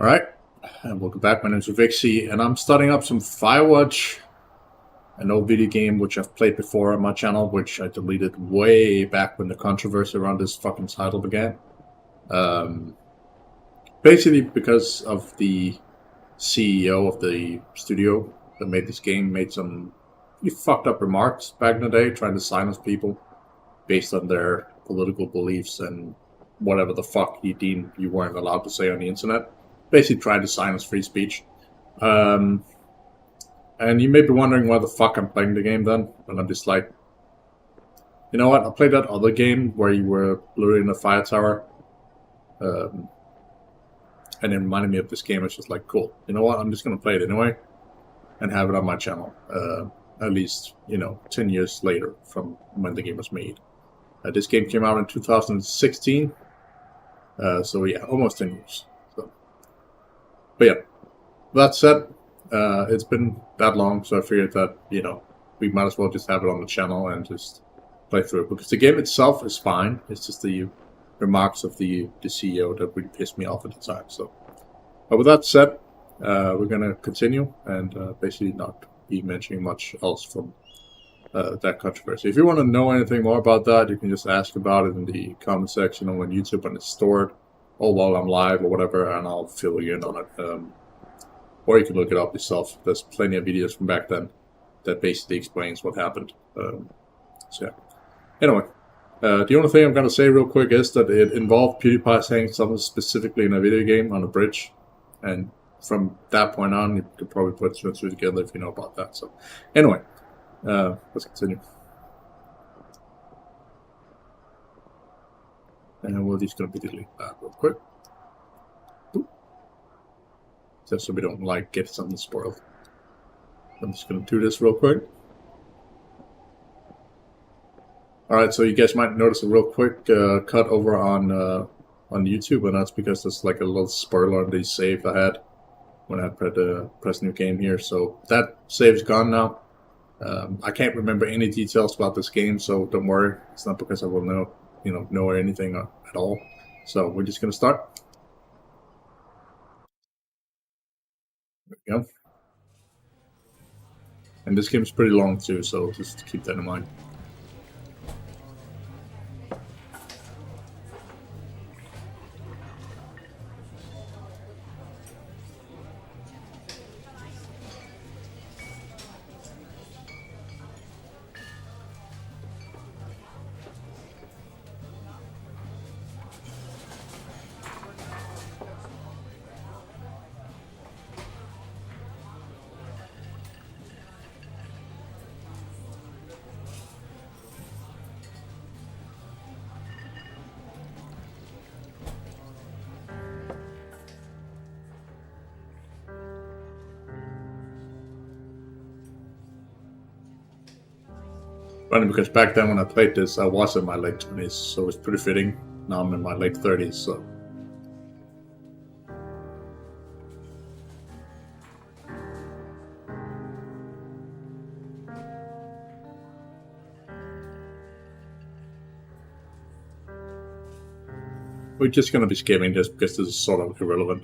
Alright, and welcome back. My name is Revixy, and I'm starting up some Firewatch, an old video game which I've played before on my channel, which I deleted way back when the controversy around this fucking title began. Basically because of the CEO of the studio that made this game made some pretty fucked up remarks back in the day, trying to silence people based on their political beliefs and whatever the fuck he deemed you weren't allowed to say on the internet. Basically trying to silence free speech. And you may be wondering why the fuck I'm playing the game then. And I'm just like, you know what? I played that other game where you were looting a fire tower. And it reminded me of this game. It's just like, cool. You know what? I'm just going to play it anyway. And have it on my channel. At least, 10 years later from when the game was made. This game came out in 2016. So yeah, almost 10 years. But yeah, that said, it's been that long, so I figured that, we might as well just have it on the channel and just play through it. Because the game itself is fine. It's just the remarks of the CEO that really pissed me off at the time. So, but with that said, we're going to continue and basically not be mentioning much else from that controversy. If you want to know anything more about that, you can just ask about it in the comment section or on YouTube when it's stored, or while I'm live or whatever, and I'll fill you in on it. Or you can look it up yourself. There's plenty of videos from back then that basically explains what happened. So yeah. Anyway, the only thing I'm going to say real quick is that it involved PewDiePie saying something specifically in a video game on a bridge. And from that point on, you could probably put two and two together if you know about that. So anyway, let's continue. And we're just going to delete that real quick. Boop. Just so we don't get something spoiled. I'm just going to do this real quick. Alright, so you guys might notice a real quick cut over on YouTube, and that's because there's like a little spoiler on the save I had when I press new game here. So that save's gone now. I can't remember any details about this game, so don't worry. It's not because I will know anything at all. So we're just gonna start. There we go. And this game's pretty long too, so just keep that in mind. Funny because back then when I played this, I was in my late 20s, so it's pretty fitting. Now I'm in my late 30s, so. We're just going to be skipping this because this is sort of irrelevant.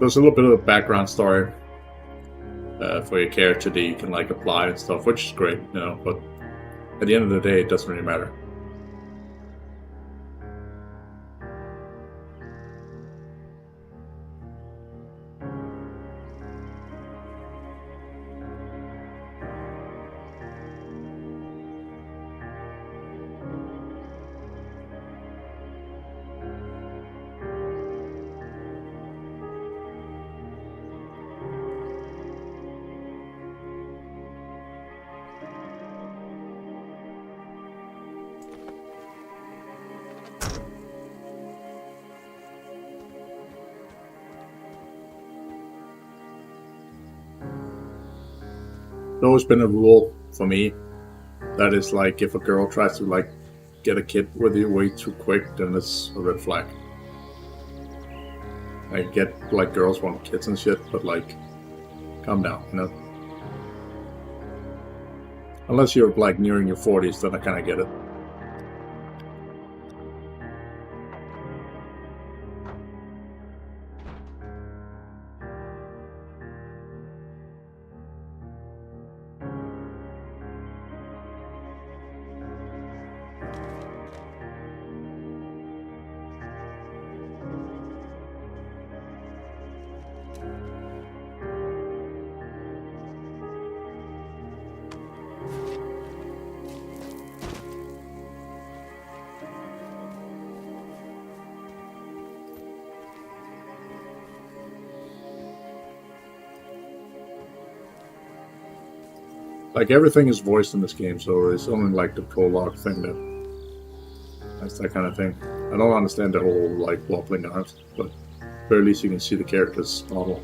There's a little bit of a background story for your character that you can apply and stuff, which is great, but at the end of the day, it doesn't really matter. always been a rule for me. That is like if a girl tries to like get a kid with you way too quick, then it's a red flag. I get like girls want kids and shit, but like, calm down, you know. Unless you're like nearing your 40s, then I kind of get it. Like everything is voiced in this game, so it's only like the prologue thing that's that kind of thing. I don't understand the whole like wobbling arms, but at least you can see the characters normal.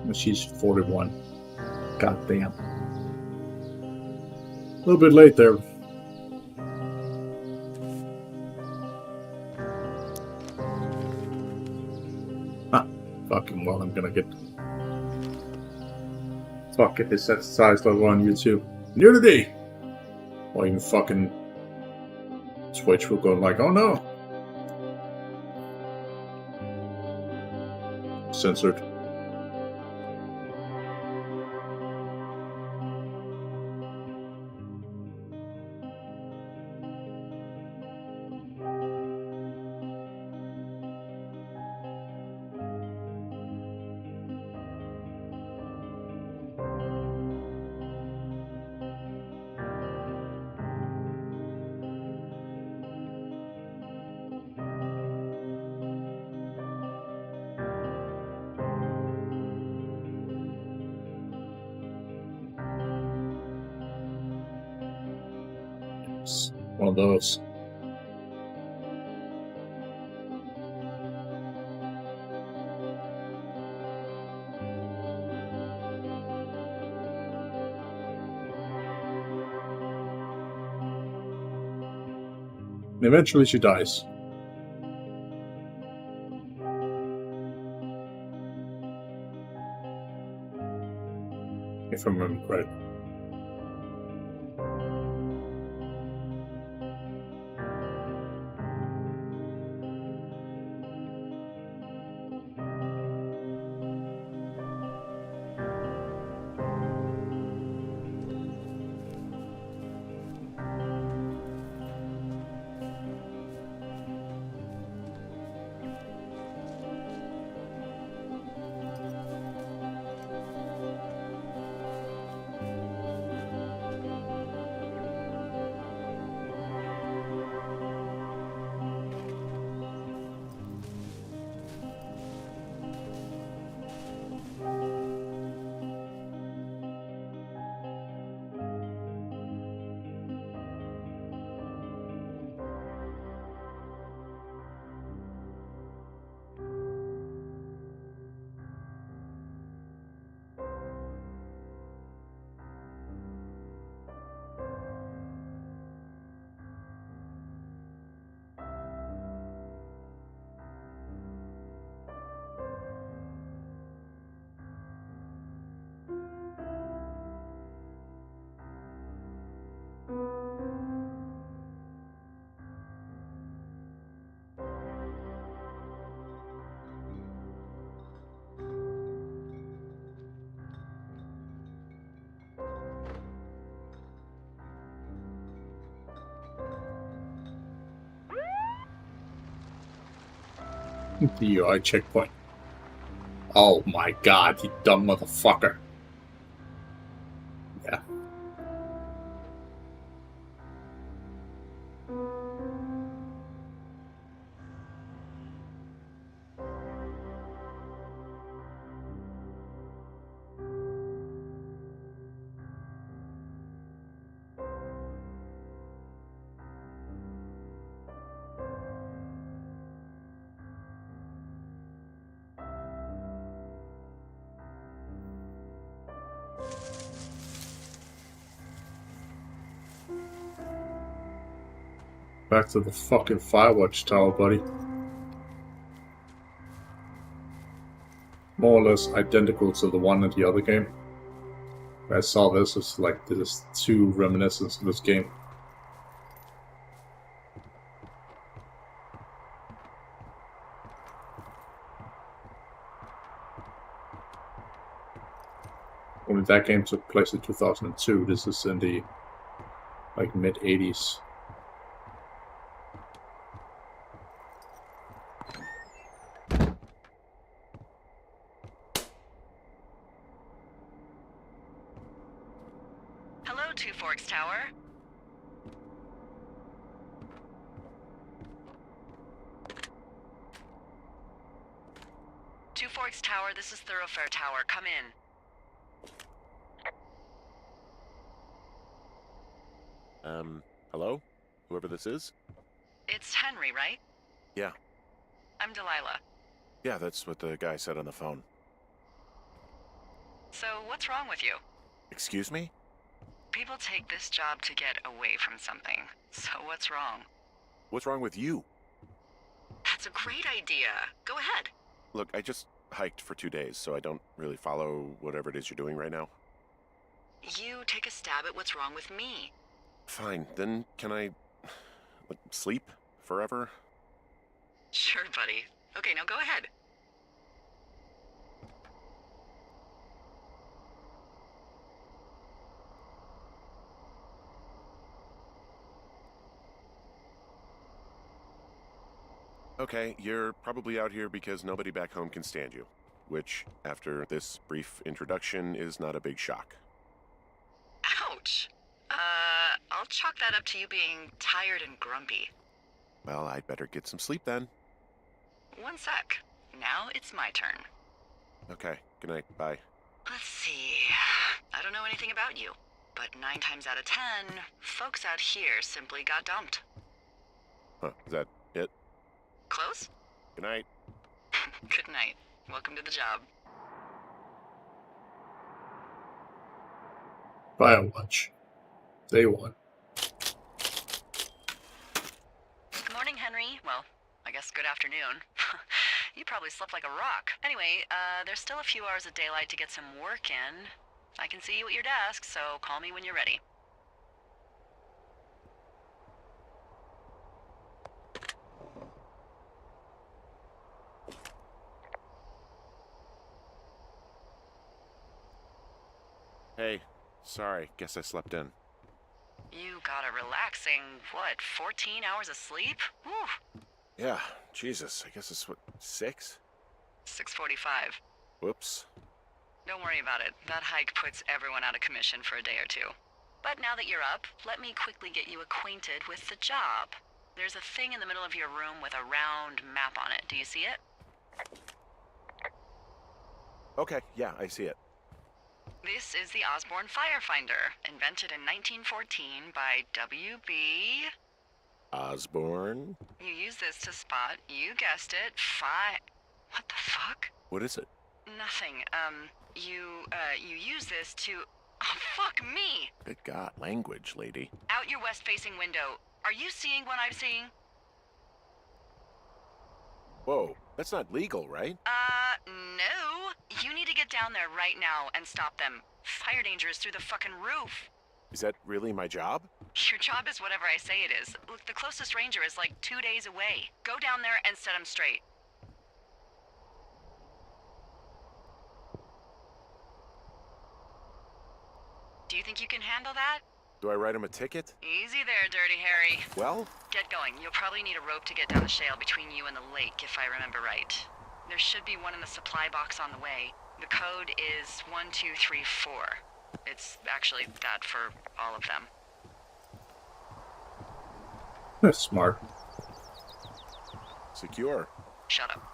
And she's 41. God damn. A little bit late there. Fucking well, I'm gonna get desensitized level on YouTube. Nudity! Or even fucking Twitch will go like, oh no! Censored. One of those. And eventually she dies. If I remember correct. The UI checkpoint. Oh my god, you dumb motherfucker. Yeah. Back to the fucking Firewatch tower, buddy. More or less identical to the one in the other game. I saw this as like there's two reminiscences of this game. Only that game took place in 2002. This is in the like mid 80s. Hello, Two Forks Tower. Two Forks Tower, this is Thoroughfare Tower. Come in. Hello? Whoever this is? It's Henry, right? Yeah. I'm Delilah. Yeah, that's what the guy said on the phone. So, what's wrong with you? Excuse me? People take this job to get away from something. So, what's wrong? What's wrong with you? That's a great idea. Go ahead. Look, I just hiked for 2 days, so I don't really follow whatever it is you're doing right now. You take a stab at what's wrong with me. Fine, then can I like, sleep forever? Sure, buddy. Okay, now go ahead. Okay, you're probably out here because nobody back home can stand you, which, after this brief introduction, is not a big shock. Ouch. I'll chalk that up to you being tired and grumpy. Well, I'd better get some sleep then. One sec. Now it's my turn. Okay, good night, bye. Let's see. I don't know anything about you, but 9 times out of 10, folks out here simply got dumped. Huh, is that it? Close? Good night. Good night. Welcome to the job. Firewatch. Day 1. Good morning, Henry. Well, I guess good afternoon. You probably slept like a rock. Anyway, there's still a few hours of daylight to get some work in. I can see you at your desk, so call me when you're ready. Hey, sorry, guess I slept in. You got a relaxing, 14 hours of sleep? Whew. Yeah, Jesus, I guess it's what, 6? 6:45. Whoops. Don't worry about it. That hike puts everyone out of commission for a day or two. But now that you're up, let me quickly get you acquainted with the job. There's a thing in the middle of your room with a round map on it. Do you see it? Okay, yeah, I see it. This is the Osborne Firefinder, invented in 1914 by W.B. Osborne? You use this to spot, you guessed it, What the fuck? What is it? Nothing. You use this to... Oh, fuck me! Good God, language, lady. Out your west-facing window. Are you seeing what I'm seeing? Whoa, that's not legal, right? No. You need to get down there right now and stop them. Fire danger is through the fucking roof. Is that really my job? Your job is whatever I say it is. Look, the closest ranger is like 2 days away. Go down there and set them straight. Do you think you can handle that? Do I write him a ticket? Easy there, Dirty Harry. Well, Get going. You'll probably need a rope to get down the shale between you and the lake, if I remember right. There should be one in the supply box on the way. The code is 1234. It's actually that for all of them. That's smart. secure. Shut up.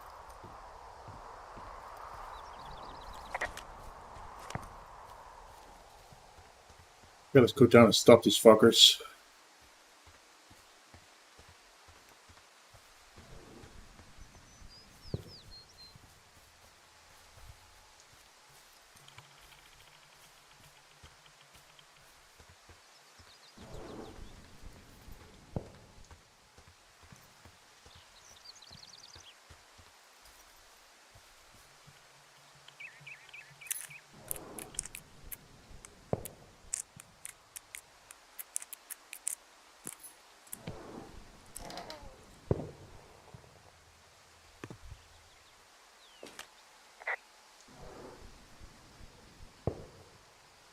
Yeah, let's go down and stop these fuckers.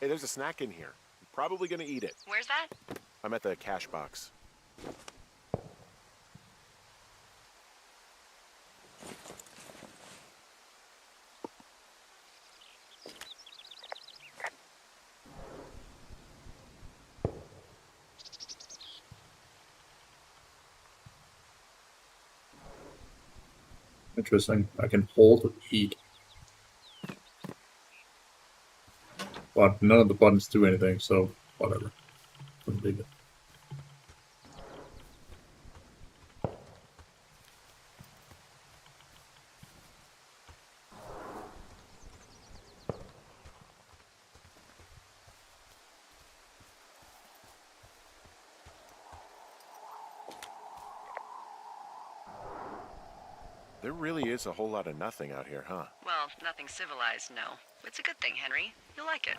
Hey, there's a snack in here. I'm probably gonna eat it. Where's that? I'm at the cash box. Interesting. I can hold or eat. But none of the buttons do anything, so whatever. Wouldn't be good. There really is a whole lot of nothing out here, huh? Well, nothing civilized, no. It's a good thing, Henry. You'll like it.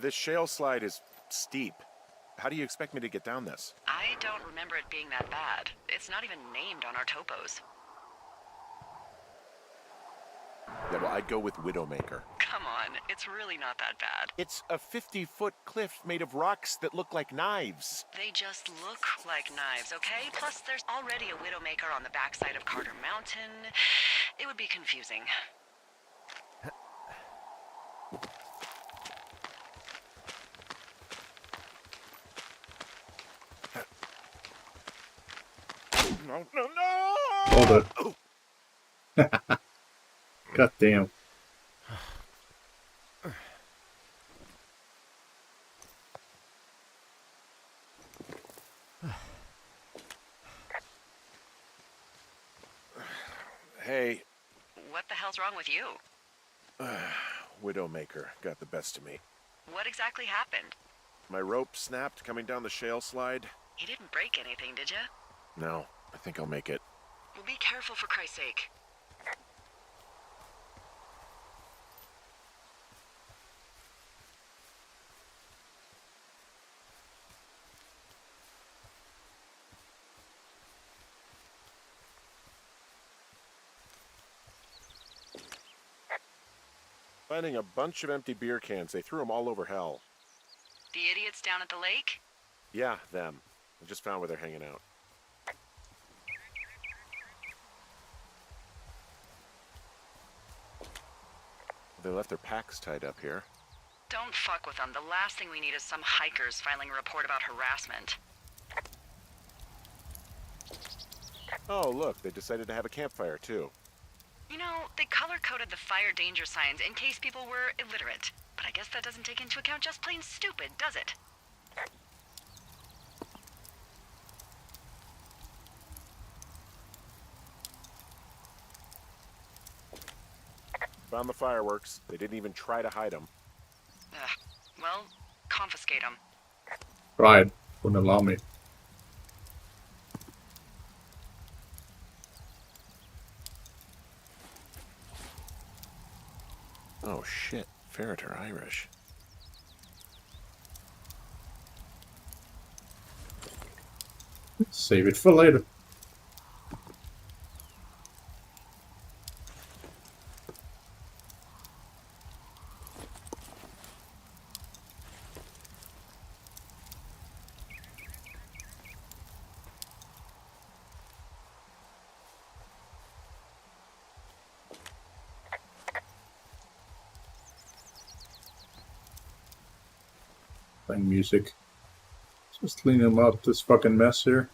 This shale slide is steep. How do you expect me to get down this? I don't remember it being that bad. It's not even named on our topos. Yeah, well, I'd go with Widowmaker. Come on, it's really not that bad. It's a 50-foot cliff made of rocks that look like knives. They just look like knives, okay? Plus, there's already a Widowmaker on the backside of Carter Mountain. It would be confusing. No, no, no! Hold it. God damn. Hey, What the hell's wrong with you? Widowmaker got the best of me. What exactly happened? My rope snapped coming down the shale slide. You didn't break anything, did you? No, I think I'll make it. Well, be careful for Christ's sake. Finding a bunch of empty beer cans. They threw them all over hell. The idiots down at the lake? Yeah, them. I just found where they're hanging out. They left their packs tied up here. Don't fuck with them. The last thing we need is some hikers filing a report about harassment. Oh, look, they decided to have a campfire, too. You know, they color-coded the fire danger signs in case people were illiterate. But I guess that doesn't take into account just plain stupid, does it? Found the fireworks. They didn't even try to hide them. Ugh. Well, confiscate them. Tried. Wouldn't allow me. Oh shit, ferret are Irish. Save it for later. Playing music. Just cleaning up this fucking mess here.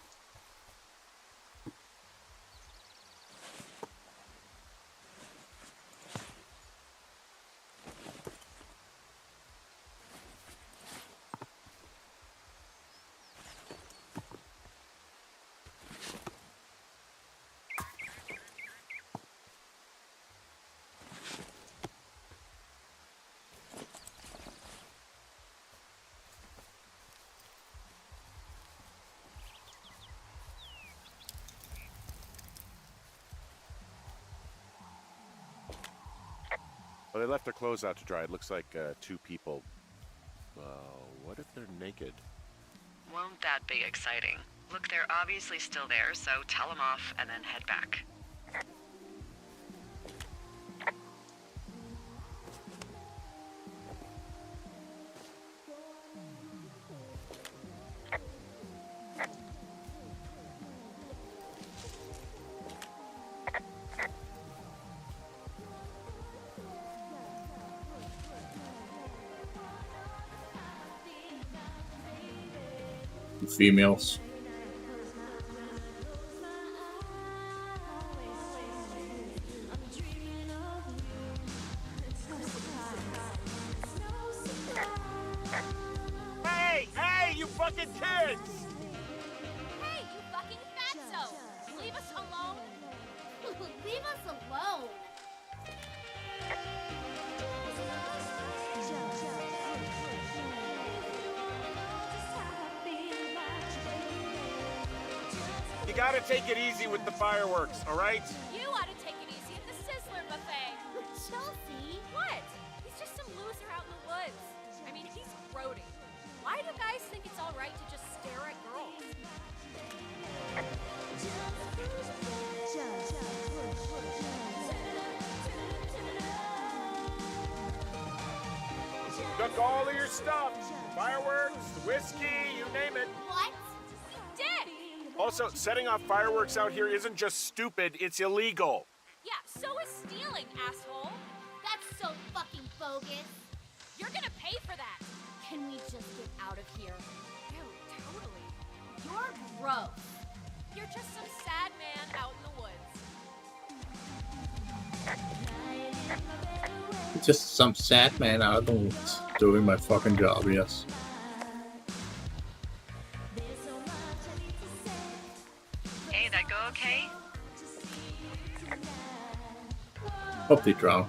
Well, they left their clothes out to dry. It looks like 2 people. What if they're naked? Won't that be exciting? Look, they're obviously still there, so tell them off and then head back. Females. Hey, you fucking kids! Hey, you fucking fatso! Leave us alone! Leave us alone! You gotta take it easy with the fireworks, alright? You ought to take it easy at the Sizzler buffet! Chelsea! What? He's just some loser out in the woods. I mean, he's grody. Why do guys think it's alright to just stare at girls? Took all of your stuff. Fireworks, whiskey, you name it. What? You did! Also, setting off fireworks out here isn't just stupid, it's illegal. Yeah, so is stealing, asshole! That's so fucking bogus! You're gonna pay for that! Can we just get out of here? Ew, totally. You're gross. You're just some sad man out in the woods. Just some sad man out of the woods doing my fucking job, yes. Hey, that go okay? Hope they drown.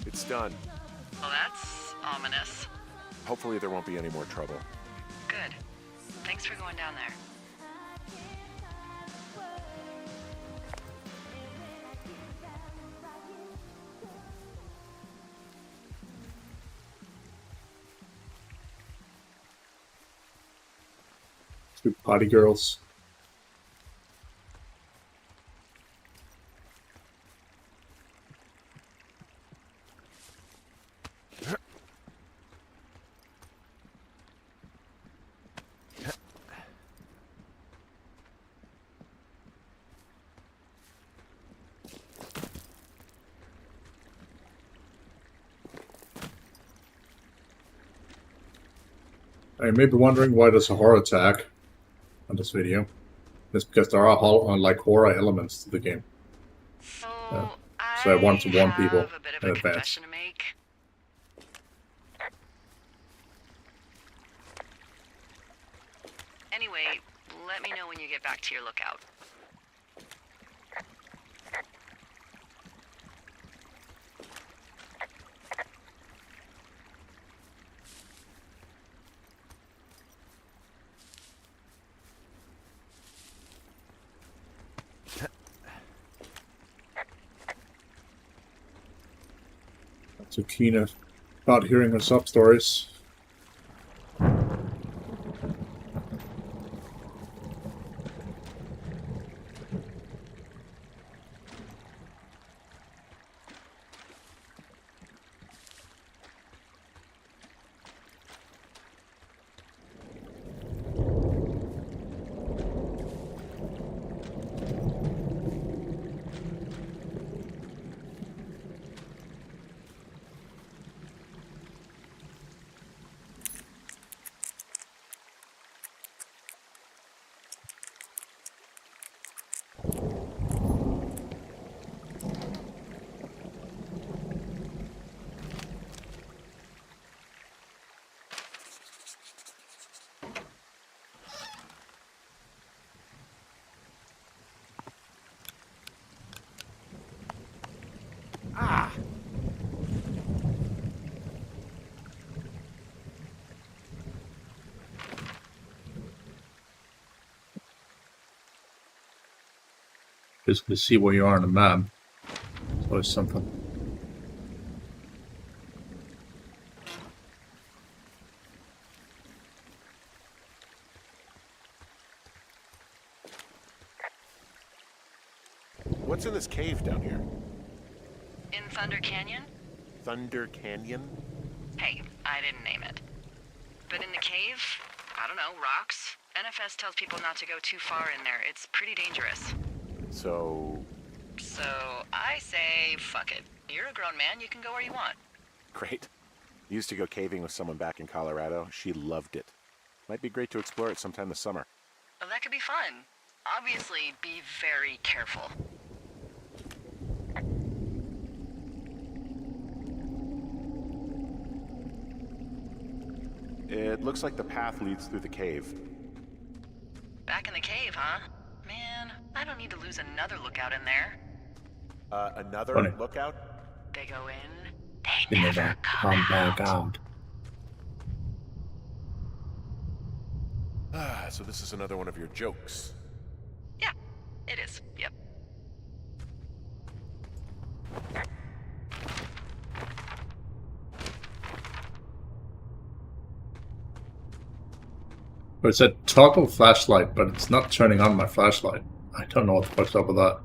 It's done. Well, that's ominous. Hopefully there won't be any more trouble. Good. Thanks for going down there. Two potty girls. You may be wondering why there's a horror tag on this video. It's because there are like horror elements to the game. So, So I wanted to warn people have a bit of in a advance. confession to make. Anyway, let me know when you get back to your lookout. So keen about hearing her sub stories. Ah! Basically see where you are on the map. It's always something. What's in this cave down here? In Thunder Canyon? Thunder Canyon? Hey, I didn't name it. But in the cave, I don't know, rocks? NFS tells people not to go too far in there. It's pretty dangerous. So I say, fuck it. You're a grown man, you can go where you want. great. Used to go caving with someone back in Colorado. She loved it. Might be great to explore it sometime this summer. Well, that could be fun. Obviously, be very careful. It looks like the path leads through the cave. Back in the cave, huh? Man, I don't need to lose another lookout in there. Another Funny. lookout? They go in, They they never never come back out. Ah, so this is another one of your jokes. Yeah, it is. Yep. But it said toggle flashlight, but it's not turning on my flashlight. I don't know what the fuck's up with that.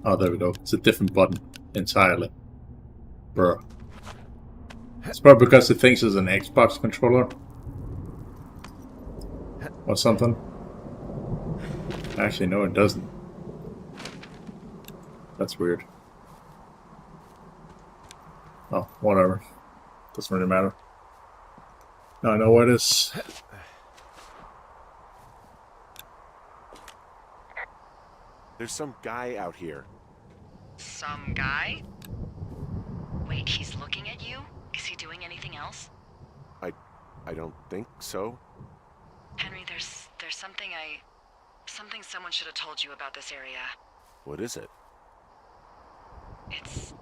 Oh, there we go. It's a different button entirely. Bruh. It's probably because it thinks it's an Xbox controller. Or something. Actually, no, it doesn't. That's weird. Oh, whatever. Doesn't really matter. Now I know what it is. There's some guy out here. Some guy? Wait, he's looking at you? Is he doing anything else? I don't think so. Henry, there's something something someone should have told you about this area. What is it? It's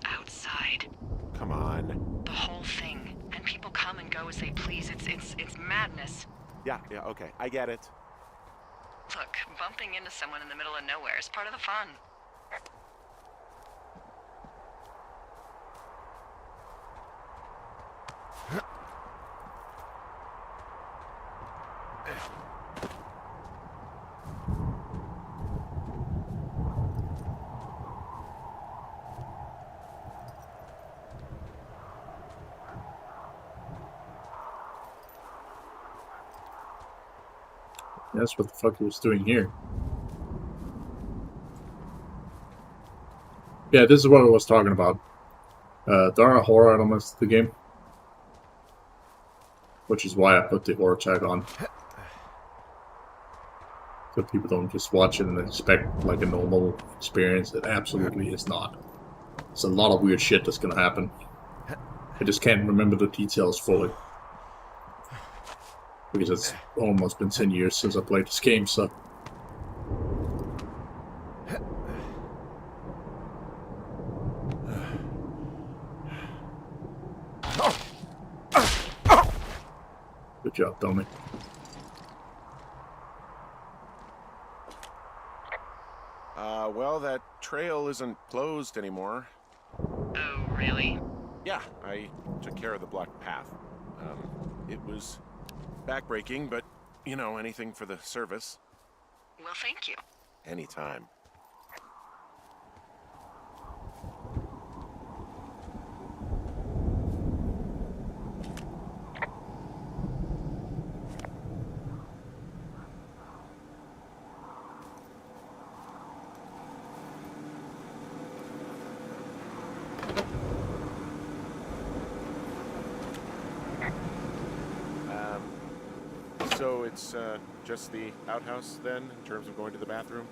outside. Come on. The whole thing. And people come and go as they please. It's madness. Yeah, okay. I get it. Look, bumping into someone in the middle of nowhere is part of the fun. That's what the fuck he was doing here. Yeah, this is what I was talking about. There are horror elements to the game. Which is why I put the horror tag on. So people don't just watch it and expect like a normal experience. It absolutely is not. There's a lot of weird shit that's gonna happen. I just can't remember the details fully. Because it's almost been 10 years since I played this game, so... Good job, dummy. Well, that trail isn't closed anymore. Oh, really? Yeah, I took care of the blocked path. It was backbreaking, but, you know, anything for the service. Well, thank you. Anytime. So it's just the outhouse then, in terms of going to the bathroom?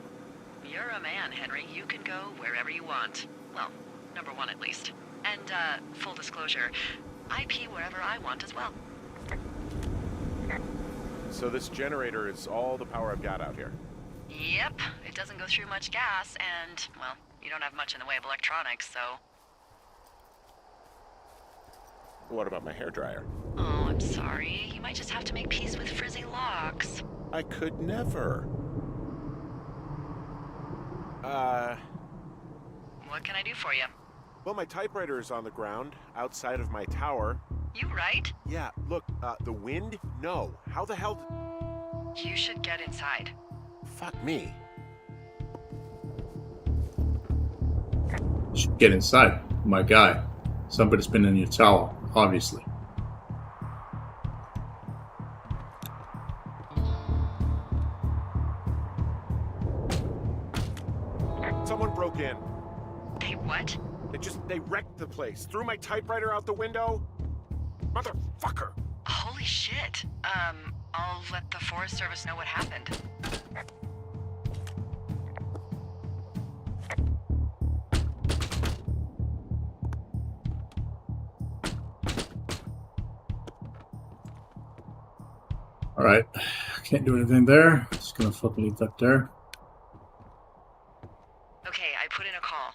You're a man, Henry. You can go wherever you want. Well, number one at least. And, full disclosure, I pee wherever I want as well. So this generator is all the power I've got out here. Yep, it doesn't go through much gas, and, well, you don't have much in the way of electronics, so... What about my hairdryer? Oh, I'm sorry. You might just have to make peace with frizzy locks. I could never. What can I do for you? Well, my typewriter is on the ground, outside of my tower. You right? Yeah, look, the wind? No. How the hell... You should get inside. Fuck me. You should get inside, my guy. Somebody's been in your tower, obviously. Someone broke in. Hey, what? They wrecked the place. Threw my typewriter out the window. Motherfucker. Holy shit. I'll let the Forest Service know what happened. Alright. Can't do anything there. Just gonna fucking leave that there. Okay, I put in a call.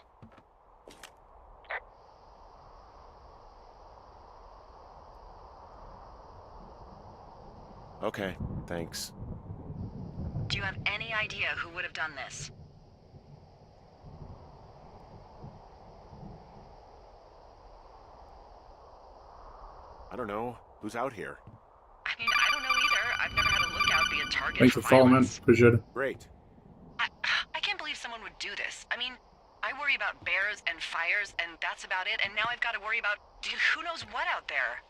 Okay, thanks. Do you have any idea who would have done this? I don't know. Who's out here? I mean, I don't know either. I've never had a lookout be a target Thanks for for following, man. violence. Appreciate it. Great. I can't believe someone would do this. I mean, I worry about bears and fires, and that's about it, and now I've got to worry about who knows what out there.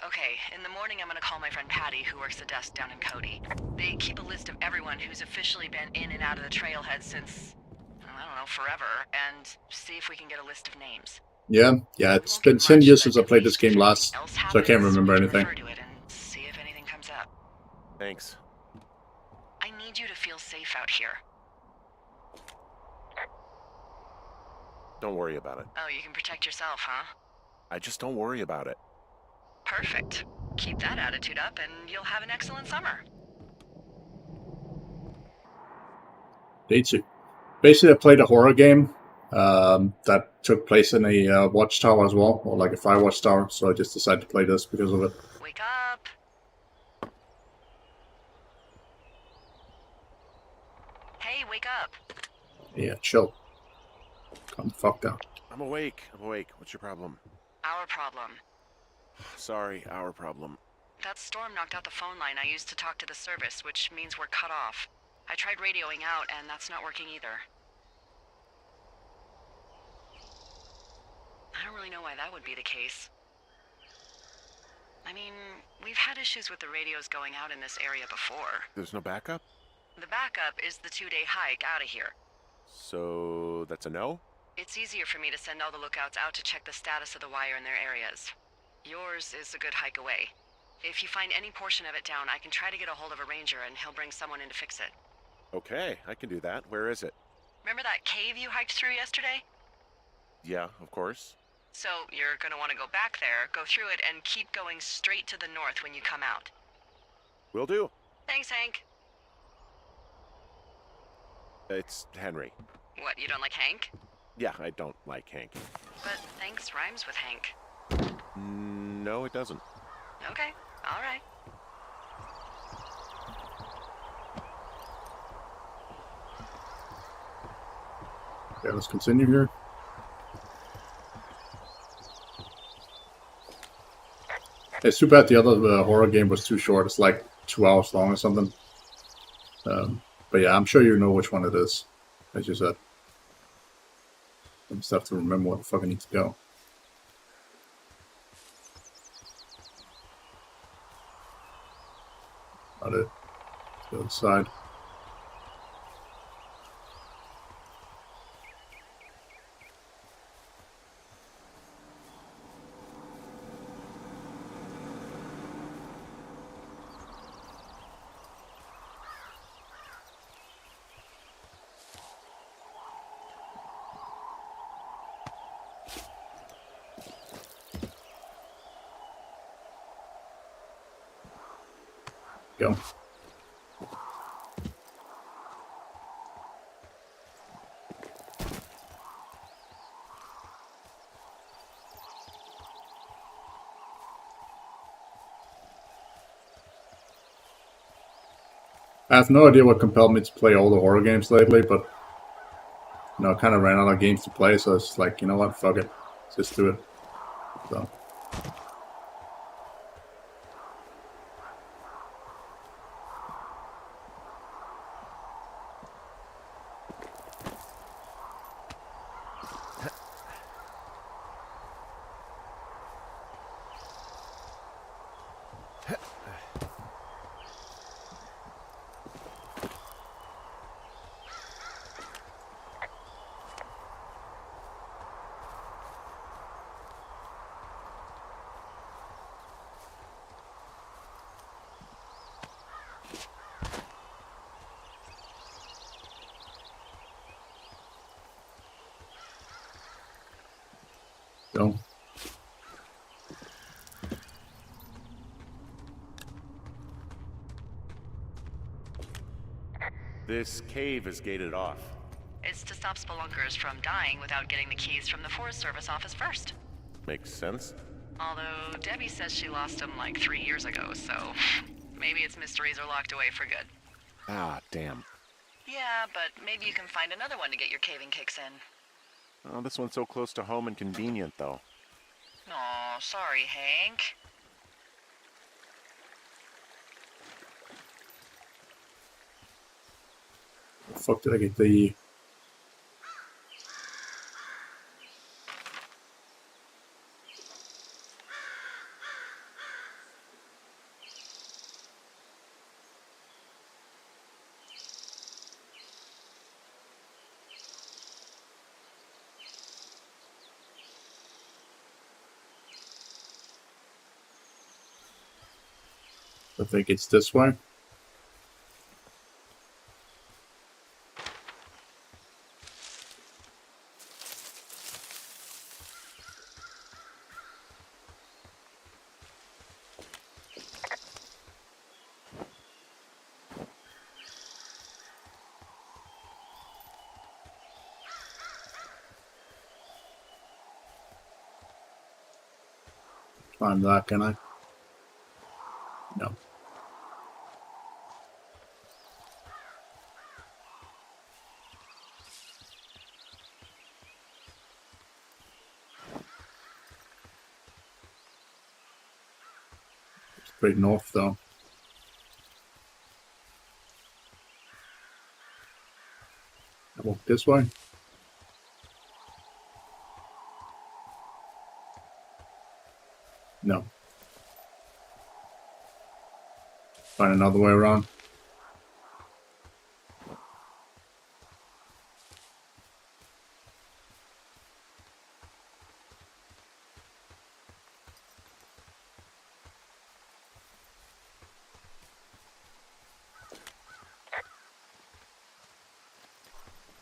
Okay, in the morning I'm gonna call my friend Patty, who works the desk down in Cody. They keep a list of everyone who's officially been in and out of the trailhead since, I don't know, forever, and see if we can get a list of names. Yeah, it's been 10 years since I played this game last, so I can't remember anything. To it and see if anything comes up. Thanks. I need you to feel safe out here. Don't worry about it. Oh, you can protect yourself, huh? I just don't worry about it. Perfect. Keep that attitude up and you'll have an excellent summer. Day 2. Basically, I played a horror game that took place in a watchtower as well, or like a Firewatch tower, so I just decided to play this because of it. Wake up. Hey, wake up. Yeah, chill. Calm the fuck down. I'm awake. What's your problem? Our problem. Sorry, our problem. That storm knocked out the phone line I used to talk to the service, which means we're cut off. I tried radioing out, and that's not working either. I don't really know why that would be the case. I mean, we've had issues with the radios going out in this area before. There's no backup? The backup is the 2-day hike out of here. So that's a no? It's easier for me to send all the lookouts out to check the status of the wire in their areas. Yours is a good hike away. If you find any portion of it down, I can try to get a hold of a ranger and he'll bring someone in to fix it. Okay, I can do that. Where is it? Remember that cave you hiked through yesterday? Yeah, of course. So you're gonna want to go back there, go through it, and keep going straight to the north when you come out. Will do. Thanks, Hank. It's Henry. What, you don't like Hank? Yeah, I don't like Hank. But thanks rhymes with Hank. No, it doesn't. Okay, all right. Okay, let's continue here. It's too bad the other horror game was too short. It's like 2 hours long or something. But yeah, I'm sure you know which one it is, as you said. I just have to remember what the fuck I need to go. Not it. The other side. Go. I have no idea what compelled me to play all the horror games lately, but I kind of ran out of games to play, so it's like, you know what, fuck it, let's just do it. So. Go. This cave is gated off. It's to stop spelunkers from dying without getting the keys from the Forest Service office first. Makes sense. Although Debbie says she lost them like 3 years ago, so maybe its mysteries are locked away for good. Ah, damn. Yeah, but maybe you can find another one to get your caving kicks in. Oh, this one's so close to home and convenient, though. Aw, sorry, Hank. The fuck did I get the... I think it's this way. Climb that, can I? No. Straight north, though. I walk this way. No. Find another way around.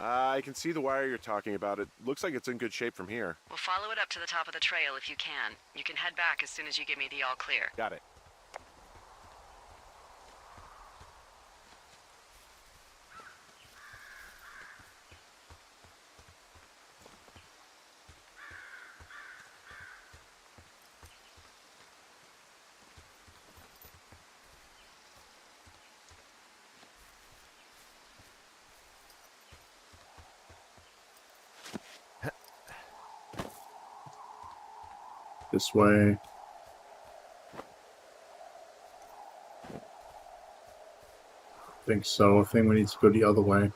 I can see the wire you're talking about. It looks like it's in good shape from here. We'll follow it up to the top of the trail if you can. You can head back as soon as you give me the all clear. Got it. This way. think so. I think we need to go the other way.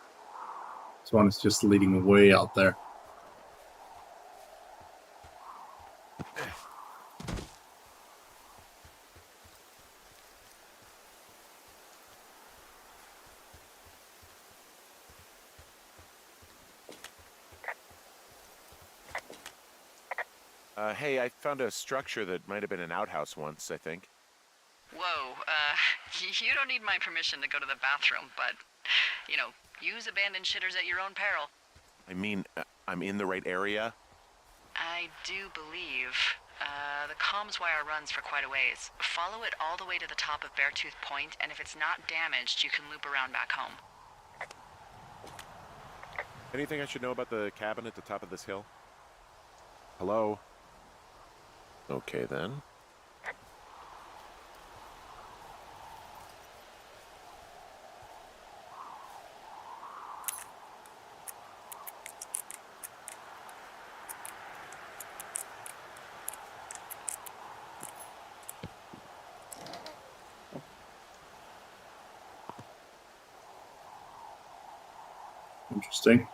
This one is just leading way out there. Hey, I found a structure that might have been an outhouse once, I think. Whoa, you don't need my permission to go to the bathroom, but, you know, use abandoned shitters at your own peril. I mean, I'm in the right area? I do believe. The comms wire runs for quite a ways. Follow it all the way to the top of Beartooth Point, and if it's not damaged, you can loop around back home. Anything I should know about the cabin at the top of this hill? Hello? Okay, then. Interesting.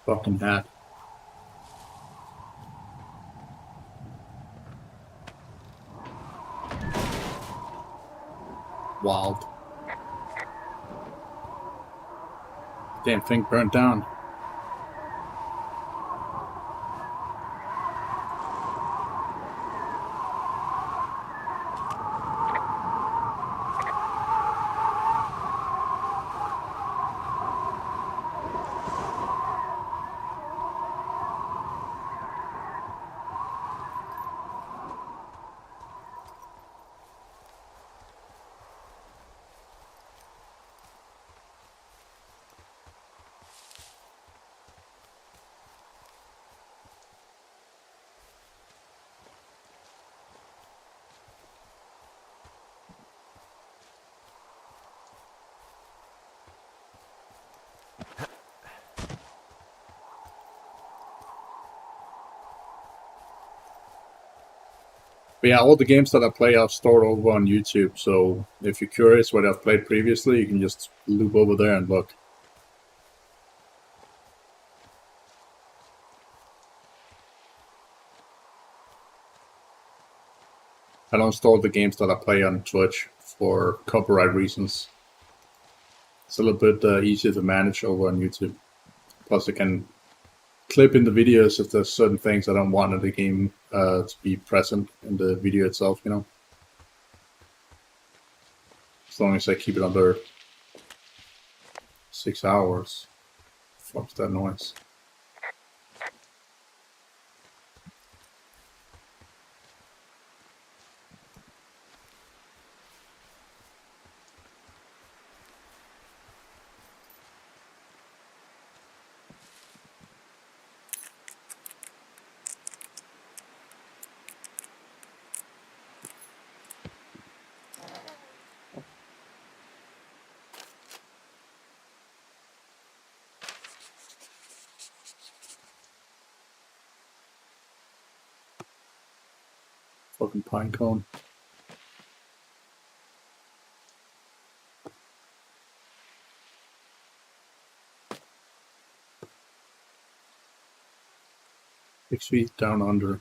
Fucking hat. Wild. Damn thing burnt down. But yeah, all the games that I play I've stored over on YouTube, so if you're curious what I've played previously, you can just loop over there and look. I don't store the games that I play on Twitch for copyright reasons. It's a little bit easier to manage over on YouTube. Plus I can clip in the videos if there's certain things I don't want in the game to be present in the video itself, you know. As long as I keep it under 6 hours. Fuck's that noise? Fucking pine cone. Six feet down under.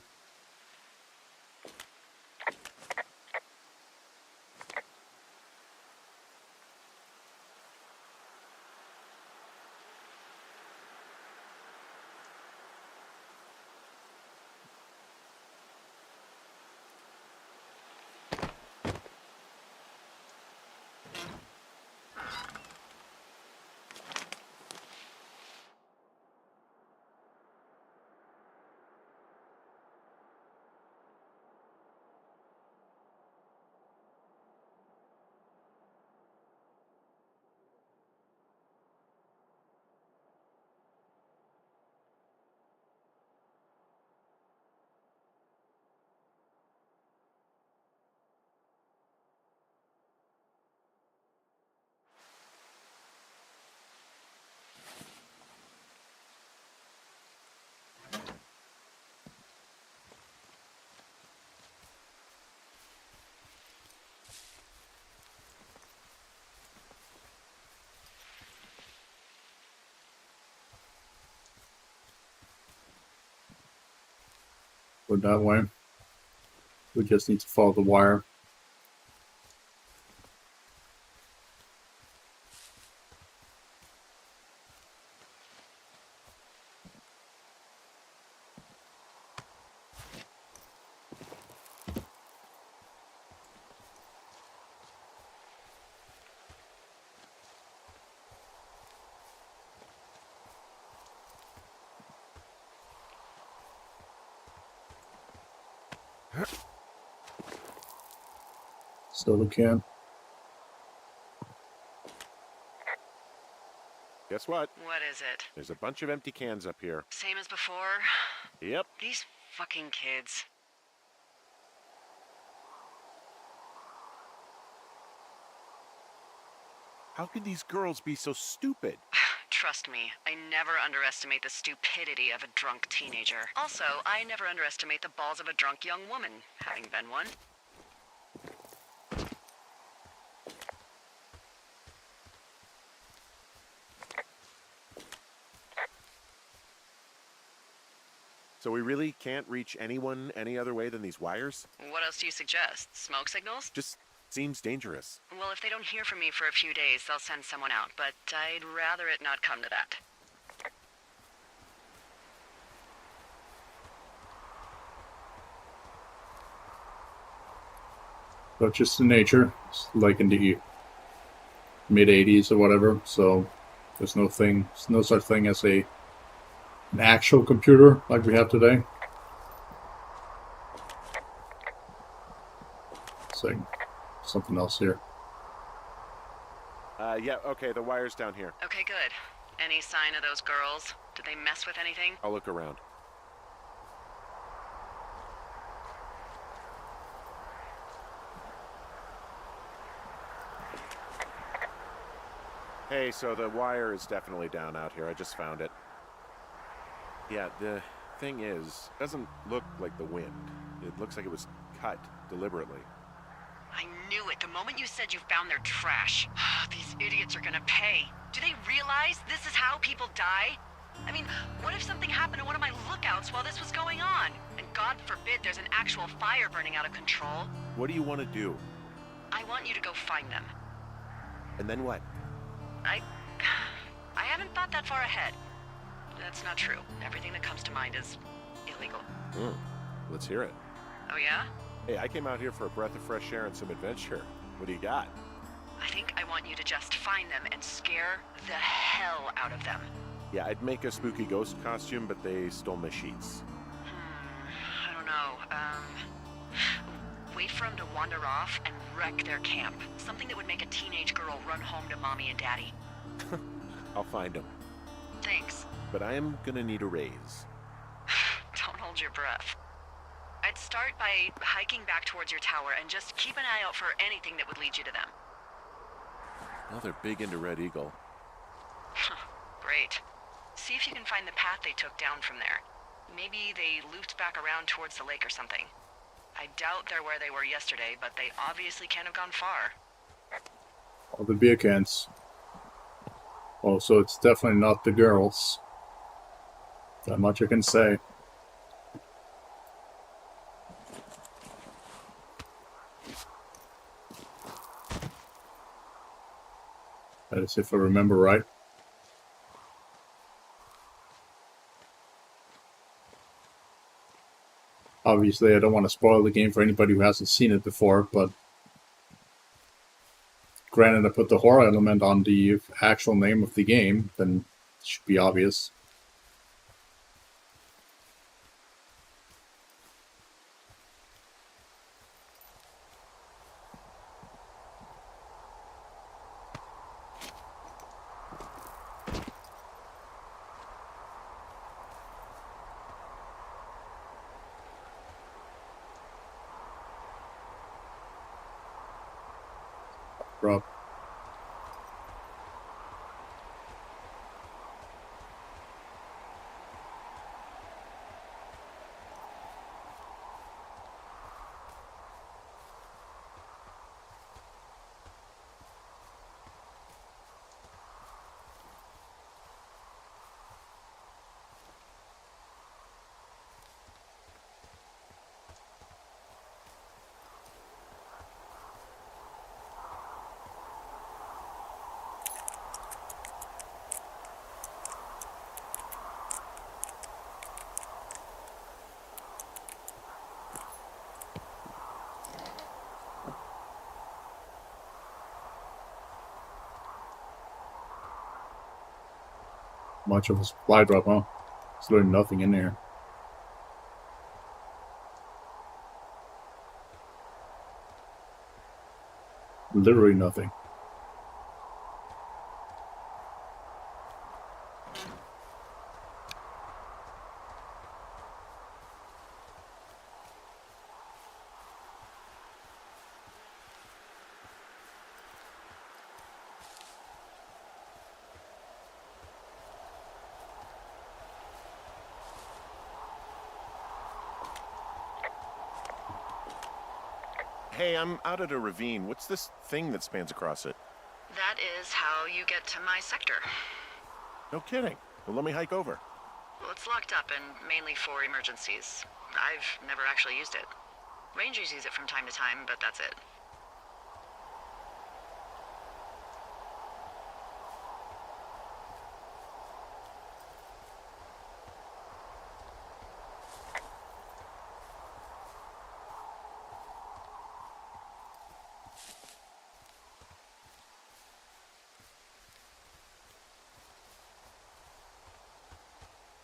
Go that way. We just need to follow the wire. Still we can. Guess what? What is it? There's a bunch of empty cans up here. Same as before? Yep. These fucking kids. How can these girls be so stupid? Trust me, I never underestimate the stupidity of a drunk teenager. Also, I never underestimate the balls of a drunk young woman, having been one. So we really can't reach anyone any other way than these wires? What else do you suggest? Smoke signals? Just seems dangerous. Well, if they don't hear from me for a few days, they'll send someone out, but I'd rather it not come to that. But just in nature, it's like in the mid-80s or whatever, so there's no such thing as an actual computer like we have today. So something else here. Yeah, okay, the wire's down here. Okay, good. Any sign of those girls? Did they mess with anything? I'll look around. Hey, so the wire is definitely down out here. I just found it. Yeah, the thing is, it doesn't look like the wind. It looks like it was cut deliberately. I knew it the moment you said you found their trash. These idiots are gonna pay. Do they realize this is how people die? I mean, what if something happened to one of my lookouts while this was going on? And God forbid there's an actual fire burning out of control. What do you want to do? I want you to go find them. And then what? I haven't thought that far ahead. That's not true. Everything that comes to mind is illegal. Let's hear it. Oh yeah? Hey, I came out here for a breath of fresh air and some adventure. What do you got? I think I want you to just find them and scare the hell out of them. Yeah, I'd make a spooky ghost costume, but they stole my sheets. I don't know. Wait for them to wander off and wreck their camp. Something that would make a teenage girl run home to mommy and daddy. I'll find them. Thanks. But I am gonna need a raise. Don't hold your breath. I'd start by hiking back towards your tower and just keep an eye out for anything that would lead you to them. Well, they're big into Red Eagle. Great. See if you can find the path they took down from there. Maybe they looped back around towards the lake or something. I doubt they're where they were yesterday, but they obviously can't have gone far. All the beer cans. Oh, so it's definitely not the girls. That much I can say. That is if I remember right. Obviously, I don't want to spoil the game for anybody who hasn't seen it before, but granted I put the horror element on the actual name of the game, then it should be obvious. Rob. Much of a supply drop, huh? There's literally nothing in there. Literally nothing. Hey, I'm out at a ravine. What's this thing that spans across it? That is how you get to my sector. No kidding. Well, let me hike over. Well, it's locked up and mainly for emergencies. I've never actually used it. Rangers use it from time to time, but that's it.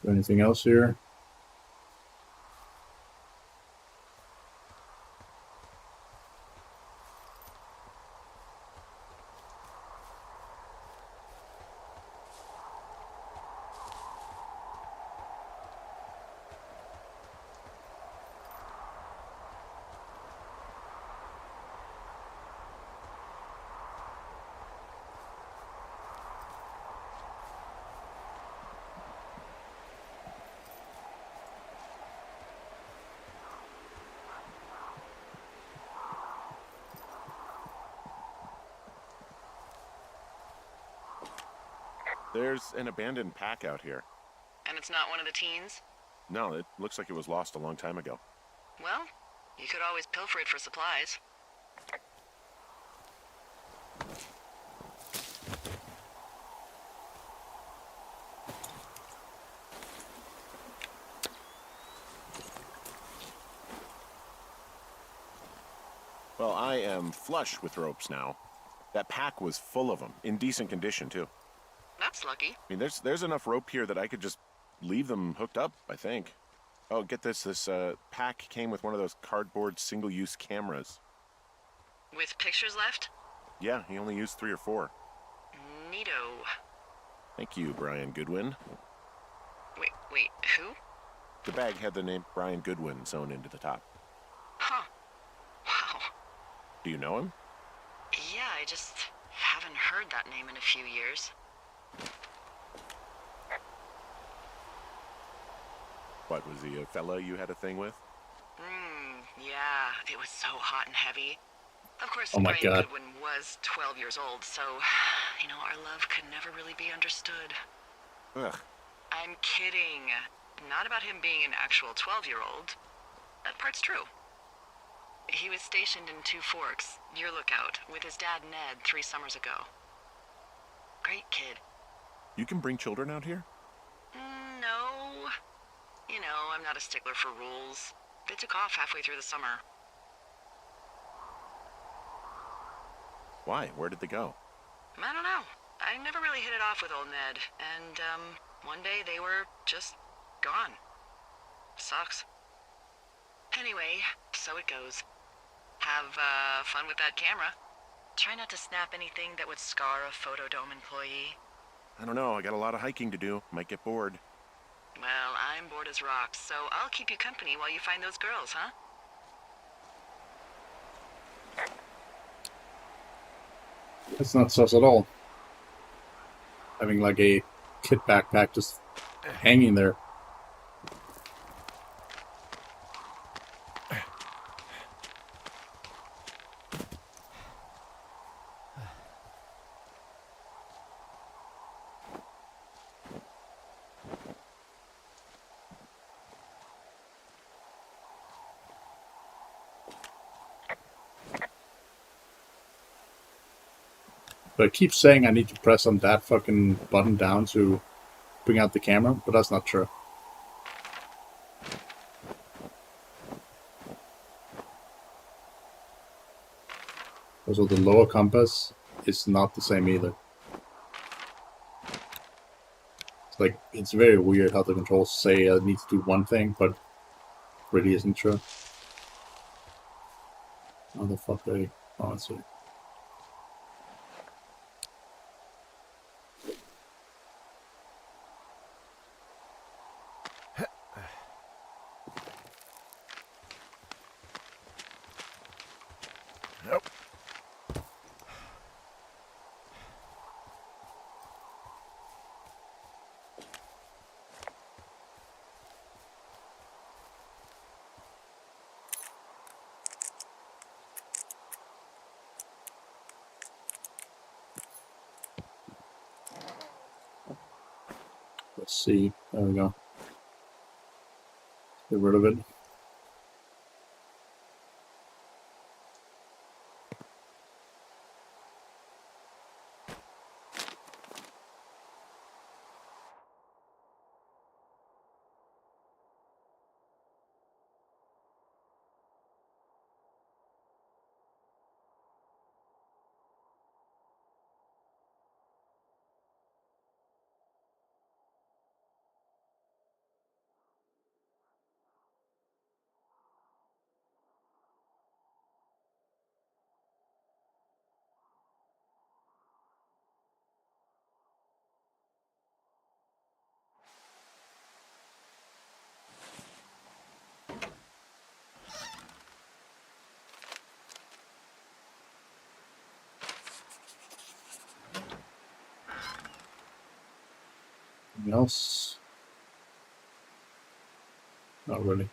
Anything else here? There's an abandoned pack out here. And it's not one of the teens? No, it looks like it was lost a long time ago. Well, you could always pilfer it for supplies. Well, I am flush with ropes now. That pack was full of them, in decent condition, too. That's lucky. I mean, there's enough rope here that I could just leave them hooked up, I think. Oh, get this. This pack came with one of those cardboard single-use cameras. With pictures left? Yeah, he only used 3 or 4. Neato. Thank you, Brian Goodwin. Wait, who? The bag had the name Brian Goodwin sewn into the top. Huh. Wow. Do you know him? Yeah, I just haven't heard that name in a few years. What, was he a fella you had a thing with? Yeah, it was so hot and heavy. Of course, Oh my Brian God. Goodwin was 12 years old, so, our love could never really be understood. Ugh. I'm kidding. Not about him being an actual 12-year-old. That part's true. He was stationed in Two Forks, your lookout, with his dad Ned 3 summers ago. Great kid. You can bring children out here? No. I'm not a stickler for rules. They took off halfway through the summer. Why? Where did they go? I don't know. I never really hit it off with old Ned, and, one day they were just gone. Sucks. Anyway, so it goes. Have, fun with that camera. Try not to snap anything that would scar a Photodome employee. I don't know. I got a lot of hiking to do. Might get bored. Well, I'm bored as rocks, so I'll keep you company while you find those girls, huh? That's not sus at all. Having like a kit backpack just hanging there. But I keep saying I need to press on that fucking button down to bring out the camera, but that's not true. Also, the lower compass is not the same either. It's like, it's very weird how the controls say I need to do one thing, but really isn't true. How the fuck are they? Oh, let's see. Nope. Let's see. There we go. Get rid of it. Anything else? Not really.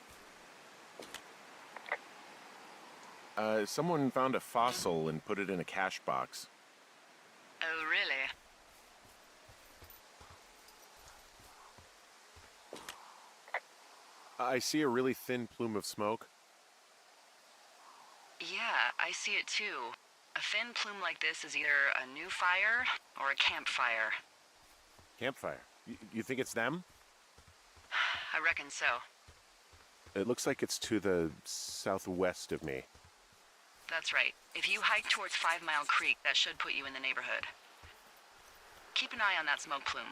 Someone found a fossil and put it in a cache box. Oh, really? I see a really thin plume of smoke. Yeah, I see it too. A thin plume like this is either a new fire or a campfire. Campfire. You think it's them? I reckon so. It looks like it's to the southwest of me. That's right. If you hike towards 5 Mile Creek, that should put you in the neighborhood. Keep an eye on that smoke plume.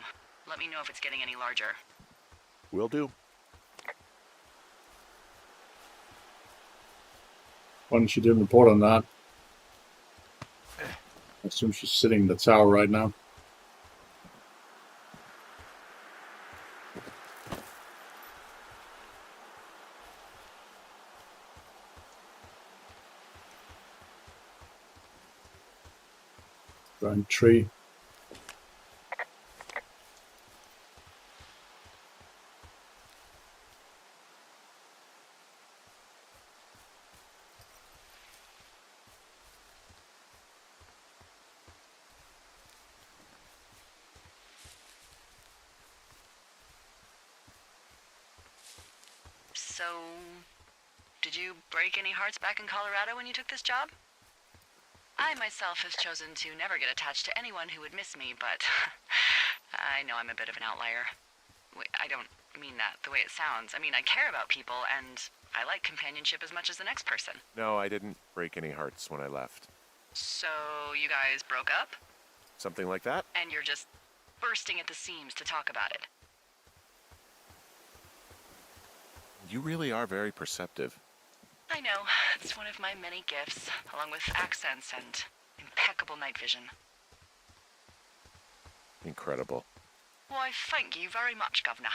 Let me know if it's getting any larger. Will do. Why didn't she do a report on that? I assume she's sitting in the tower right now. Giant tree. So, did you break any hearts back in Colorado when you took this job? I myself have chosen to never get attached to anyone who would miss me, but I know I'm a bit of an outlier. I don't mean that the way it sounds. I mean, I care about people, and I like companionship as much as the next person. No, I didn't break any hearts when I left. So, you guys broke up? Something like that? And you're just bursting at the seams to talk about it. You really are very perceptive. I know. It's one of my many gifts, along with accents and impeccable night vision. Incredible. Why, thank you very much, Governor.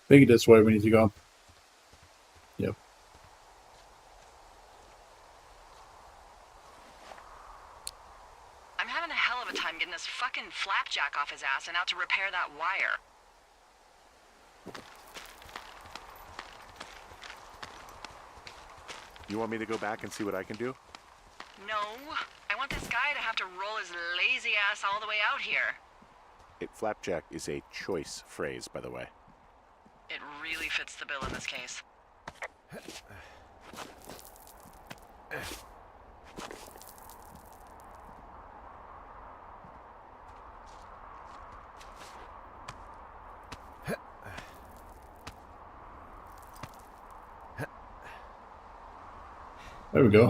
I think this way we need to go. Yep. I'm having a hell of a time getting this fucking flapjack off his ass and out to repair that wire. You want me to go back and see what I can do? No, I want this guy to have to roll his lazy ass all the way out here. Flapjack is a choice phrase, by the way. It really fits the bill in this case. There we go.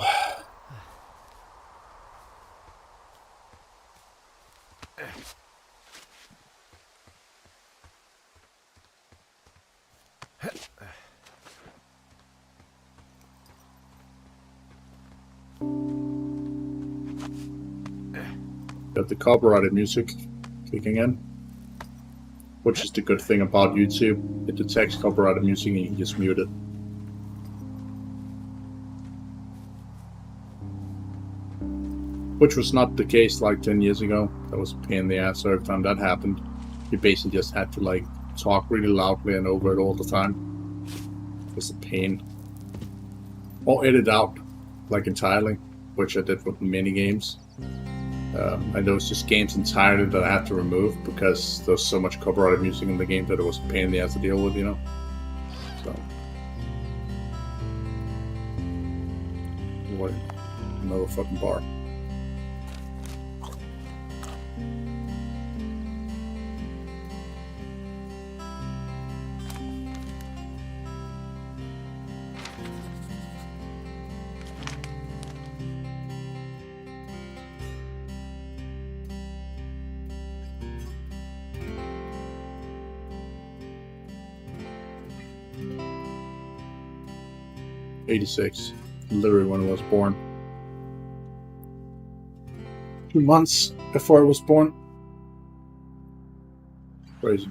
Got the copyrighted music kicking in, which is the good thing about YouTube. It detects copyrighted music and you can just mute it. Which was not the case like 10 years ago. That was a pain in the ass. So every time that happened, you basically just had to like talk really loudly and over it all the time. It was a pain. Or edit out like entirely, which I did with many games. And there was just games entirely that I had to remove because there was so much copyrighted music in the game that it was a pain in the ass to deal with, you know. So, what? Another fucking bar. '86, literally when I was born. 2 months before I was born. Crazy.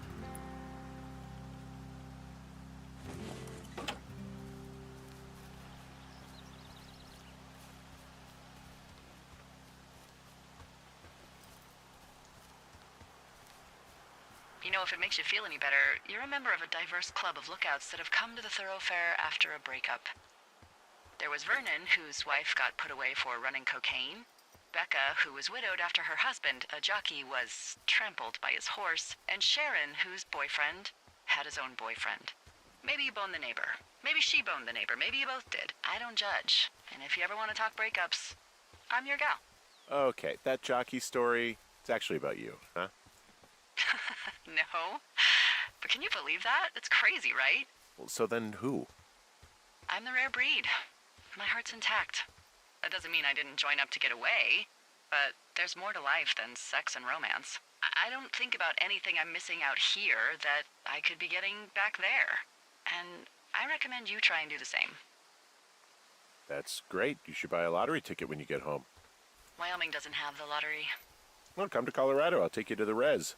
You know, if it makes you feel any better, you're a member of a diverse club of lookouts that have come to the thoroughfare after a breakup. There was Vernon, whose wife got put away for running cocaine. Becca, who was widowed after her husband, a jockey, was trampled by his horse. And Sharon, whose boyfriend had his own boyfriend. Maybe you boned the neighbor. Maybe she boned the neighbor. Maybe you both did. I don't judge. And if you ever want to talk breakups, I'm your gal. Okay, that jockey story, it's actually about you, huh? No. But can you believe that? It's crazy, right? Well, so then who? I'm the rare breed. My heart's intact. That doesn't mean I didn't join up to get away, but there's more to life than sex and romance. I don't think about anything I'm missing out here that I could be getting back there. And I recommend you try and do the same. That's great. You should buy a lottery ticket when you get home. Wyoming doesn't have the lottery. Well, come to Colorado. I'll take you to the res.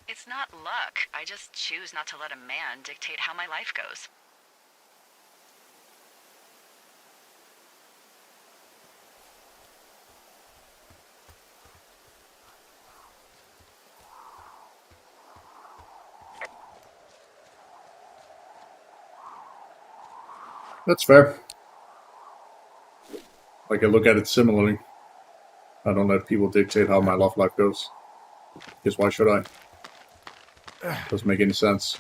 It's not luck. I just choose not to let a man dictate how my life goes. That's fair. Like, I look at it similarly. I don't let people dictate how my love life goes. Because why should I? Doesn't make any sense.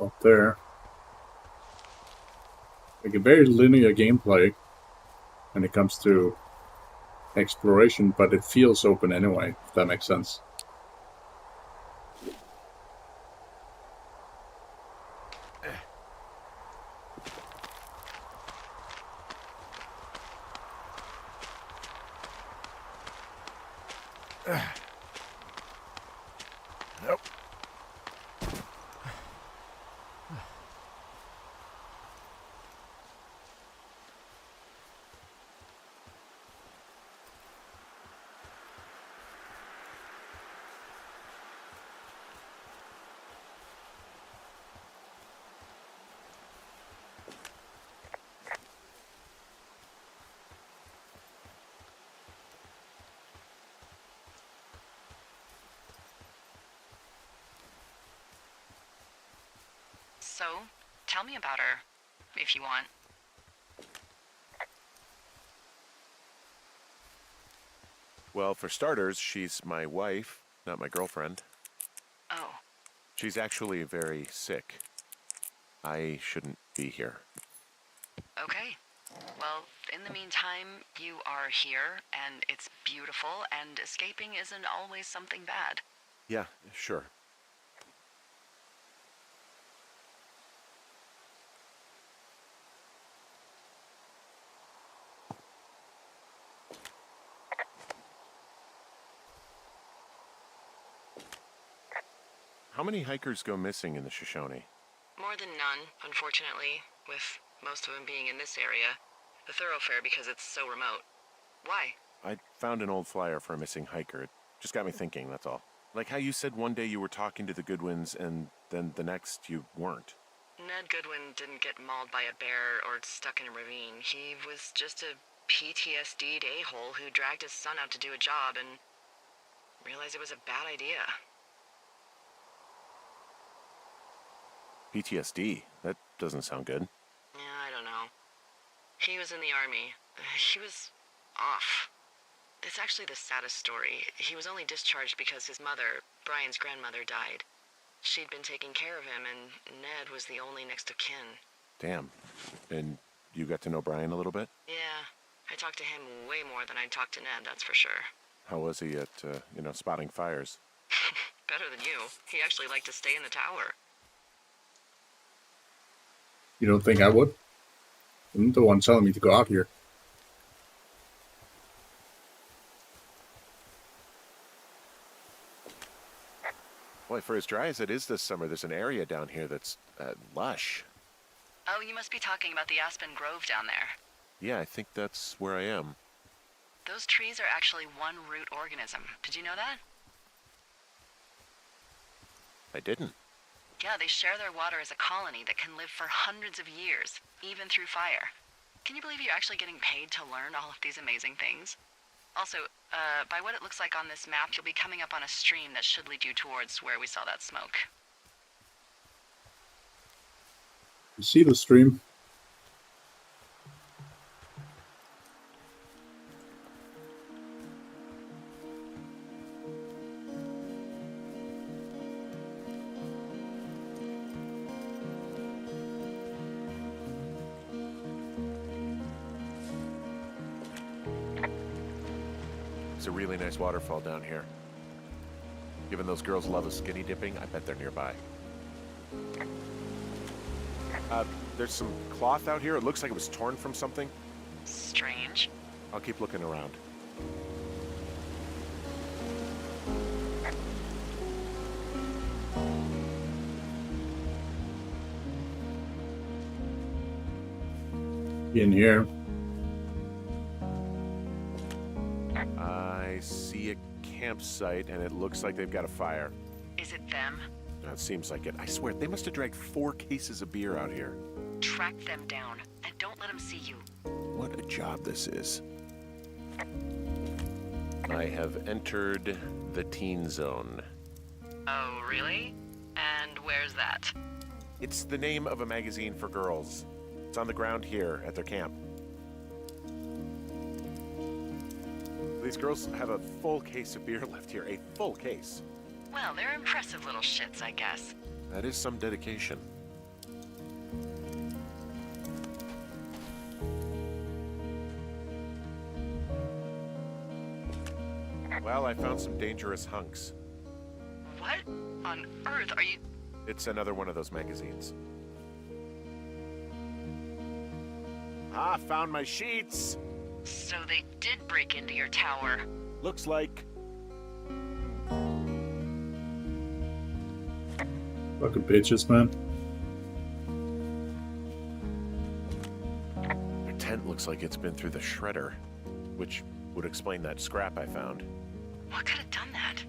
Up there. Like a very linear gameplay when it comes to exploration, but it feels open anyway, if that makes sense. Nope. So, tell me about her, if you want. Well, for starters, she's my wife, not my girlfriend. Oh, She's actually very sick. I shouldn't be here. In the meantime, you are here, and it's beautiful, and escaping isn't always something bad. Yeah, sure. How many hikers go missing in the Shoshone? More than none, unfortunately, with most of them being in this area. The thoroughfare because it's so remote. Why? I found an old flyer for a missing hiker. It just got me thinking, that's all. Like how you said one day you were talking to the Goodwins and then the next you weren't. Ned Goodwin didn't get mauled by a bear or stuck in a ravine. He was just a PTSD'd a-hole who dragged his son out to do a job and realized it was a bad idea. PTSD? That doesn't sound good. Yeah, I don't know. He was in the army. He was off. It's actually the saddest story. He was only discharged because his mother, Brian's grandmother, died. She'd been taking care of him, and Ned was the only next of kin. Damn. And you got to know Brian a little bit? Yeah, I talked to him way more than I'd talked to Ned, that's for sure. How was he at, spotting fires? Better than you. He actually liked to stay in the tower. You don't think I would? I'm the one telling me to go out here. Boy, for as dry as it is this summer, there's an area down here that's lush. Oh, you must be talking about the Aspen Grove down there. Yeah, I think that's where I am. Those trees are actually one root organism. Did you know that? I didn't. Yeah, they share their water as a colony that can live for hundreds of years, even through fire. Can you believe you're actually getting paid to learn all of these amazing things? Also, by what it looks like on this map, you'll be coming up on a stream that should lead you towards where we saw that smoke. You see the stream? It's a really nice waterfall down here. Given those girls love a skinny dipping, I bet they're nearby. There's some cloth out here. It looks like it was torn from something. Strange. I'll keep looking around. In here. I see a campsite, and it looks like they've got a fire. Is it them? It seems like it. I swear, they must have dragged 4 cases of beer out here. Track them down, and don't let them see you. What a job this is. I have entered the teen zone. Oh, really? And where's that? It's the name of a magazine for girls. It's on the ground here at their camp. These girls have a full case of beer left here. A full case. Well, they're impressive little shits, I guess. That is some dedication. Well, I found some dangerous hunks. What on earth are you... It's another one of those magazines. Ah, found my sheets! So they did break into your tower. Looks like. Fucking bitches, man. Their tent looks like it's been through the shredder, which would explain that scrap I found. What could have done that?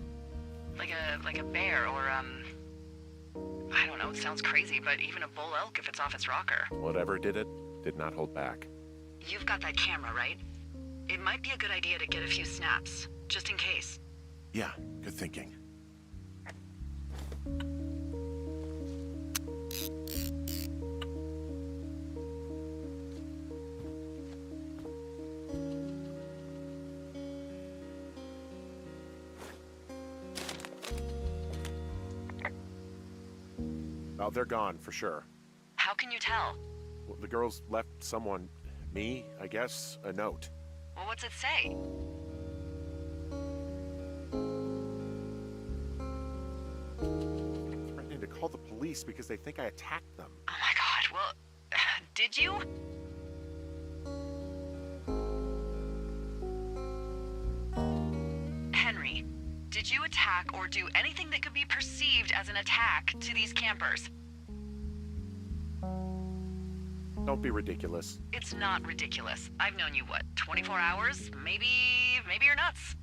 Like a bear or, I don't know, it sounds crazy, but even a bull elk if it's off its rocker. Whatever did it, did not hold back. You've got that camera, right? It might be a good idea to get a few snaps, just in case. Yeah, good thinking. Oh, they're gone for sure. How can you tell? Well, the girls left someone Me, I guess, a note. Well, what's it say? Threatening to call the police because they think I attacked them. Oh my god, well, did you? Henry, did you attack or do anything that could be perceived as an attack to these campers? Don't be ridiculous. It's not ridiculous. I've known you, what, 24 hours? Maybe you're nuts.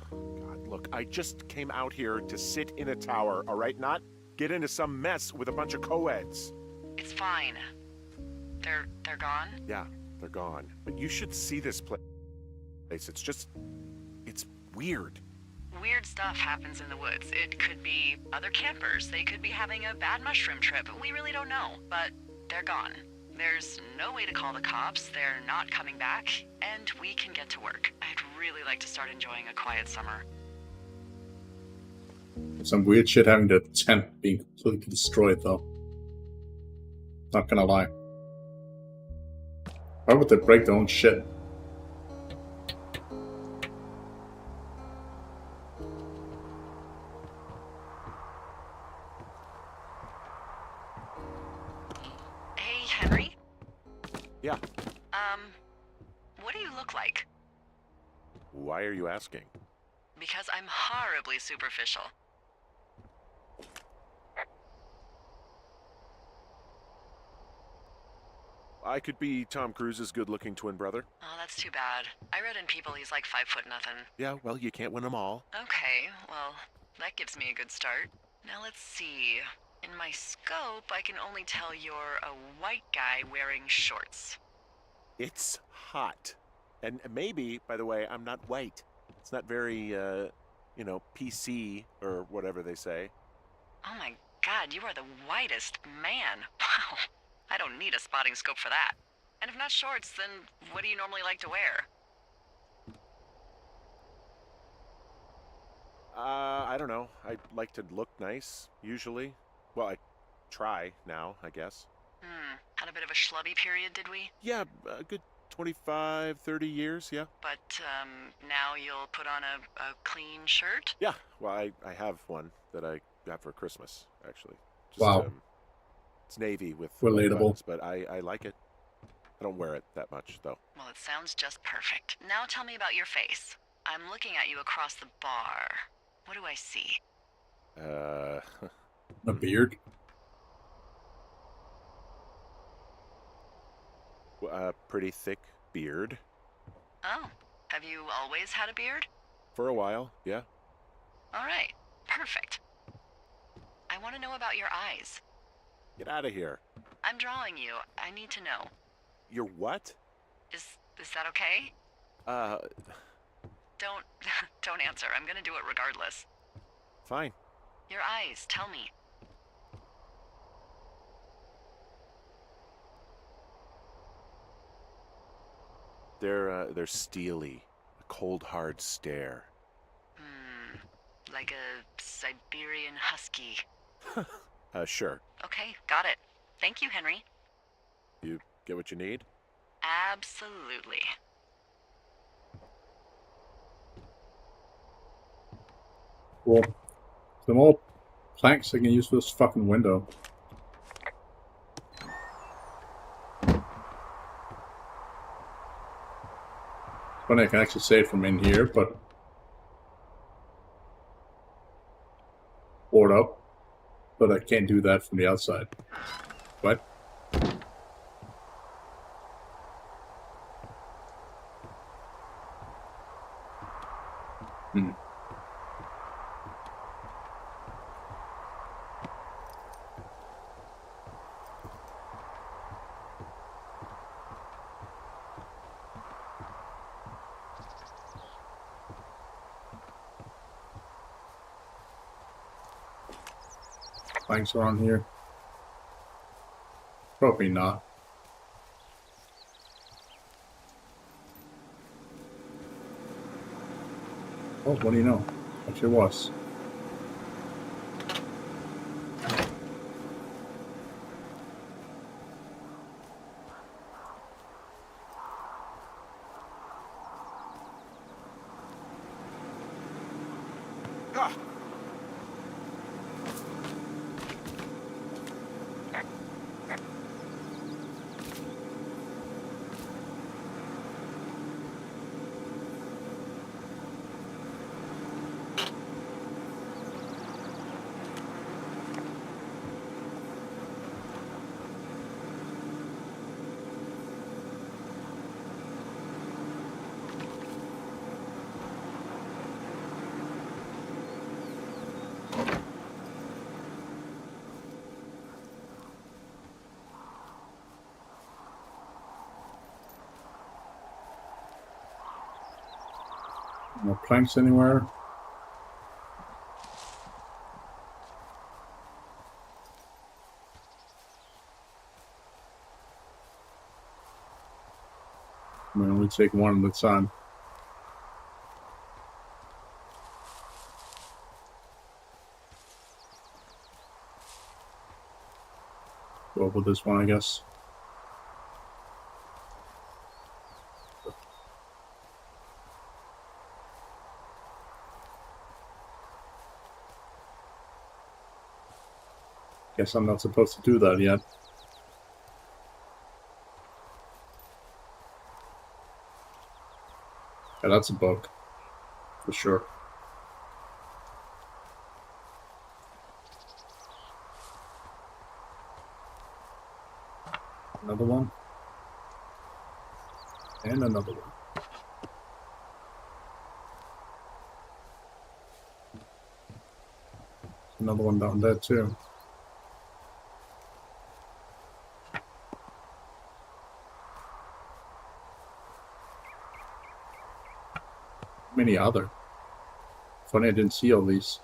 God, look, I just came out here to sit in a tower, all right? Not get into some mess with a bunch of co-eds. It's fine. They're gone? Yeah, they're gone. But you should see this place. It's weird. Weird stuff happens in the woods. It could be other campers. They could be having a bad mushroom trip. We really don't know, but they're gone. There's no way to call the cops. They're not coming back, and we can get to work. I'd really like to start enjoying a quiet summer. Some weird shit having the tent being completely destroyed, though. Not gonna lie. Why would they break their own shit? Hey, Henry? Yeah. What do you look like? Why are you asking? Because I'm horribly superficial. I could be Tom Cruise's good-looking twin brother. Oh, that's too bad. I read in People he's like 5 foot nothing. Yeah, well, you can't win them all. Okay, well, that gives me a good start. Now let's see. In my scope, I can only tell you're a white guy wearing shorts. It's hot. And maybe, by the way, I'm not white. It's not very, PC or whatever they say. Oh my god, you are the whitest man. Wow. I don't need a spotting scope for that. And if not shorts, then what do you normally like to wear? I don't know. I like to look nice, usually. Well, I try now, I guess. Had a bit of a schlubby period, did we? Yeah, a good 25, 30 years, yeah. But, now you'll put on a clean shirt? Yeah, well, I have one that I got for Christmas, actually. Just, Wow. It's navy with Relatable. buttons, but I like it. I don't wear it that much, though. Well, it sounds just perfect. Now tell me about your face. I'm looking at you across the bar. What do I see? A beard? A pretty thick beard. Oh, have you always had a beard? For a while, yeah. All right, perfect. I want to know about your eyes. Get out of here. I'm drawing you. I need to know. You're what? Is that okay? Don't answer. I'm gonna do it regardless. Fine. Your eyes, tell me. They're steely. A cold, hard stare. Like a Siberian husky. Sure. Okay, got it. Thank you, Henry. You get what you need? Absolutely. Cool. Some more planks I can use for this fucking window. Funny, I can actually say it from in here, but board up. But I can't do that from the outside. What? Planks are on here. Probably not. Oh, what do you know? Actually, it was. Ah! No planks anywhere. I mean, we take one at a time. Go with this one, I guess. Guess I'm not supposed to do that yet. Yeah, that's a bug. For sure. Another one. And another one. Another one down there too. Many other. Funny I didn't see all these.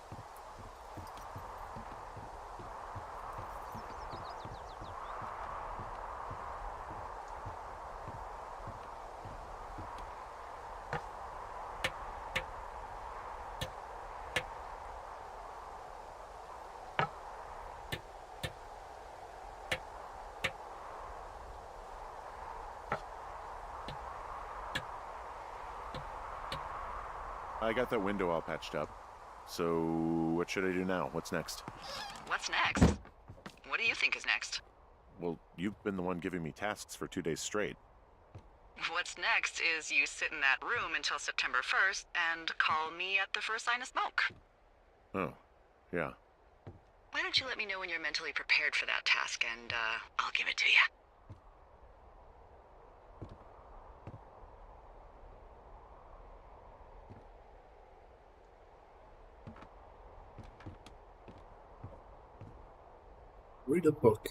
I got that window all patched up. So, what should I do now? What's next? What's next? What do you think is next? Well, you've been the one giving me tasks for 2 days straight. What's next is you sit in that room until September 1st and call me at the first sign of smoke. Oh, yeah. Why don't you let me know when you're mentally prepared for that task and, I'll give it to you. Read a book.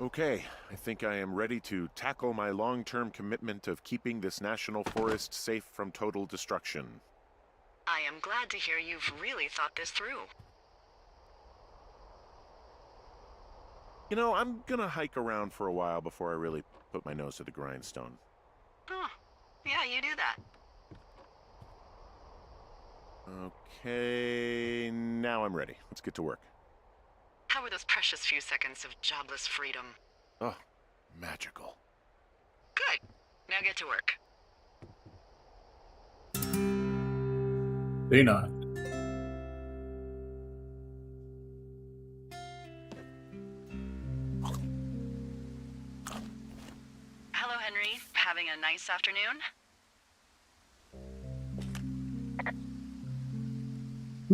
Okay, I think I am ready to tackle my long-term commitment of keeping this national forest safe from total destruction. I am glad to hear you've really thought this through. You know, I'm gonna hike around for a while before I really put my nose to the grindstone. Oh, yeah, you do that. Okay, now I'm ready. Let's get to work. How were those precious few seconds of jobless freedom? Oh, magical. Good. Now get to work. Day 9. Hello, Henry. Having a nice afternoon?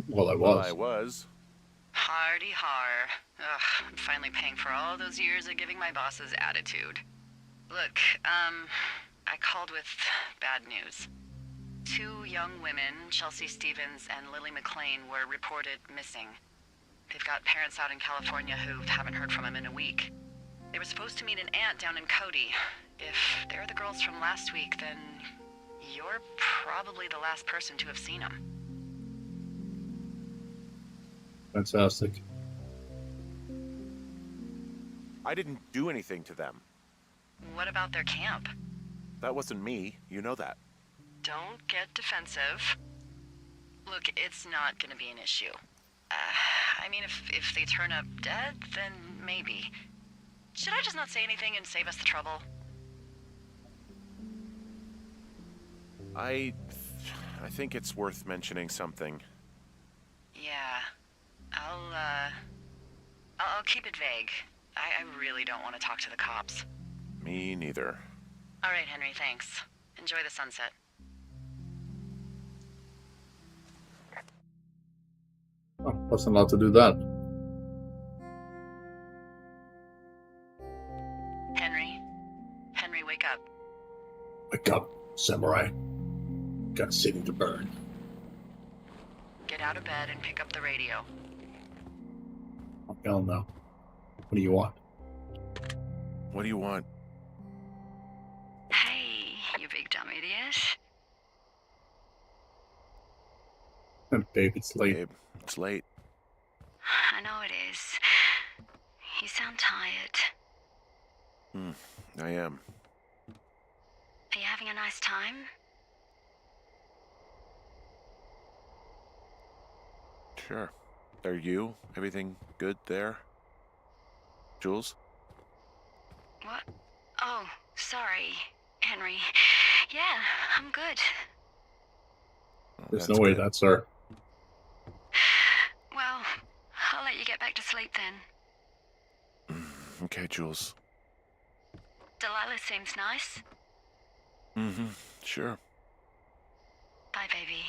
Well, I Well, was. I was. Hardy har. Ugh, I'm finally paying for all those years of giving my bosses attitude. Look, I called with bad news. 2 young women, Chelsea Stevens and Lily McLean, were reported missing. They've got parents out in California who haven't heard from them in a week. They were supposed to meet an aunt down in Cody. If they're the girls from last week, then you're probably the last person to have seen them. Fantastic. I didn't do anything to them. What about their camp? That wasn't me. You know that. Don't get defensive. Look, it's not gonna be an issue. I mean, if they turn up dead, then maybe. Should I just not say anything and save us the trouble? I think it's worth mentioning something. Yeah. I'll keep it vague. I really don't want to talk to the cops. Me neither. All right, Henry, thanks. Enjoy the sunset. Oh, wasn't allowed to do that. Henry, wake up. Wake up, samurai. Got a city to burn. Get out of bed and pick up the radio. Oh, hell no. What do you want? What do you want? Hey, you big dumb idiot. Babe, it's late. Babe, it's late. I know it is. You sound tired. I am. Are you having a nice time? Sure. Are you? Everything good there? Jules? What? Oh, sorry, Henry. Yeah, I'm good. Oh, There's that's no way good. that's her. Well, I'll let you get back to sleep then. Okay, Jules. Delilah seems nice. Sure. Bye, baby.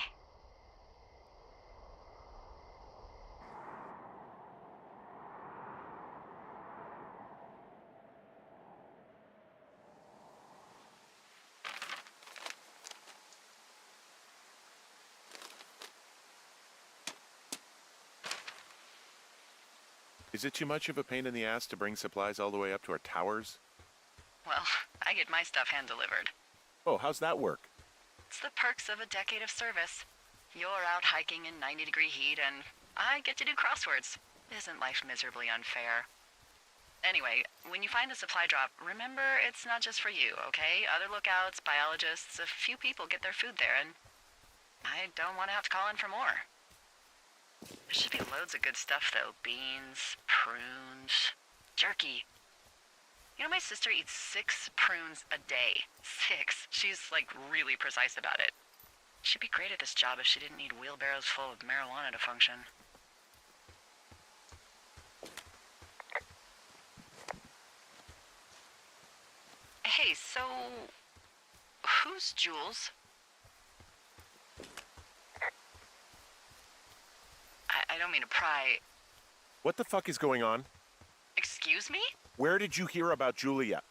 Is it too much of a pain in the ass to bring supplies all the way up to our towers? Well, I get my stuff hand-delivered. Oh, how's that work? It's the perks of a decade of service. You're out hiking in 90-degree heat, and I get to do crosswords. Isn't life miserably unfair? Anyway, when you find a supply drop, remember it's not just for you, okay? Other lookouts, biologists, a few people get their food there, and I don't want to have to call in for more. There should be loads of good stuff, though. Beans, prunes, jerky. You know, my sister eats 6 prunes a day. 6. She's, like, really precise about it. She'd be great at this job if she didn't need wheelbarrows full of marijuana to function. Hey, so... who's Jules? I don't mean to pry. What the fuck is going on? Excuse me? Where did you hear about Julia?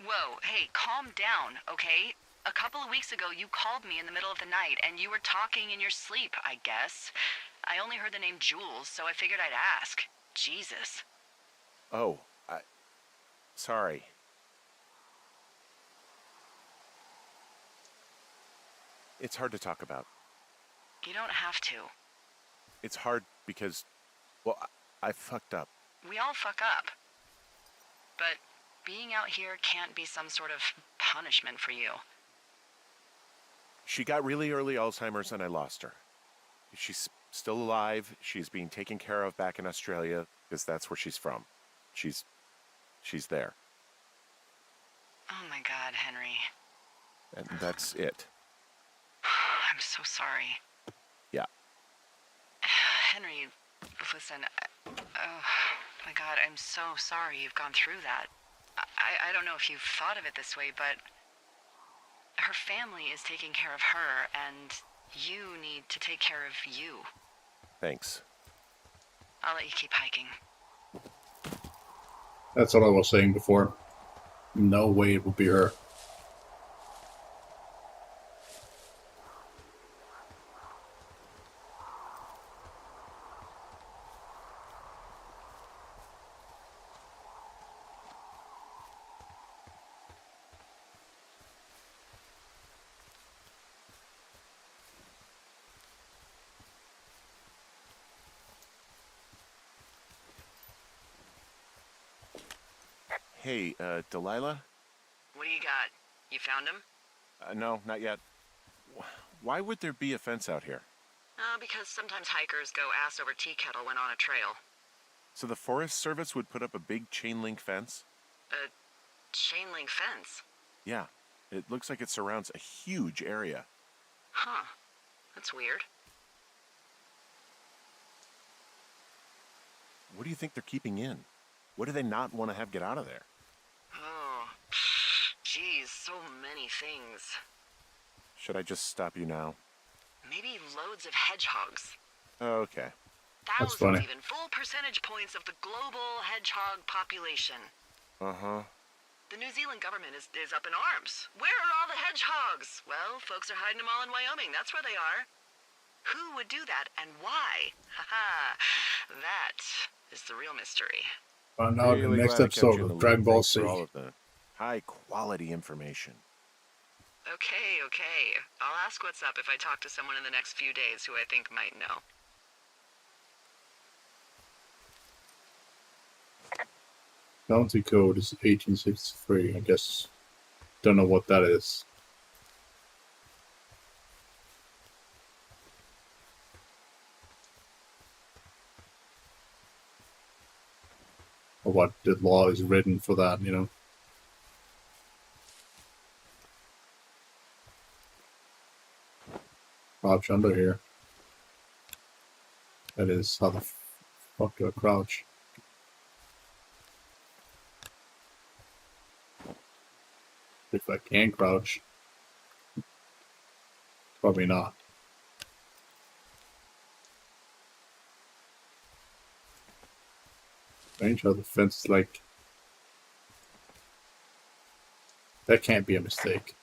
Whoa, hey, calm down, okay? A couple of weeks ago, you called me in the middle of the night, and you were talking in your sleep, I guess. I only heard the name Jules, so I figured I'd ask. Jesus. Oh, sorry. It's hard to talk about. You don't have to. It's hard because, well, I fucked up. We all fuck up. But being out here can't be some sort of punishment for you. She got really early Alzheimer's and I lost her. She's still alive. She's being taken care of back in Australia because that's where she's from. She's there. Oh my God, Henry. And that's it. I'm so sorry. Yeah. Henry, listen, oh my God, I'm so sorry you've gone through that. I don't know if you've thought of it this way, but her family is taking care of her, and you need to take care of you. Thanks. I'll let you keep hiking. That's what I was saying before. No way it will be her. Hey, Delilah? What do you got? You found him? No, not yet. Why would there be a fence out here? Because sometimes hikers go ass over tea kettle when on a trail. So the Forest Service would put up a big chain link fence? A chain link fence? Yeah. It looks like it surrounds a huge area. Huh. That's weird. What do you think they're keeping in? What do they not want to have get out of there? Oh, geez, so many things. Should I just stop you now? Maybe loads of hedgehogs. Okay. That's Thousands funny. even. Full percentage points of the global hedgehog population. Uh-huh. The New Zealand government is up in arms. Where are all the hedgehogs? Well, folks are hiding them all in Wyoming. That's where they are. Who would do that and why? Haha. That is the real mystery. Find out in the next glad I kept you episode in the of Dragon loop. Ball Thanks for Z. all of the high-quality information. Okay. I'll ask what's up if I talk to someone in the next few days who I think might know. Bounty code is 1863. I guess. Don't know what that is. Or what the law is written for that, you know. Crouch under here. That is how the fuck do I crouch? If I can crouch. Probably not. Strange how the fence is like. That can't be a mistake.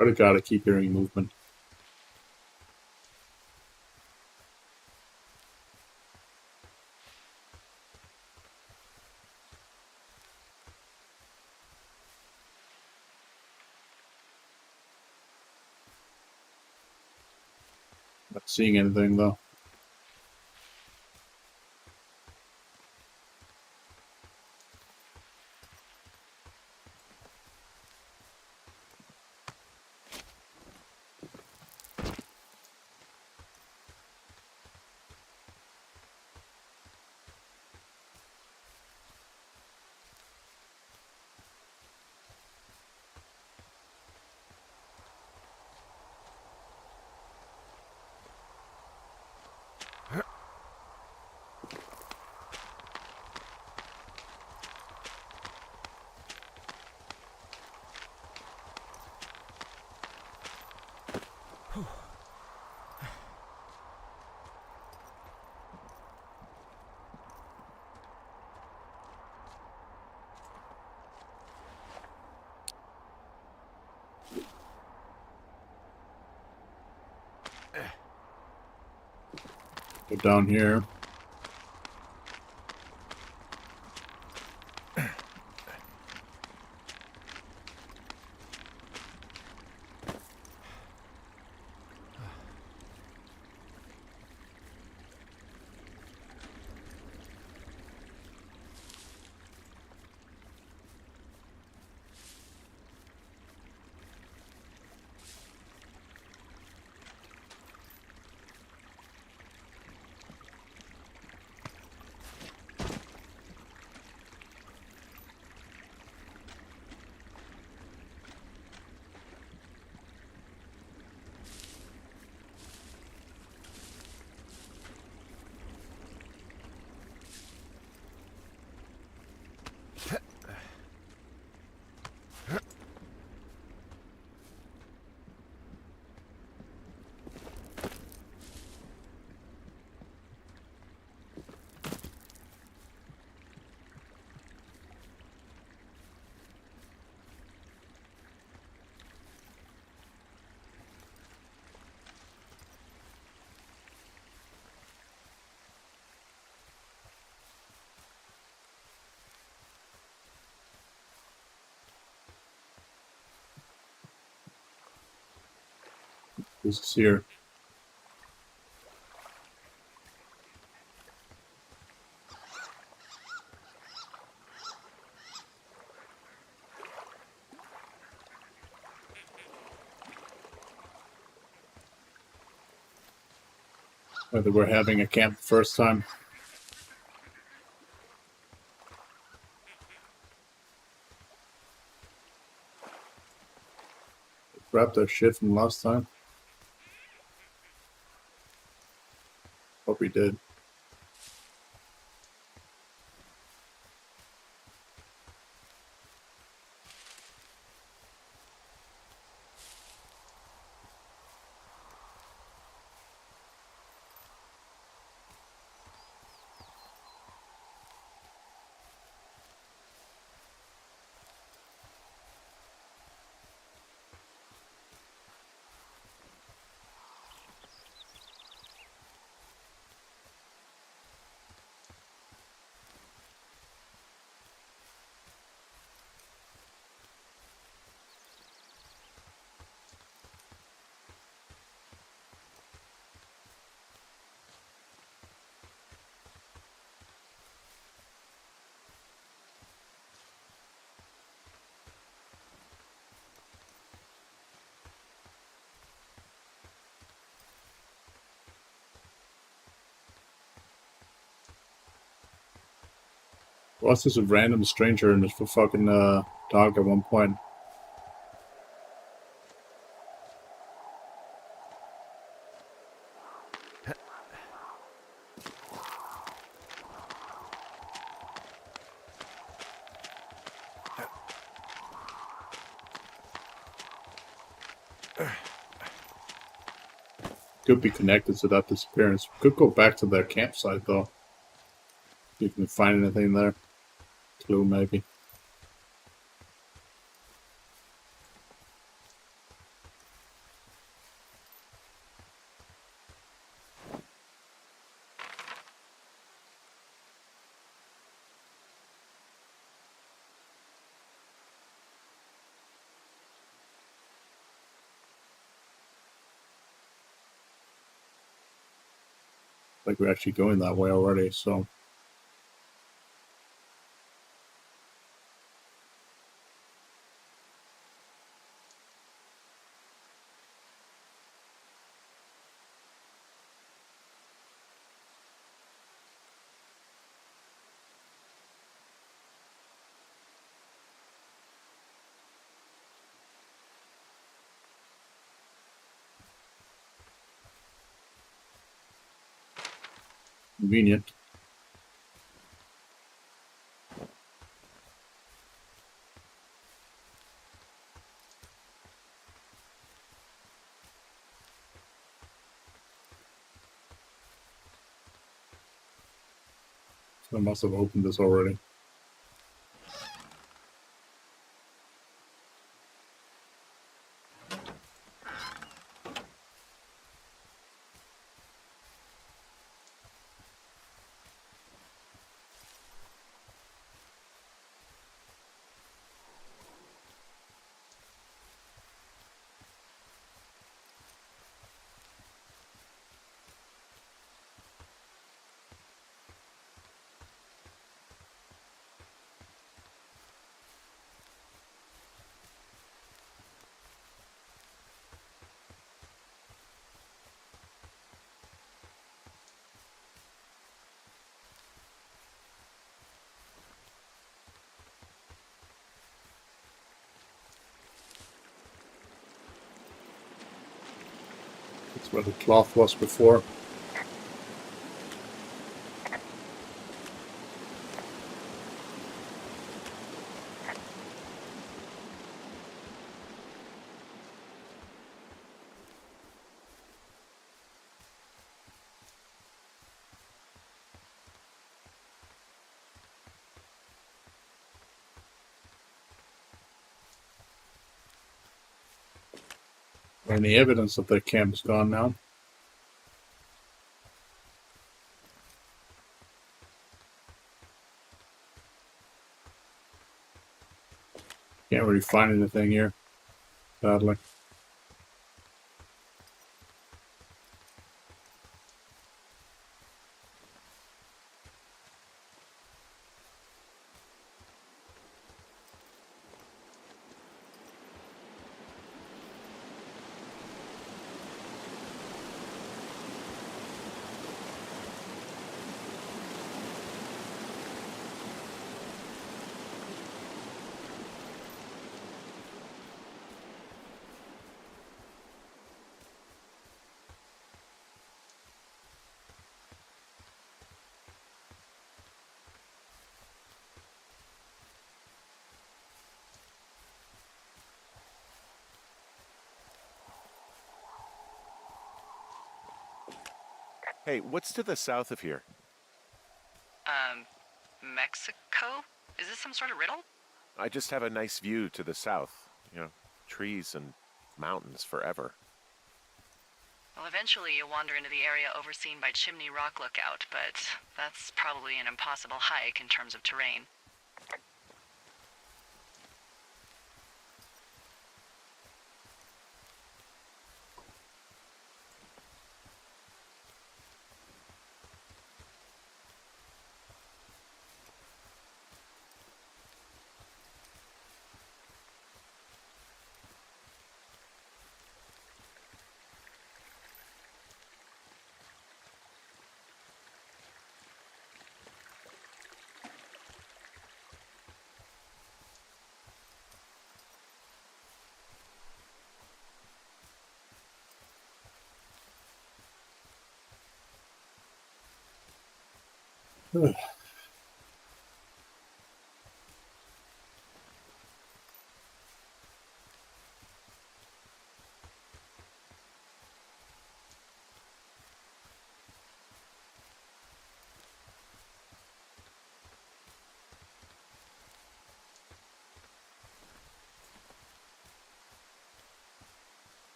I gotta keep hearing movement. Not seeing anything though. Go down here. This is here. Whether we're having a camp the first time. Grabbed our shit from last time. Hope we did. Was this a random stranger in this for fucking dog at one point? Could be connected to that disappearance. Could go back to their campsite though. See if we can find anything there. Clue maybe. Like we're actually going that way already, so. Convenient. So I must have opened this already. That's where the cloth was before. Any evidence that their camp is gone now? Can't really find anything here, sadly. Hey, what's to the south of here? Mexico? Is this some sort of riddle? I just have a nice view to the south. You know, trees and mountains forever. Well, eventually you'll wander into the area overseen by Chimney Rock Lookout, but that's probably an impossible hike in terms of terrain.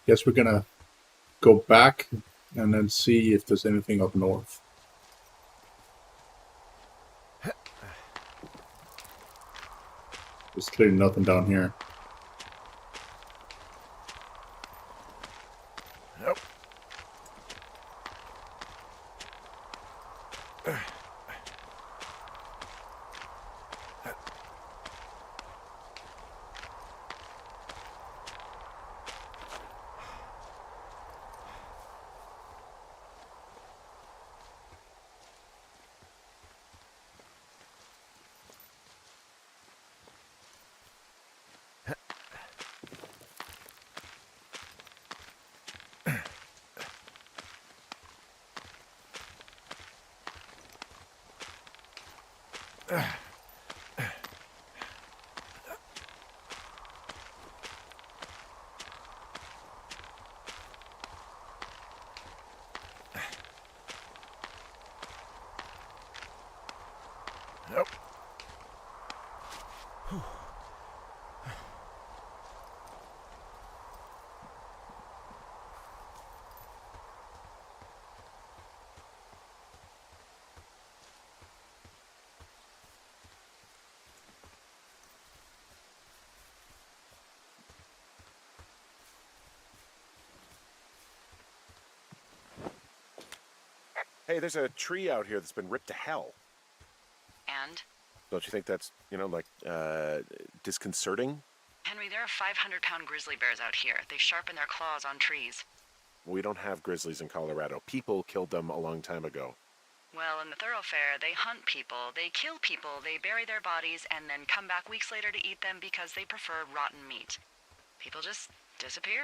Guess we're gonna go back and then see if there's anything up north. There's clearly nothing down here. Nope. Nope. Hey, there's a tree out here that's been ripped to hell. And? Don't you think that's, disconcerting? Henry, there are 500-pound grizzly bears out here. They sharpen their claws on trees. We don't have grizzlies in Colorado. People killed them a long time ago. Well, in the thoroughfare, they hunt people, they kill people, they bury their bodies, and then come back weeks later to eat them because they prefer rotten meat. People just disappear.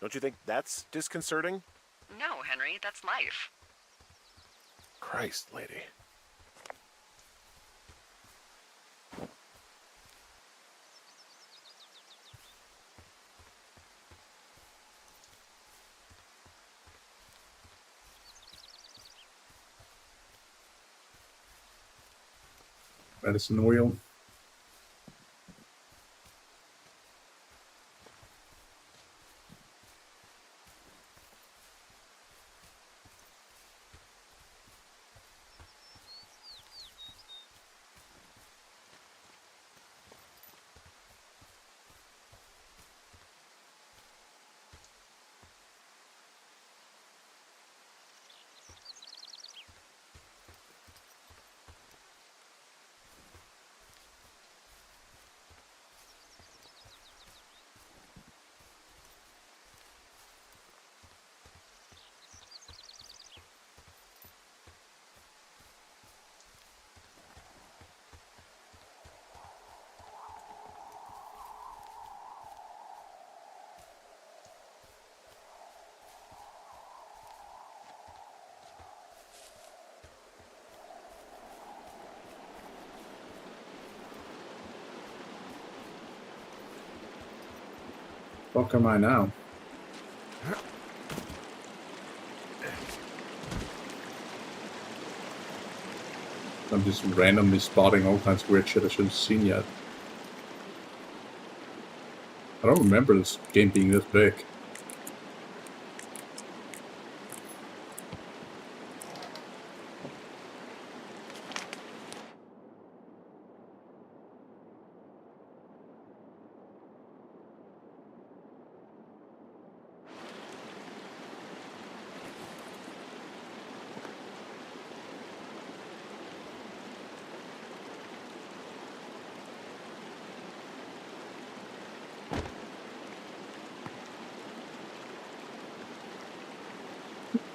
Don't you think that's disconcerting? No, Henry, that's life. Christ, lady. Medicine wheel. Fuck am I now? I'm just randomly spotting all kinds of weird shit I shouldn't have seen yet. I don't remember this game being this big.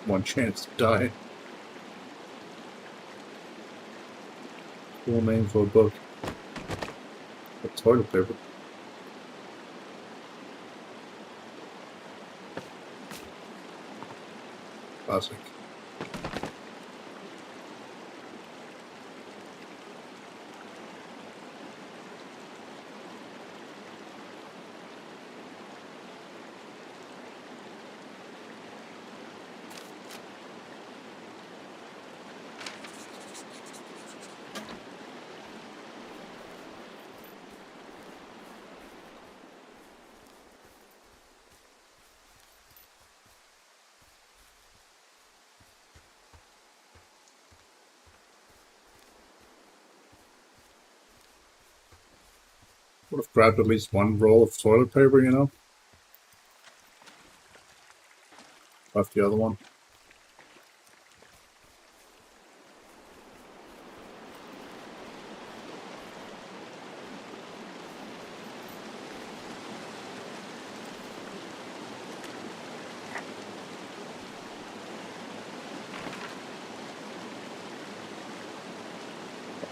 One chance to die. Cool name for a book. A toilet paper. Classic. Would have grabbed at least one roll of toilet paper, you know? Left the other one.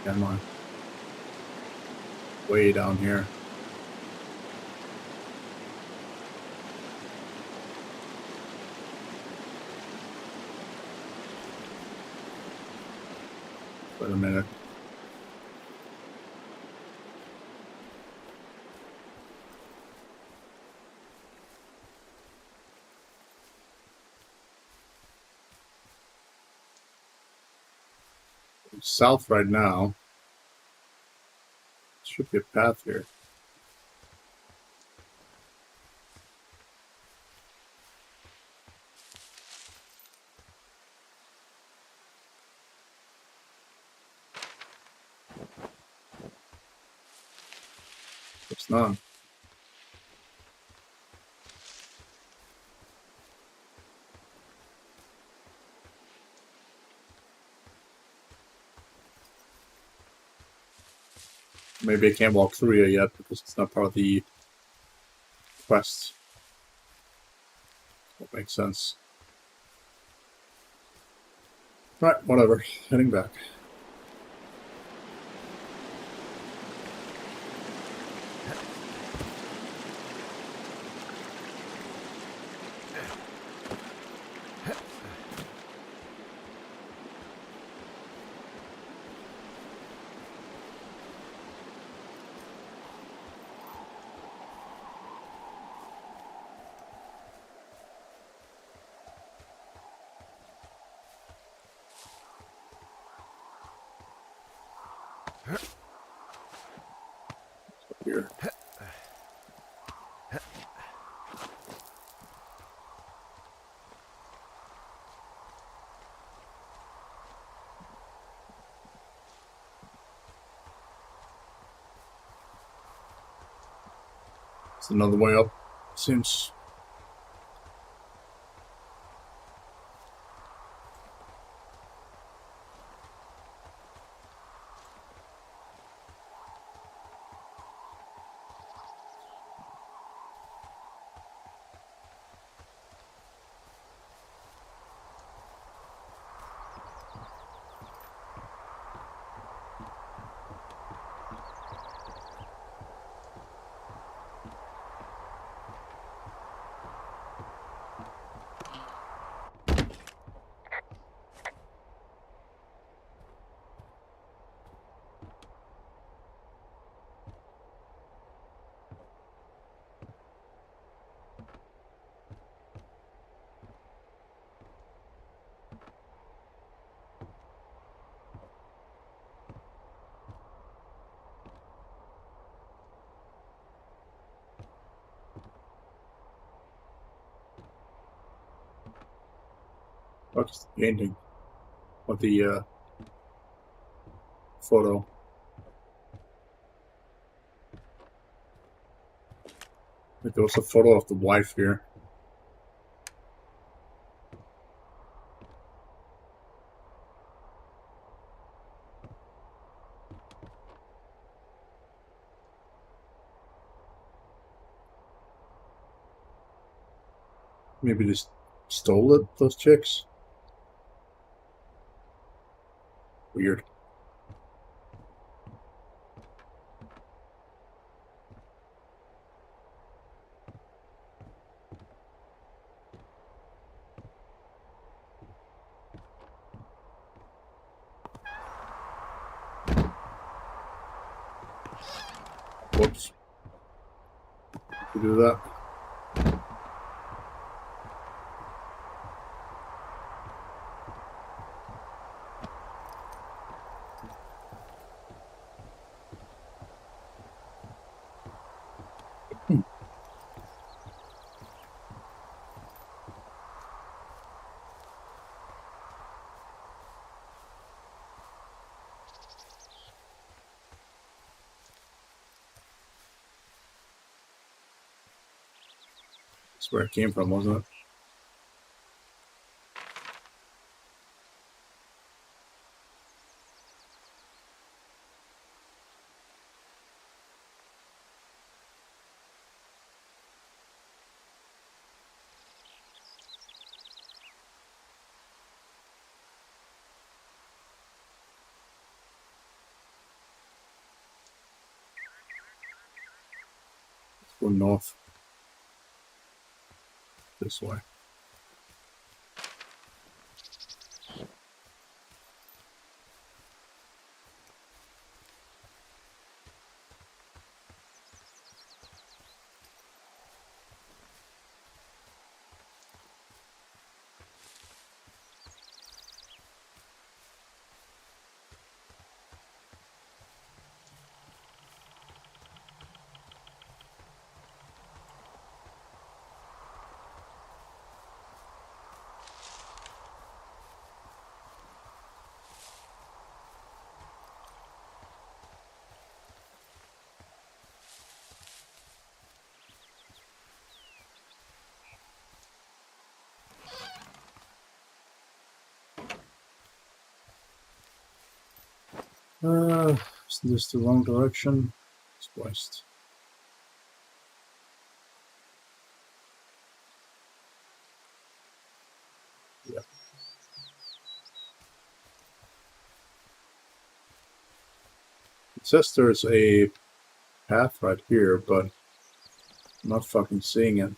Am I? Way down here. Wait a minute. I'm south right now. Should be a path here. It's not. Maybe I can't walk through here yet because it's not part of the quest. That makes sense. Right, whatever. Heading back. Here. It's another way up. Seems. What's the ending? What the photo? There was a photo of the wife here. Maybe they stole it, those chicks? Weird. Whoops. You do that. That's where it came from, wasn't it? Let's go north. This way. Is this the wrong direction? It's west. Yeah. It says there's a path right here, but I'm not fucking seeing it.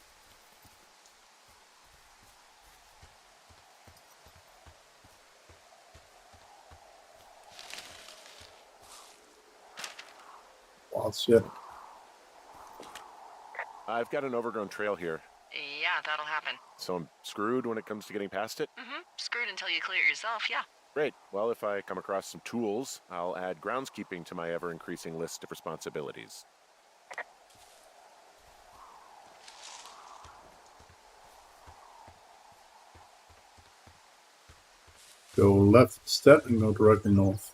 Wild shit. I've got an overgrown trail here, Yeah, that'll happen. so I'm screwed when it comes to getting past it. Screwed until you clear it yourself, yeah. Great. Well, if I come across some tools, I'll add groundskeeping to my ever-increasing list of responsibilities. Go left step and go directly north.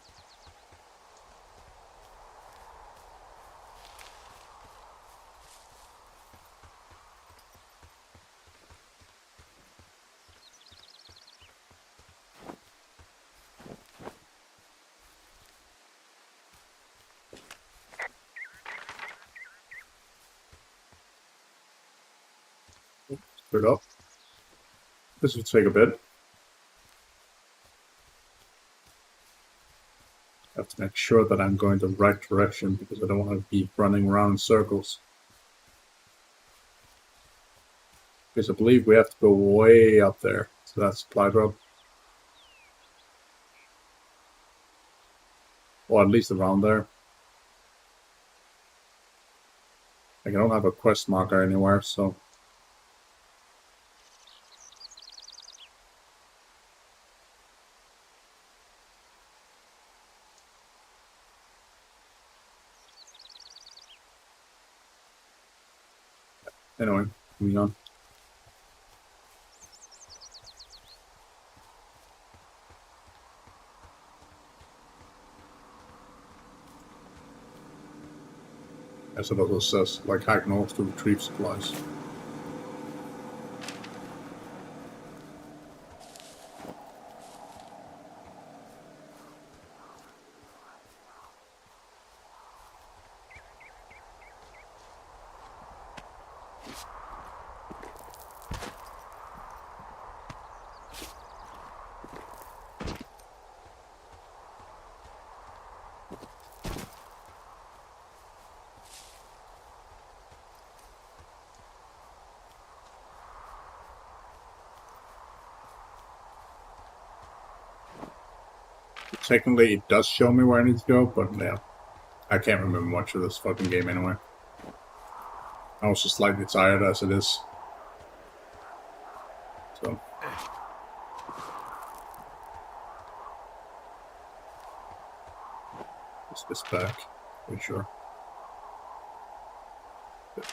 Straight up. This will take a bit. I have to make sure that I'm going the right direction because I don't want to be running around in circles. Because I believe we have to go way up there. So that's supply drop. Or at least around there. Like I don't have a quest marker anywhere, so... Anyway, moving on. as it also says, like hike north to retrieve supplies. Technically, it does show me where I need to go, but yeah, I can't remember much of this fucking game anyway. I'm also slightly tired as it is. So. Is this back? Pretty sure. Good.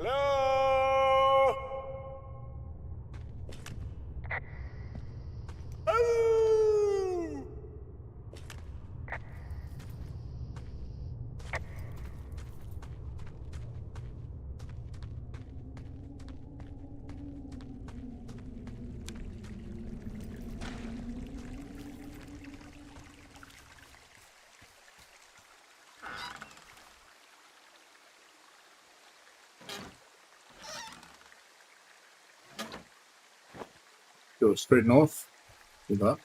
Hello? Hello? Go straight north. Do that.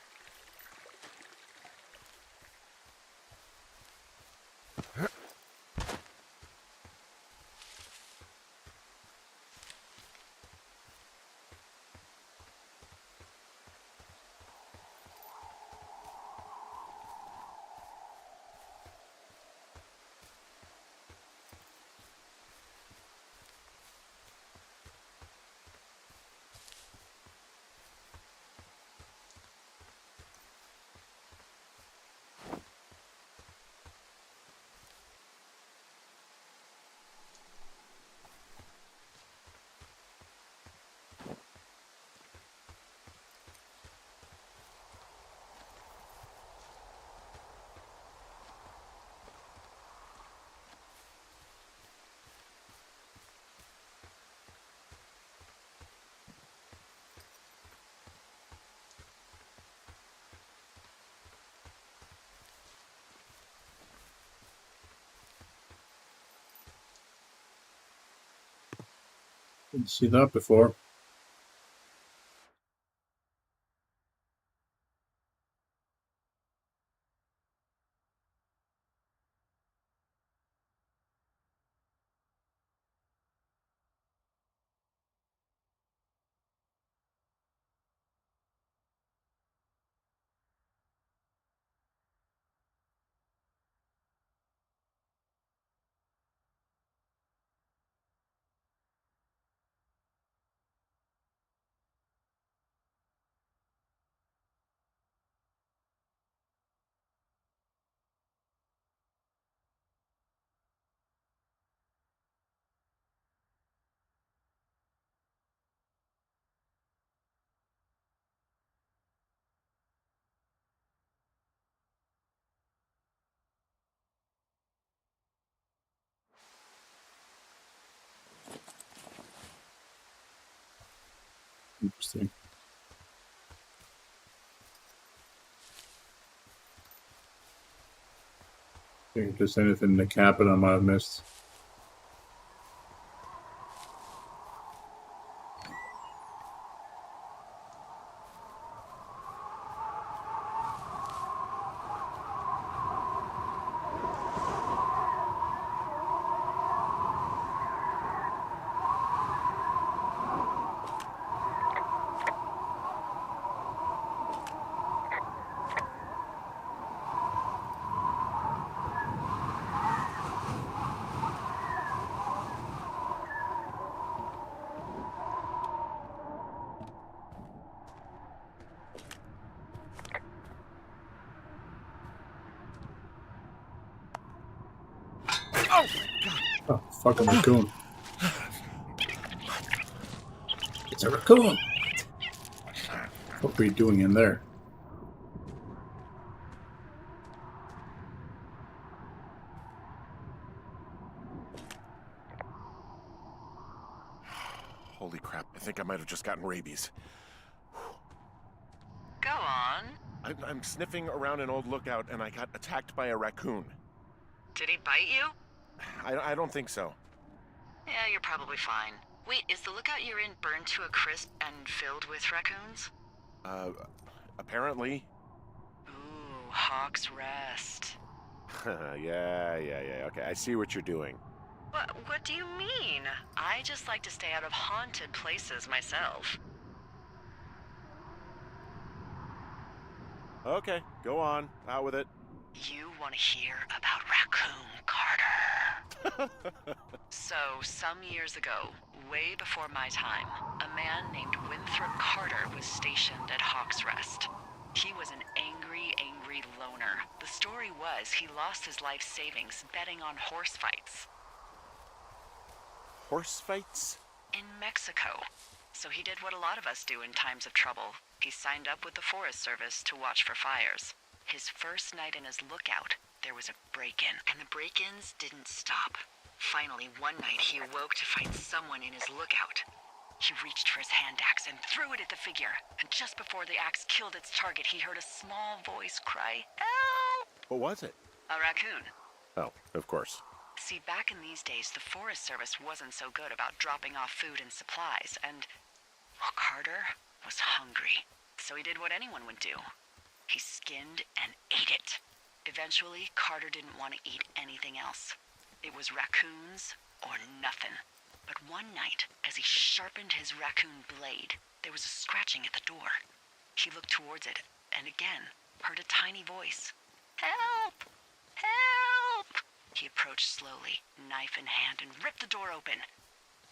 Didn't see that before. Interesting. Think if there's anything in the cabin I might have missed. Oh, God. Oh, fucking raccoon. It's a raccoon! What were you doing in there? Holy crap, I think I might have just gotten rabies. Go on. I'm sniffing around an old lookout and I got attacked by a raccoon. Did he bite you? I don't think so. Yeah, you're probably fine. Wait, is the lookout you're in burned to a crisp and filled with raccoons? Apparently. Ooh, Hawk's Rest. Yeah. Okay, I see what you're doing. What do you mean? I just like to stay out of haunted places myself. Okay, go on. Out with it. You want to hear about Raccoon Carter? So, some years ago, way before my time, a man named Winthrop Carter was stationed at Hawk's Rest. He was an angry loner. The story was he lost his life savings betting on horse fights. Horse fights? In Mexico. So he did what a lot of us do in times of trouble. He signed up with the Forest Service to watch for fires. His first night in his lookout, there was a break-in, and the break-ins didn't stop. Finally, one night he awoke to find someone in his lookout. He reached for his hand axe and threw it at the figure, and just before the axe killed its target, he heard a small voice cry, "Help!" What was it? A raccoon. Oh, of course. See, back in these days, the Forest Service wasn't so good about dropping off food and supplies, and, well, Carter was hungry. So he did what anyone would do. He skinned and ate it. Eventually, Carter didn't want to eat anything else. It was raccoons or nothing. But one night, as he sharpened his raccoon blade, there was a scratching at the door. He looked towards it, and again, heard a tiny voice. "Help! Help!" He approached slowly, knife in hand, and ripped the door open.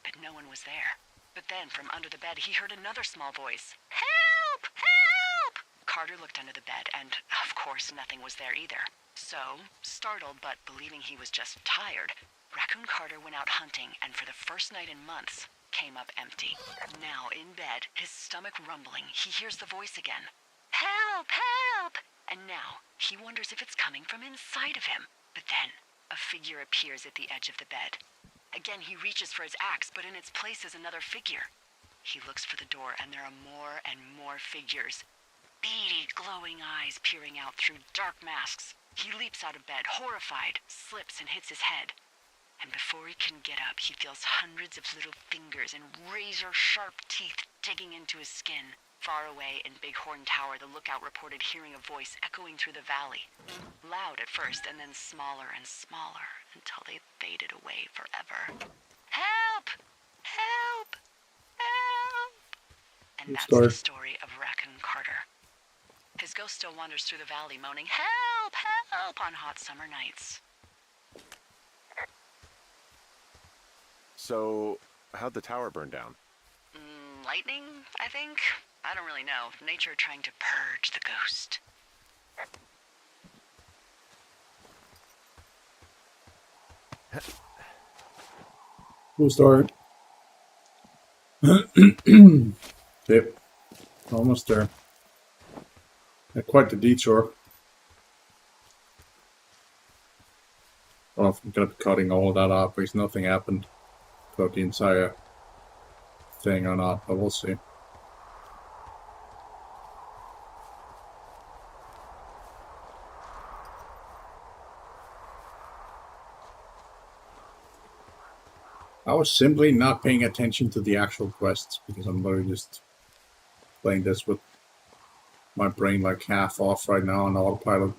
But no one was there. But then, from under the bed, he heard another small voice. "Help! Help!" Carter looked under the bed, and, of course, nothing was there either. So, startled but believing he was just tired, Raccoon Carter went out hunting, and for the first night in months, came up empty. Now, in bed, his stomach rumbling, he hears the voice again. "Help! Help!" And now, he wonders if it's coming from inside of him. But then, a figure appears at the edge of the bed. Again, he reaches for his axe, but in its place is another figure. He looks for the door, and there are more and more figures. Beady, glowing eyes peering out through dark masks. He leaps out of bed, horrified, slips and hits his head. And before he can get up, he feels hundreds of little fingers and razor-sharp teeth digging into his skin. Far away in Bighorn Tower, the lookout reported hearing a voice echoing through the valley. Loud at first, and then smaller and smaller, until they faded away forever. "Help! Help! Help!" And that's the story of Raccoon Carter. His ghost still wanders through the valley, moaning, "Help! Help!" on hot summer nights. So, how'd the tower burn down? Lightning, I think? I don't really know. Nature trying to purge the ghost. We'll start. Yep. Almost there. Had quite the detour. Well, I'm going to be cutting all of that up because nothing happened throughout the entire thing or not, but we'll see. I was simply not paying attention to the actual quests because I'm literally just playing this with my brain like half off right now on autopilot.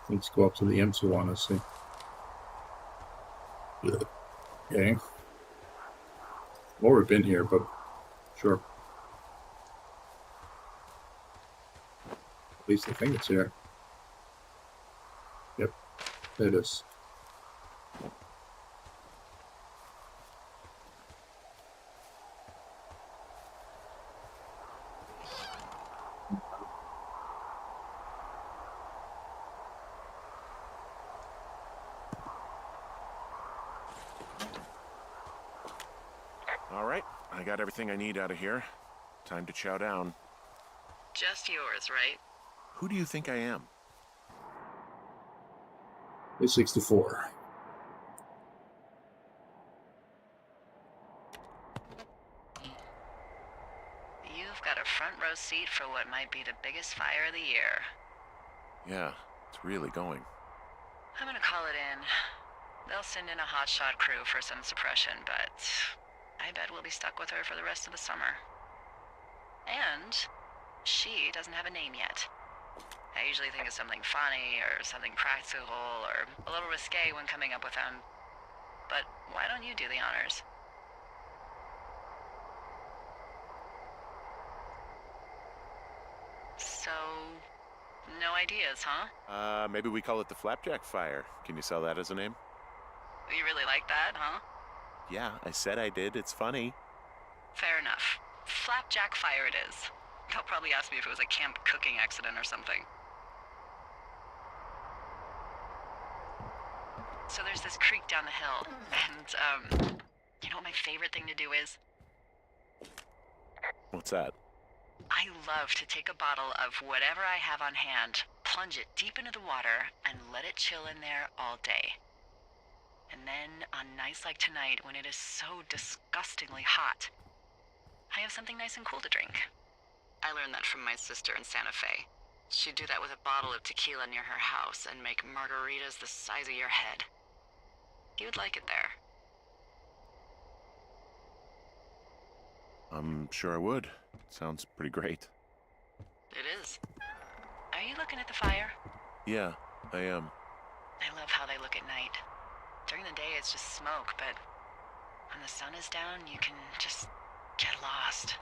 Let's go up to the empty one and see. Okay. Already been here, but sure. At least I think it's here. It is. All right, I got everything I need out of here. Time to chow down. Just yours, right? Who do you think I am? It's 64. You've got a front row seat for what might be the biggest fire of the year. Yeah, it's really going. I'm gonna call it in. They'll send in a hotshot crew for some suppression, but I bet we'll be stuck with her for the rest of the summer. And she doesn't have a name yet. I usually think of something funny or something practical or a little risque when coming up with them. But why don't you do the honors? So, no ideas, huh? Maybe we call it the Flapjack Fire. Can you sell that as a name? You really like that, huh? Yeah, I said I did. It's funny. Fair enough. Flapjack Fire it is. They'll probably ask me if it was a camp cooking accident or something. So there's this creek down the hill, and, you know what my favorite thing to do is? What's that? I love to take a bottle of whatever I have on hand, plunge it deep into the water, and let it chill in there all day. And then, on nights like tonight, when it is so disgustingly hot, I have something nice and cool to drink. I learned that from my sister in Santa Fe. She'd do that with a bottle of tequila near her house and make margaritas the size of your head. You'd like it there. I'm sure I would. Sounds pretty great. It is. Are you looking at the fire? Yeah, I am. I love how they look at night. During the day, it's just smoke, but when the sun is down, you can just get lost.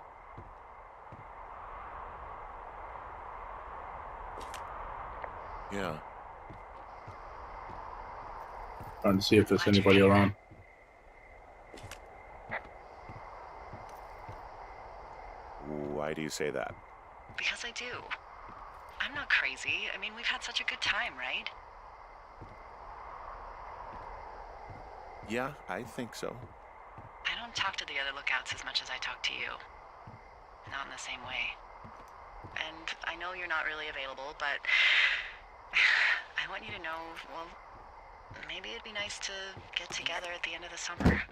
Yeah. Trying to see if there's anybody around. Why do you say that? Because I do. I'm not crazy. I mean, we've had such a good time, right? Yeah, I think so. I don't talk to the other lookouts as much as I talk to you. Not in the same way. And I know you're not really available, but I want you to know, well, maybe it'd be nice to get together at the end of the summer.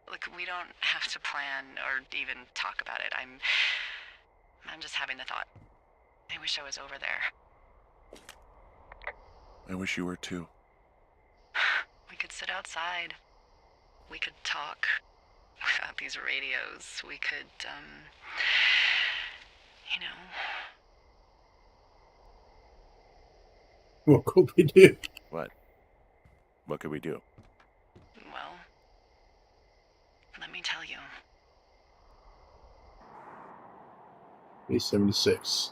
Look, we don't have to plan or even talk about it. I'm just having the thought. I wish I was over there. I wish you were too. We could sit outside. We could talk without these radios. We could, you know. What could we do? What? What could we do? Well, let me tell you. A76.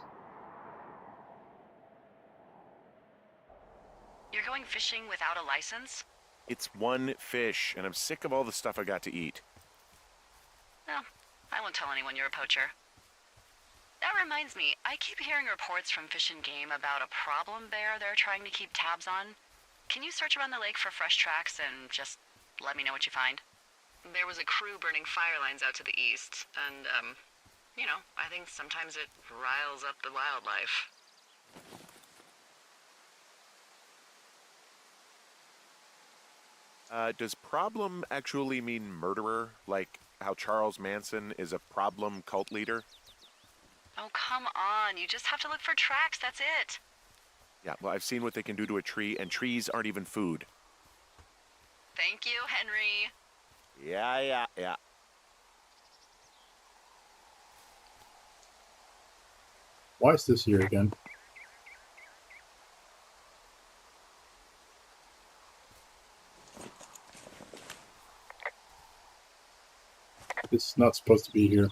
You're going fishing without a license? It's one fish, and I'm sick of all the stuff I got to eat. No, I won't tell anyone you're a poacher. That reminds me, I keep hearing reports from Fish and Game about a problem bear they're trying to keep tabs on. Can you search around the lake for fresh tracks and just let me know what you find? There was a crew burning fire lines out to the east, and, you know, I think sometimes it riles up the wildlife. Does problem actually mean murderer? Like how Charles Manson is a problem cult leader? Oh, come on. You just have to look for tracks, that's it. Yeah, well, I've seen what they can do to a tree, and trees aren't even food. Thank you, Henry. Yeah. Why is this here again? It's not supposed to be here.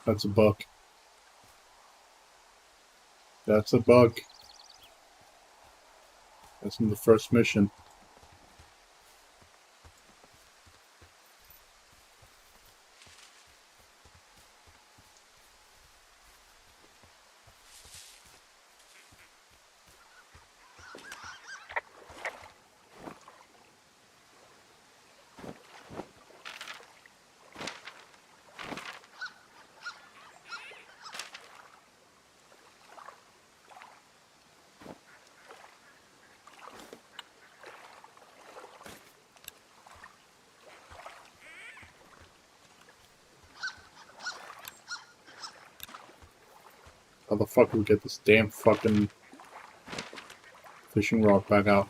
That's a buck. That's a buck. That's in the first mission. How the fuck do we get this damn fucking fishing rod back out?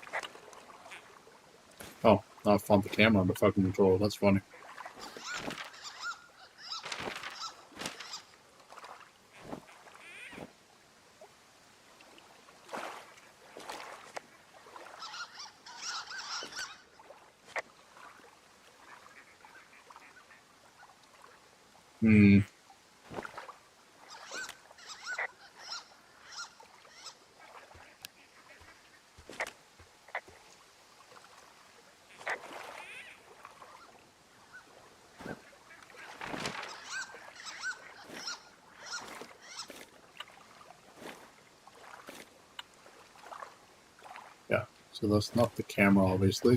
Oh, now I found the camera on the fucking controller. That's funny. Hmm. Yeah, so that's not the camera, obviously.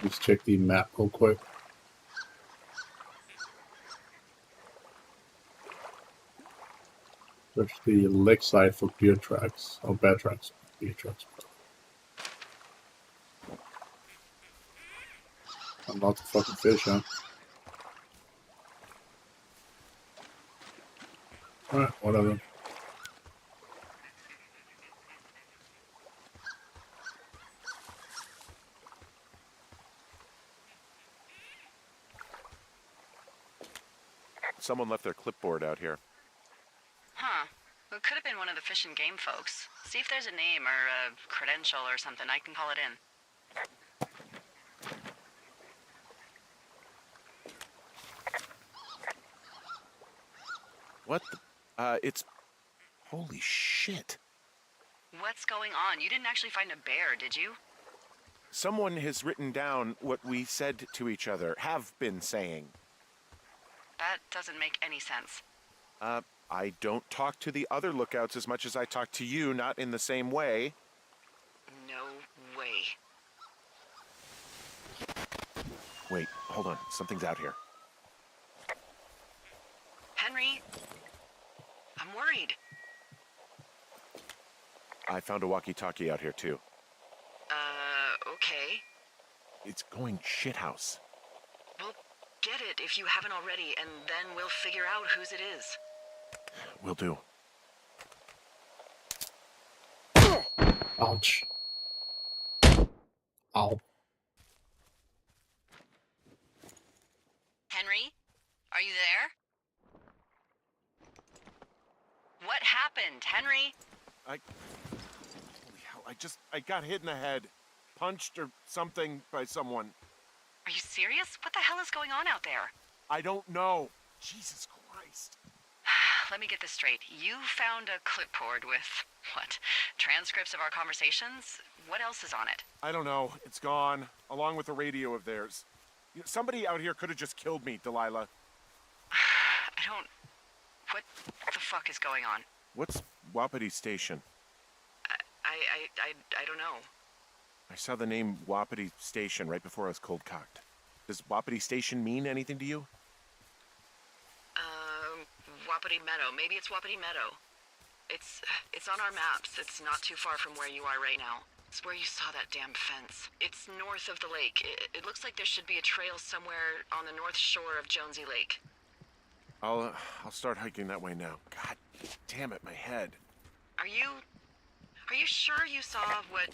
Let's check the map real quick. Search the lake side for beer tracks. Oh, bear tracks. Beer tracks. I'm about to fucking fish, huh? Alright, whatever. Someone left their clipboard out here. Huh. It could have been one of the Fish and Game folks. See if there's a name or a credential or something. I can call it in. What the? It's... Holy shit. What's going on? You didn't actually find a bear, did you? Someone has written down what we said to each other, have been saying. That doesn't make any sense. I don't talk to the other lookouts as much as I talk to you, not in the same way. No way. Wait, hold on. Something's out here. Henry? I'm worried. I found a walkie-talkie out here, too. Okay. It's going shithouse. Well, get it if you haven't already, and then we'll figure out whose it is. Will do. Ouch. Ow. Henry? Are you there? What happened, Henry? Holy hell, I got hit in the head. Punched or something by someone. Are you serious? What the hell is going on out there? I don't know. Jesus Christ. Let me get this straight. You found a clipboard with, what, transcripts of our conversations? What else is on it? I don't know. It's gone, along with the radio of theirs. You know, somebody out here could have just killed me, Delilah. What the fuck is going on? What's Wapiti Station? I don't know. I saw the name Wapiti Station right before I was cold-cocked. Does Wapiti Station mean anything to you? Wapiti Meadow. Maybe it's Wapiti Meadow. It's on our maps. It's not too far from where you are right now. It's where you saw that damn fence. It's north of the lake. It looks like there should be a trail somewhere on the north shore of Jonesy Lake. I'll start hiking that way now. God damn it, my head. Are you sure you saw what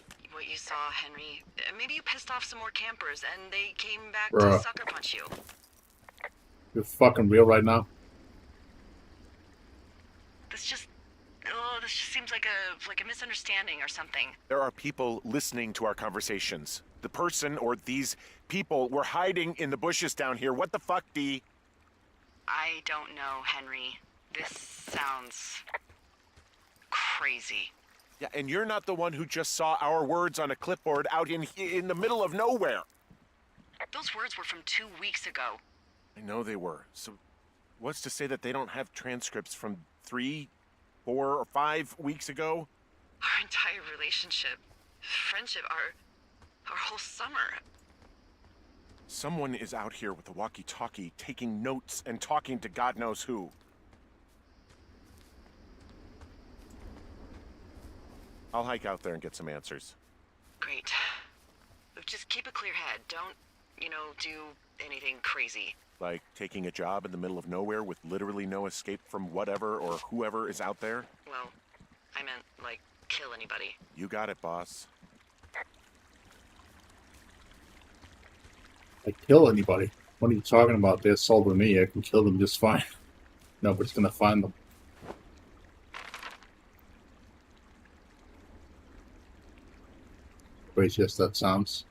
you saw, Henry? Maybe you pissed off some more campers and they came back Bruh. to sucker punch you. You're fucking real right now? This just seems like a misunderstanding or something. There are people listening to our conversations. The person or these people were hiding in the bushes down here. What the fuck, Dee? I don't know, Henry. This sounds crazy. Yeah, and you're not the one who just saw our words on a clipboard out in the middle of nowhere. Those words were from 2 weeks ago. I know they were. So what's to say that they don't have transcripts from 3, 4, or 5 weeks ago? Our entire relationship, friendship, our whole summer. Someone is out here with a walkie-talkie taking notes and talking to God knows who. I'll hike out there and get some answers. Great. Just keep a clear head. Don't, do anything crazy. Like taking a job in the middle of nowhere with literally no escape from whatever or whoever is out there? Well, I meant, kill anybody. You got it, boss. I kill anybody. What are you talking about? They assaulted me. I can kill them just fine. Nobody's gonna find them. Crazy as that sounds.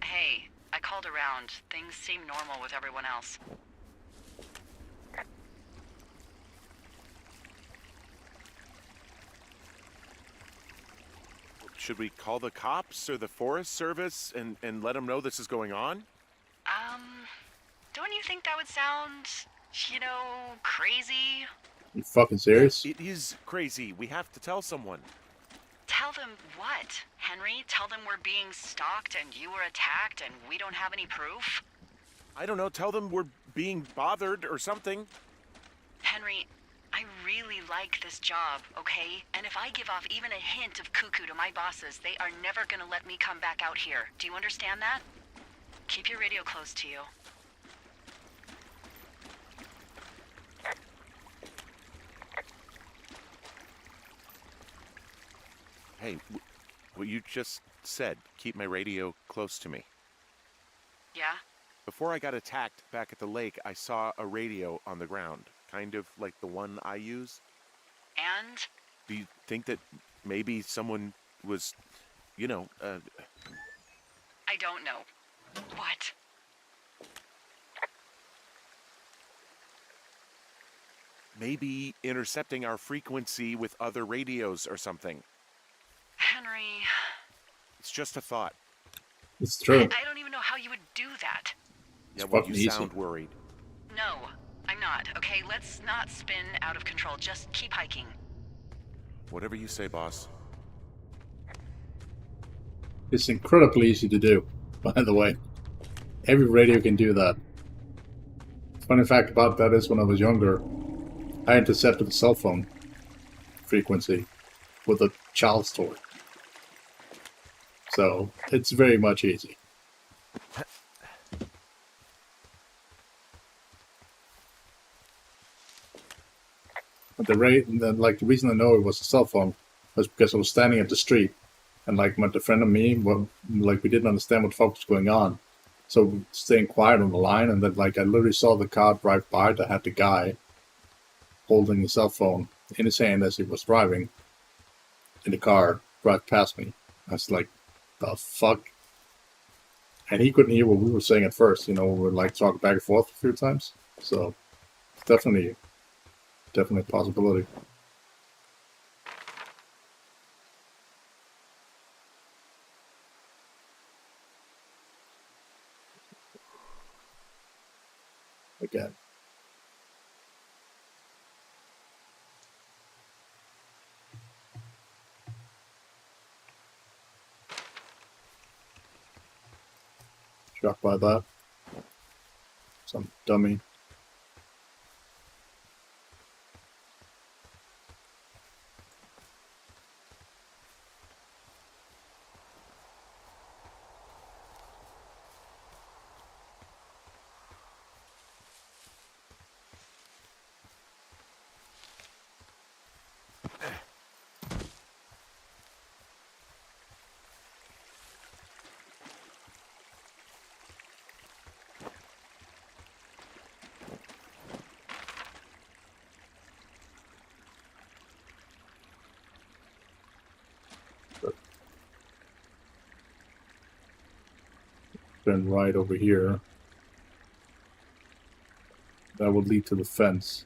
Hey, I called around. Things seem normal with everyone else. Should we call the cops or the Forest Service and let them know this is going on? Don't you think that would sound, crazy? You fucking serious? It is crazy. We have to tell someone. Tell them what, Henry? Tell them we're being stalked and you were attacked and we don't have any proof? I don't know. Tell them we're being bothered or something. Henry, I really like this job, okay? And if I give off even a hint of cuckoo to my bosses, they are never gonna let me come back out here. Do you understand that? Keep your radio close to you. Hey, what you just said, keep my radio close to me. Yeah? Before I got attacked back at the lake, I saw a radio on the ground, kind of like the one I use. And? Do you think that maybe someone was, I don't know. What? maybe intercepting our frequency with other radios or something? Henry... It's just a thought. It's true. I don't even know how you would do that. Yeah, It's well, fucking you easy. sound worried. No, I'm not, okay? Let's not spin out of control. Just keep hiking. Whatever you say, boss. It's incredibly easy to do, by the way. Every radio can do that. Funny fact about that is when I was younger, I intercepted a cell phone frequency with a child's toy. So, it's very much easy. But the reason I know it was a cell phone was because I was standing at the street, and the friend and me, we didn't understand what the fuck was going on, so we were staying quiet on the line, and then I literally saw the car drive by that had the guy holding the cell phone in his hand as he was driving in the car drive past me. I was like, the fuck? And he couldn't hear what we were saying at first. We were talking back and forth a few times. So definitely a possibility. Again. Shocked by that. Some dummy. Been right over here. that would lead to the fence.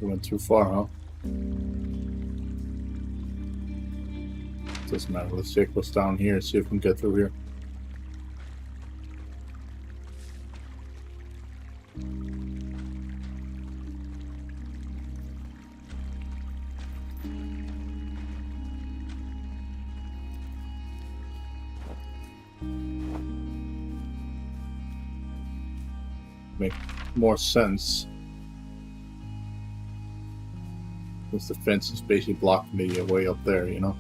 We went too far, huh? Doesn't matter. Let's check what's down here. See if we can get through here. Make more sense. Because the fence is basically blocking the way up there, you know?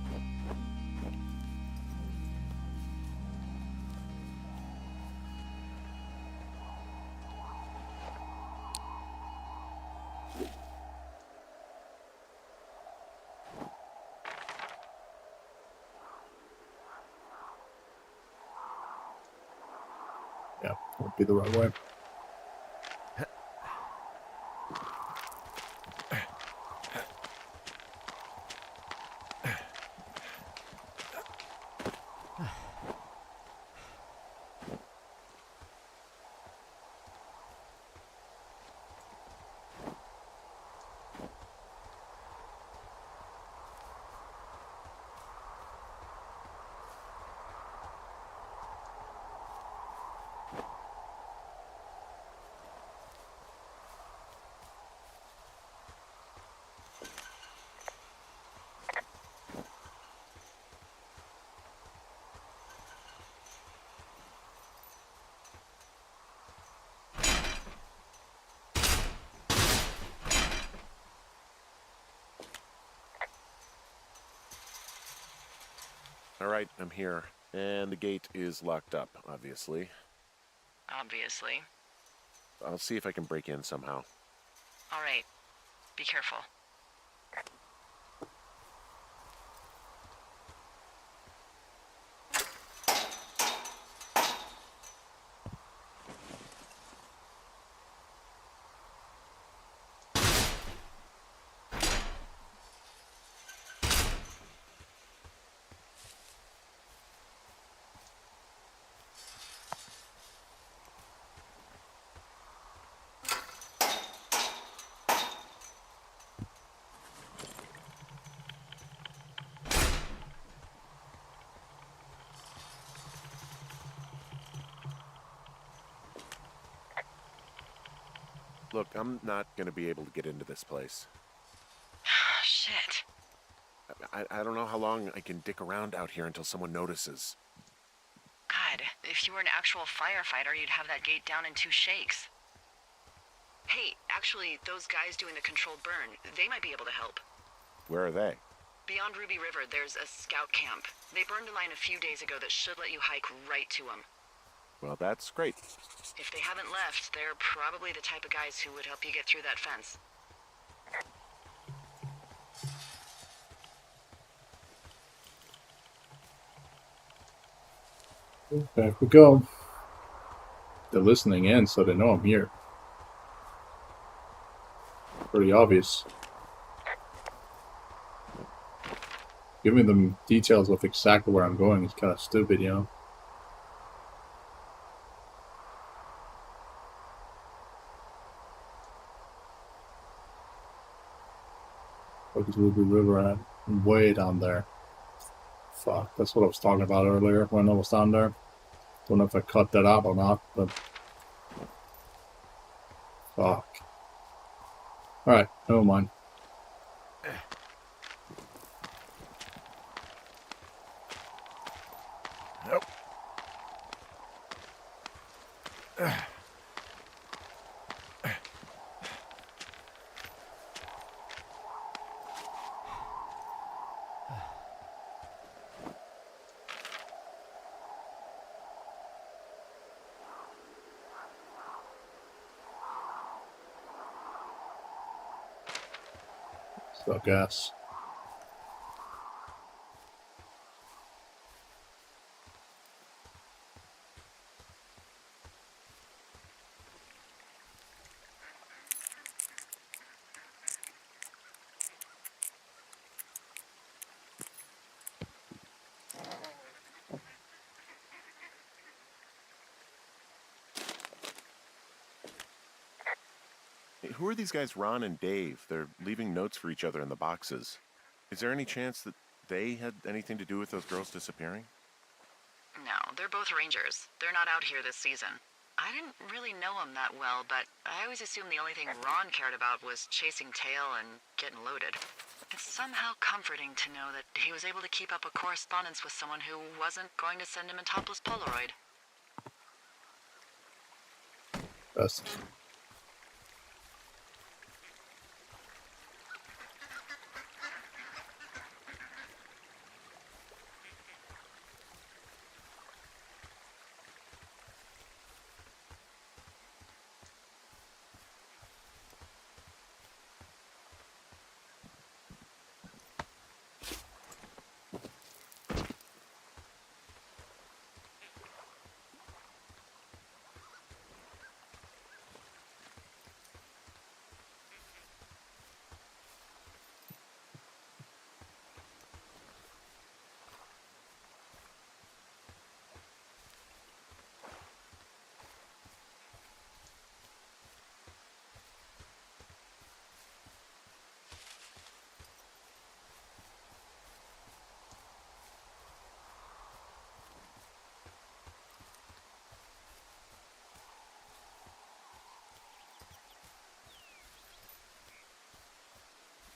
Yeah, would be the right way. Alright, I'm here. And the gate is locked up, obviously. Obviously. I'll see if I can break in somehow. All right. Be careful. Look, I'm not gonna be able to get into this place. Shit. I don't know how long I can dick around out here until someone notices. God, if you were an actual firefighter, you'd have that gate down in 2 shakes. Hey, actually, those guys doing the controlled burn, they might be able to help. Where are they? Beyond Ruby River, there's a scout camp. They burned a line a few days ago that should let you hike right to them. Well, that's great. If they haven't left, they're probably the type of guys who would help you get through that fence. Back we go. They're listening in, so they know I'm here. Pretty obvious. Giving them details of exactly where I'm going is kind of stupid, you know? Fuck is Ruby River at? Way down there. Fuck, that's what I was talking about earlier when I was down there. Don't know if I cut that out or not, but fuck. Alright, never mind. Nope. So I guess. Hey, who are these guys, Ron and Dave? They're leaving notes for each other in the boxes. Is there any chance that they had anything to do with those girls disappearing? No, they're both rangers. They're not out here this season. I didn't really know him that well, but I always assumed the only thing Ron cared about was chasing tail and getting loaded. It's somehow comforting to know that he was able to keep up a correspondence with someone who wasn't going to send him a topless Polaroid. That's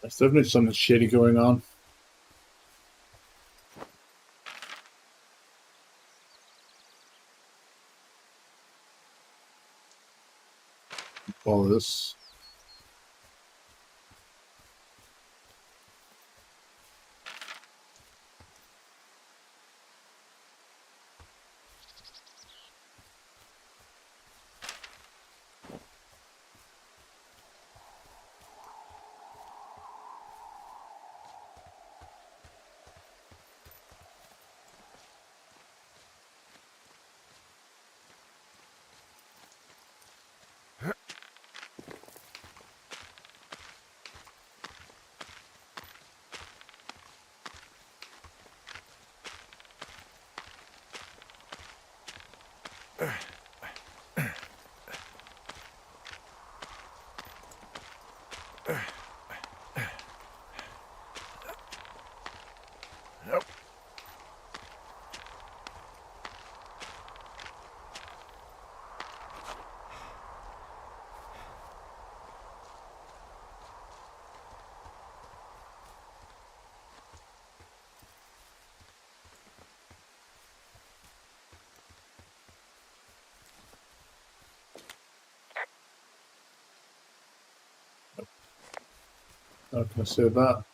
There's definitely something shady going on. All this. Nope. How can I say that?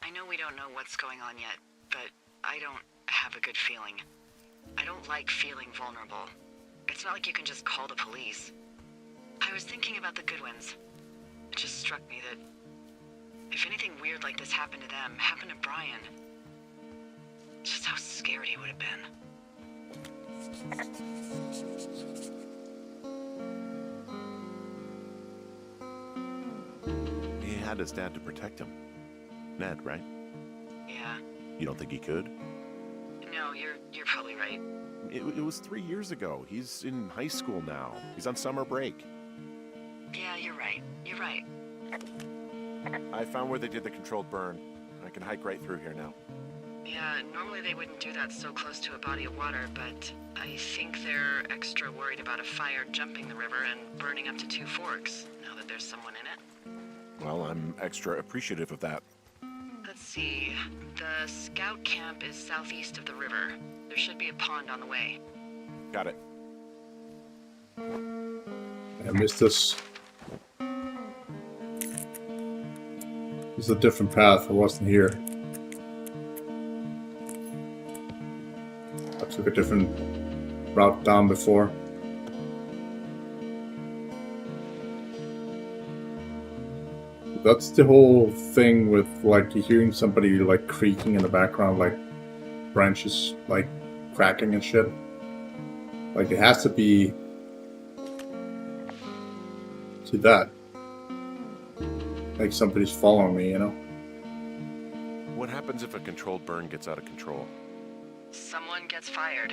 I know we don't know what's going on yet, but I don't have a good feeling. I don't like feeling vulnerable. It's not like you can just call the police. I was thinking about the Goodwins. It just struck me that if anything weird like this happened to them, happened to Brian, just how scared he would have been. He had his dad to protect him. Ned, right? Yeah. You don't think he could? No, you're probably right. It was 3 years ago. He's in high school now. He's on summer break. Yeah, you're right. You're right. I found where they did the controlled burn. I can hike right through here now. Yeah, normally they wouldn't do that so close to a body of water, but I think they're extra worried about a fire jumping the river and burning up to 2 forks, now that there's someone in it. Well, I'm extra appreciative of that. Let's see. The scout camp is southeast of the river. There should be a pond on the way. Got it. I missed this. This is a different path. I wasn't here. I took a different route down before. That's the whole thing with like you hearing somebody like creaking in the background, like branches like cracking and shit. Like it has to be to that. Like somebody's following me, you know? What happens if a controlled burn gets out of control? Someone gets fired.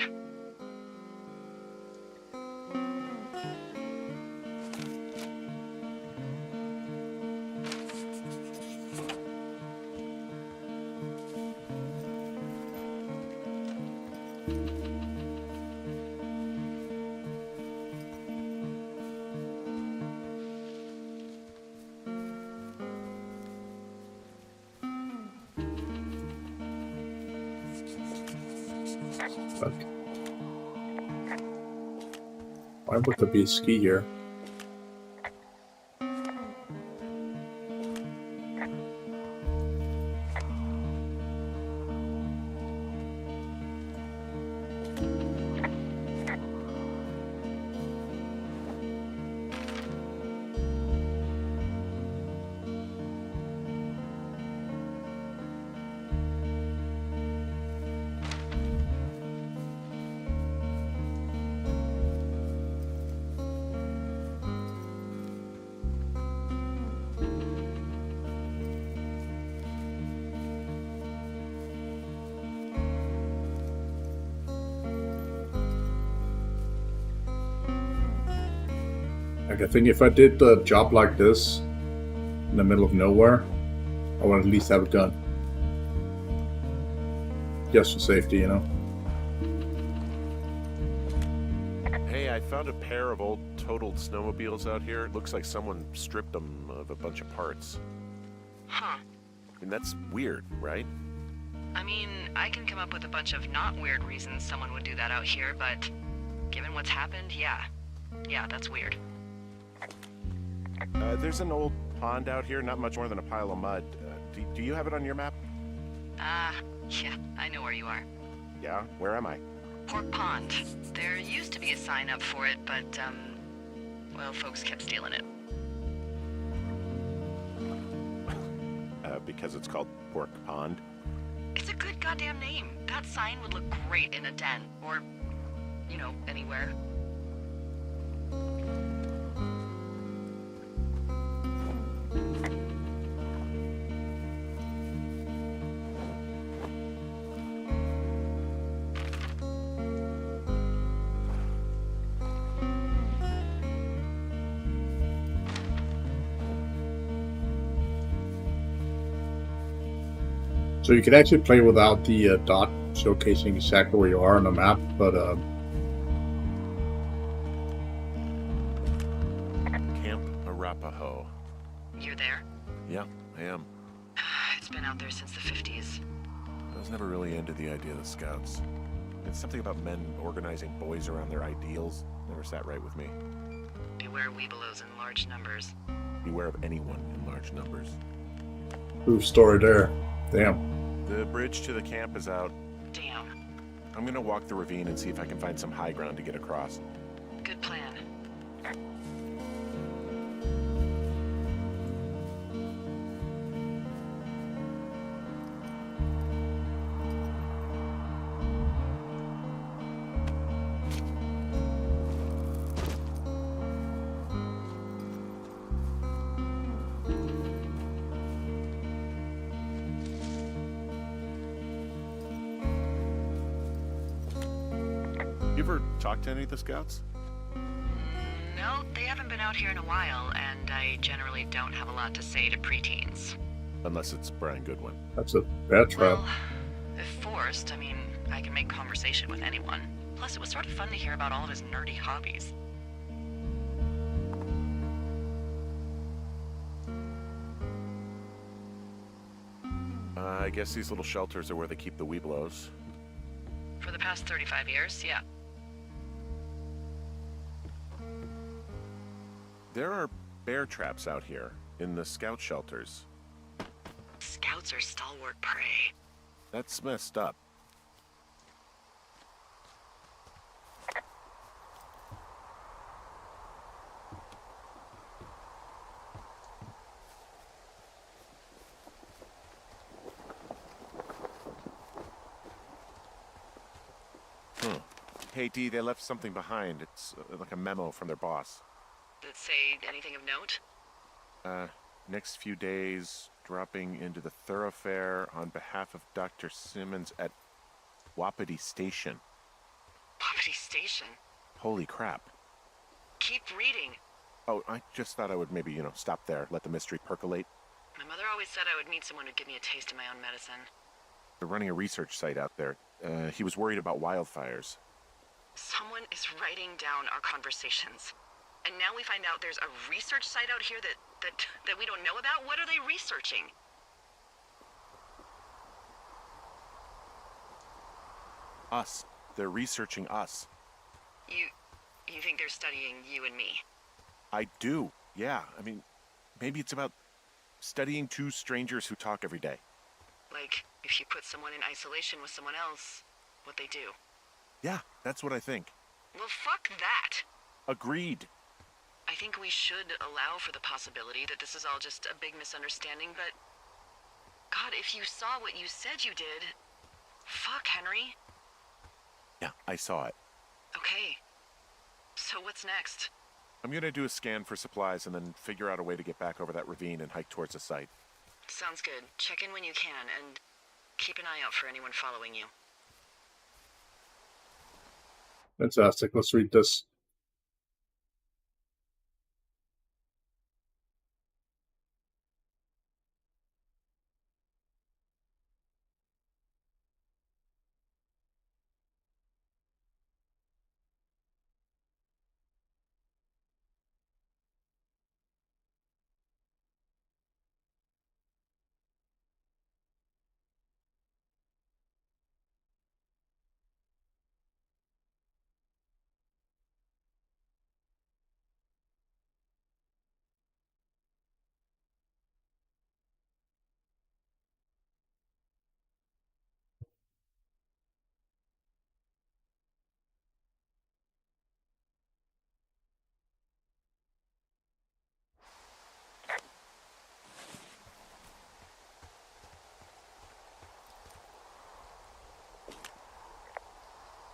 Fuck. Why would there be a ski here? Like I think if I did a job like this in the middle of nowhere, I would at least have a gun. Just for safety, you know? Hey, I found a pair of old totaled snowmobiles out here. It looks like someone stripped them of a bunch of parts. Huh. And that's weird, right? I mean, I can come up with a bunch of not weird reasons someone would do that out here, but given what's happened, yeah. Yeah, that's weird. There's an old pond out here, not much more than a pile of mud. Do you have it on your map? Yeah, I know where you are. Yeah? Where am I? Pork Pond. There used to be a sign up for it, but, well, folks kept stealing it. Because it's called Pork Pond? It's a good goddamn name. That sign would look great in a den, or, you know, anywhere. So you could actually play without the dot showcasing exactly where you are on the map, but Camp Arapaho. You're there? Yeah, I am. It's been out there since the 50s. I was never really into the idea of the Scouts. It's something about men organizing boys around their ideals. Never sat right with me. Beware weebelows in large numbers. Beware of anyone in large numbers. whose story there? Damn. The bridge to the camp is out. Damn. I'm gonna walk the ravine and see if I can find some high ground to get across. Good plan. You ever talked to any of the scouts? No, they haven't been out here in a while, and I generally don't have a lot to say to preteens. Unless it's Brian Goodwin. That's a bad trap. Well, if forced, I mean, I can make conversation with anyone. Plus, it was sort of fun to hear about all of his nerdy hobbies. I guess these little shelters are where they keep the Weeblos. For the past 35 years, yeah. There are bear traps out here in the scout shelters. Scouts are stalwart prey. That's messed up. Hey, Dee, they left something behind. It's like a memo from their boss. Did it say anything of note? Next few days, dropping into the thoroughfare on behalf of Dr. Simmons at Wapiti Station. Wapiti Station? Holy crap. Keep reading. Oh, I just thought I would maybe, stop there, let the mystery percolate. My mother always said I would meet someone who'd give me a taste of my own medicine. They're running a research site out there. He was worried about wildfires. Someone is writing down our conversations. And now we find out there's a research site out here that we don't know about? What are they researching? Us. They're researching us. You think they're studying you and me? I do, yeah. I mean, maybe it's about studying two strangers who talk every day. Like, if you put someone in isolation with someone else, what they do. Yeah, that's what I think. Well, fuck that. Agreed. I think we should allow for the possibility that this is all just a big misunderstanding, but... God, if you saw what you said you did... Fuck, Henry. Yeah, I saw it. Okay. So what's next? I'm gonna do a scan for supplies and then figure out a way to get back over that ravine and hike towards the site. Sounds good. Check in when you can, and keep an eye out for anyone following you. Fantastic. Let's read this.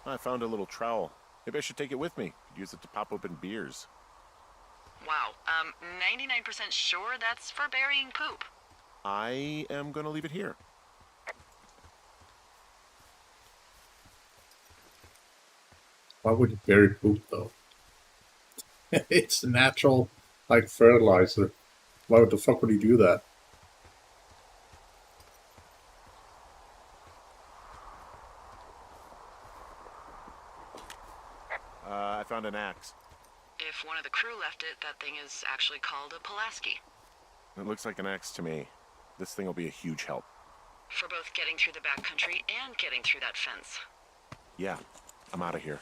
I found a little trowel. Maybe I should take it with me. Could use it to pop open beers. Wow, 99% sure that's for burying poop. I am gonna leave it here. Why would you bury poop, though? It's natural, like fertilizer. Why the fuck would he do that? I found an axe. If one of the crew left it, that thing is actually called a Pulaski. It looks like an axe to me. This thing will be a huge help. For both getting through the backcountry and getting through that fence. Yeah, I'm out of here.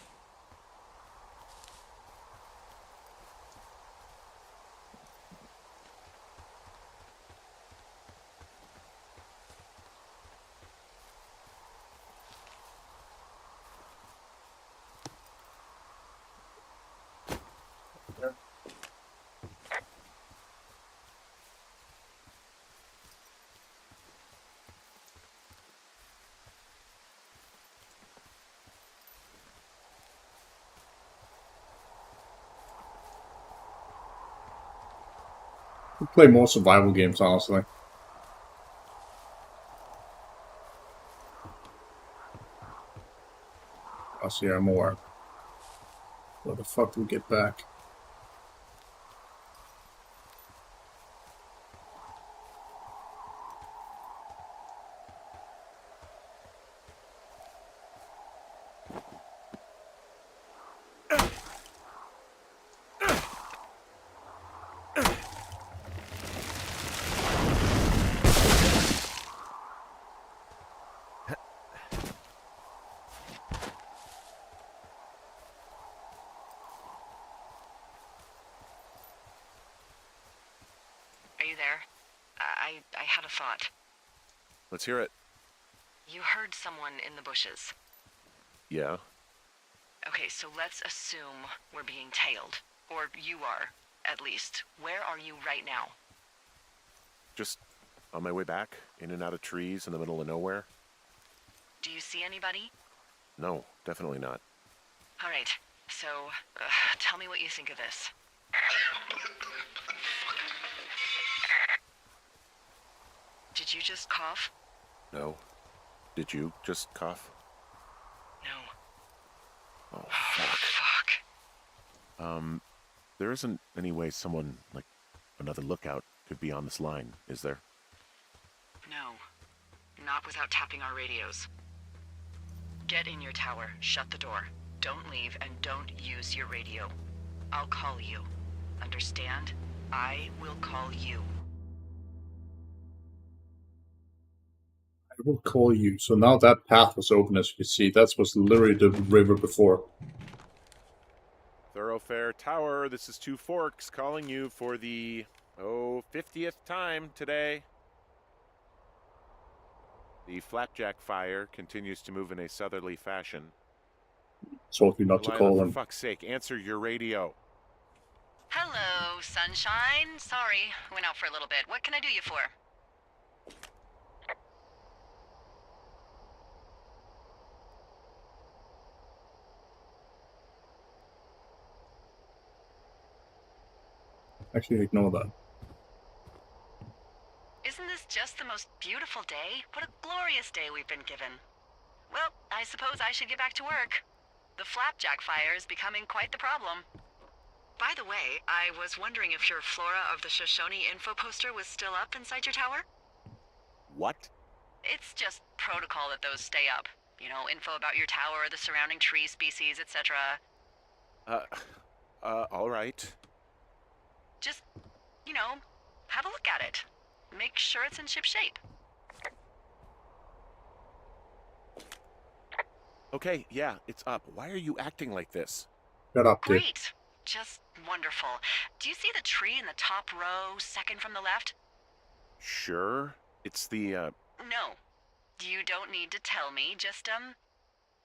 We play more survival games, honestly. I'll see more. Where the fuck do we get back? Are you there? I had a thought. Let's hear it. You heard someone in the bushes. Yeah? Okay, so let's assume we're being tailed. Or you are, at least. Where are you right now? Just on my way back, in and out of trees in the middle of nowhere? Do you see anybody? No, definitely not. All right, so tell me what you think of this. Did you just cough? No. Did you just cough? No. Oh, fuck. Fuck. There isn't any way someone, like, another lookout could be on this line, is there? No. Not without tapping our radios. Get in your tower, shut the door. Don't leave, and don't use your radio. I'll call you. Understand? I will call you. I will call you. So now that path was open, as you can see. That was literally the river before. Thoroughfare Tower, this is Two Forks calling you for the, 50th time today. The flapjack fire continues to move in a southerly fashion. Told me not to call For him. fuck's sake, answer your radio. Hello, sunshine. Sorry, went out for a little bit. What can I do you for? Actually, ignore that. Isn't this just the most beautiful day? What a glorious day we've been given. Well, I suppose I should get back to work. The flapjack fire is becoming quite the problem. By the way, I was wondering if your Flora of the Shoshone info poster was still up inside your tower? What? It's just protocol that those stay up. You know, info about your tower, the surrounding tree species, etc. All right. Just, you know, have a look at it. Make sure it's in ship shape. Okay, yeah, it's up. Why are you acting like this? Shut up, dude. Great. Just wonderful. Do you see the tree in the top row, second from the left? Sure. It's the, No. You don't need to tell me. Just,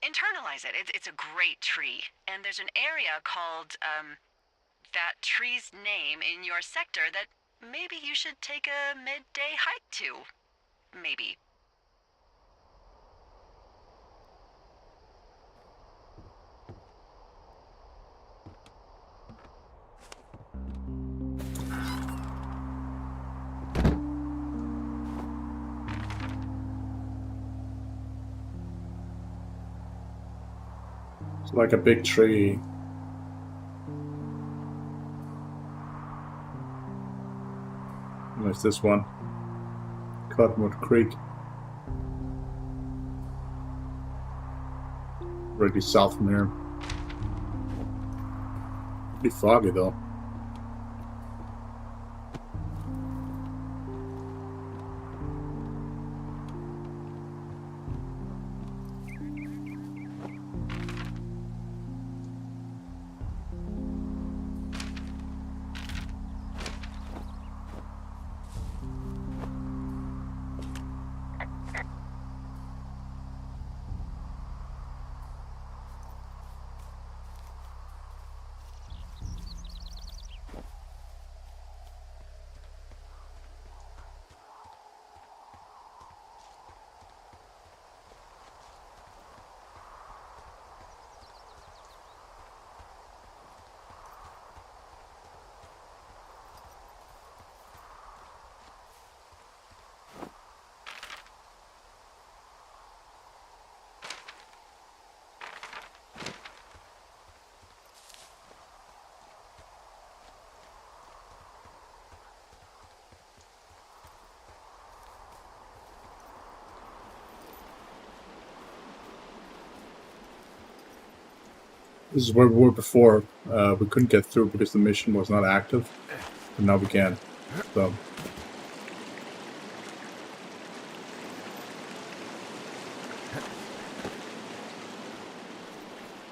internalize it. It's a great tree. And there's an area called, that tree's name in your sector that maybe you should take a midday hike to. Maybe. It's like a big tree. There's this one. Cottonwood Creek. Really south from here. Pretty foggy though. This is where we were before. We couldn't get through because the mission was not active. And now we can. So.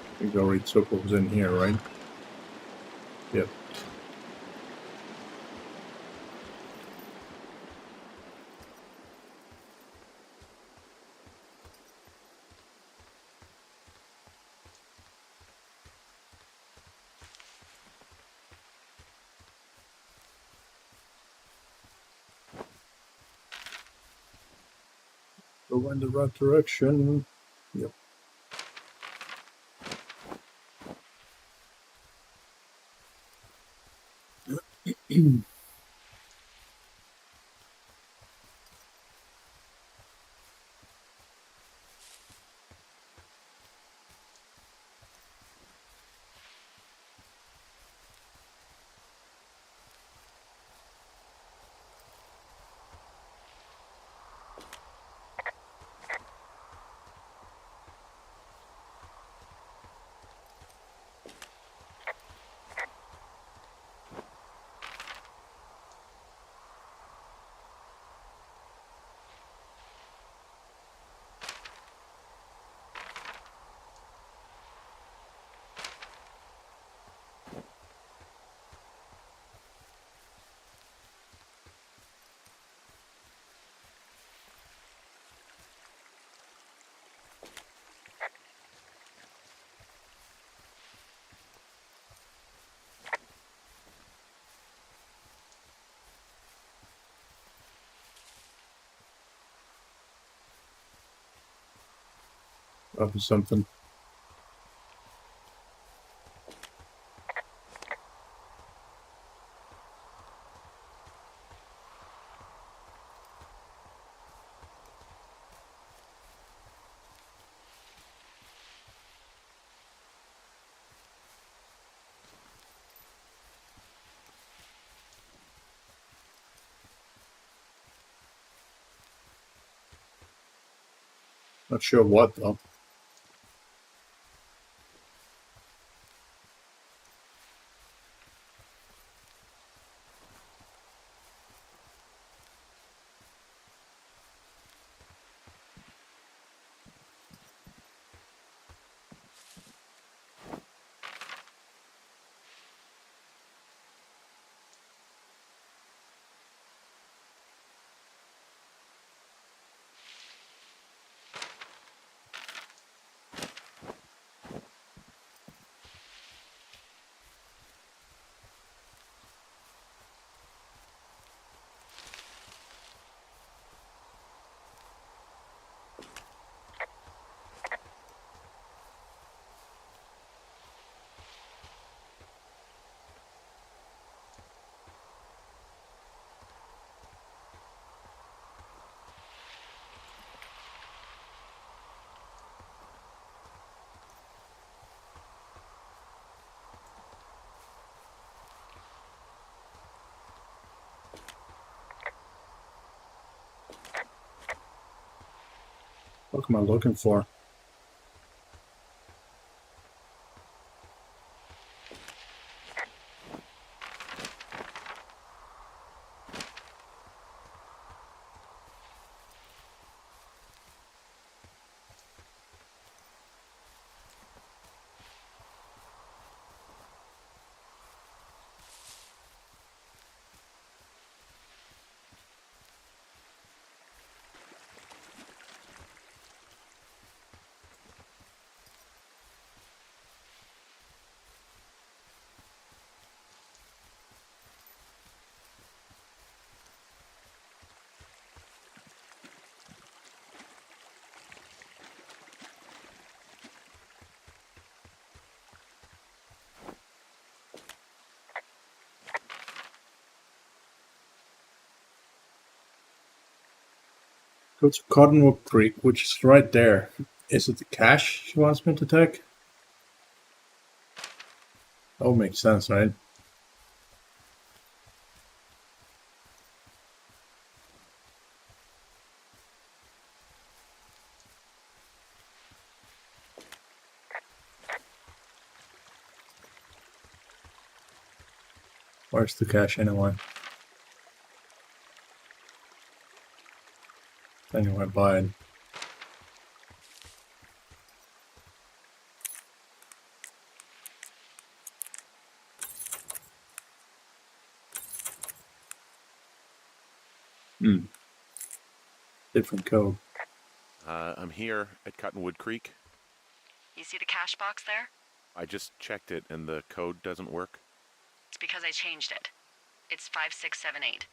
I think I already took what was in here, right? Yep. Go in the right direction. Yep. Up to something. Not sure what though. What am I looking for? Go to Cottonwood Creek, which is right there. Is it the cache she wants me to take? Oh, makes sense, right? Where's the cache anyway? Anyway, by it. Different code. I'm here at Cottonwood Creek. You see the cash box there? I just checked it and the code doesn't work. It's because I changed it. It's 5678.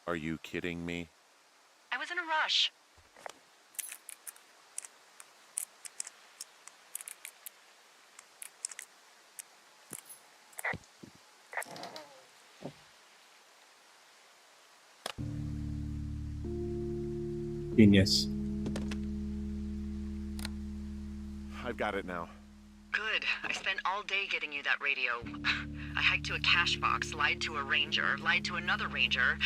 Are you kidding me? I was in a rush. Genius. I've got it now. Good. I spent all day getting you that radio. I hiked to a cash box, lied to a ranger, lied to another ranger,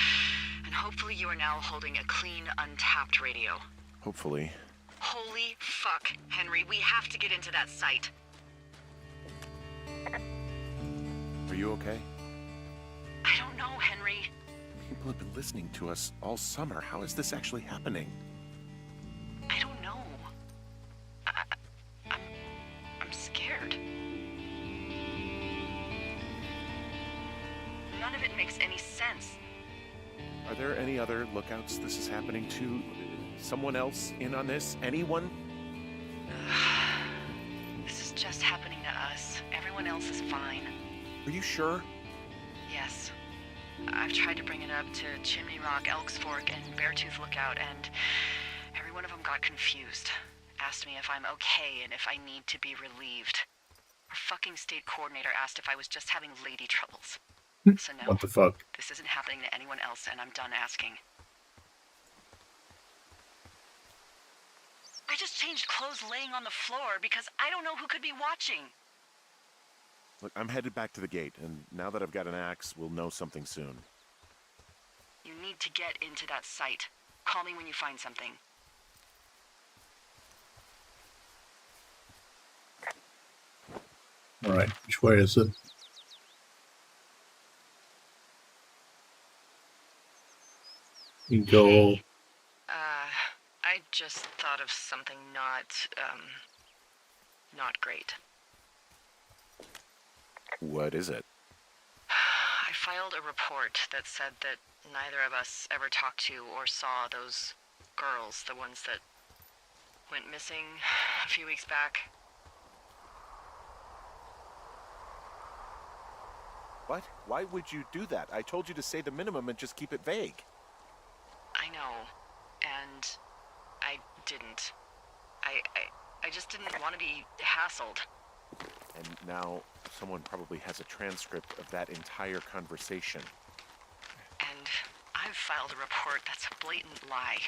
and hopefully you are now holding a clean, untapped radio. Hopefully. Holy fuck, Henry, we have to get into that site. Are you okay? I don't know, Henry. People have been listening to us all summer. How is this actually happening? I don't know. I'm scared. None of it makes any sense. Are there any other lookouts this is happening to? Someone else in on this? Anyone? This is just happening to us. Everyone else is fine. Are you sure? Yes. I've tried to bring it up to Chimney Rock, Elks Fork, and Beartooth Lookout, and every one of them got confused. Asked me if I'm okay and if I need to be relieved. Our fucking state coordinator asked if I was just having lady troubles. So no, What the fuck? this isn't happening to anyone else, and I'm done asking. I just changed clothes laying on the floor because I don't know who could be watching. Look, I'm headed back to the gate, and now that I've got an axe, we'll know something soon. You need to get into that site. Call me when you find something. Alright, which way is it? You go. I just thought of something not great. What is it? I filed a report that said that neither of us ever talked to or saw those girls, the ones that went missing a few weeks back. What? Why would you do that? I told you to say the minimum and just keep it vague. I know, and I didn't. I just didn't want to be hassled. And now someone probably has a transcript of that entire conversation. And I've filed a report that's a blatant lie.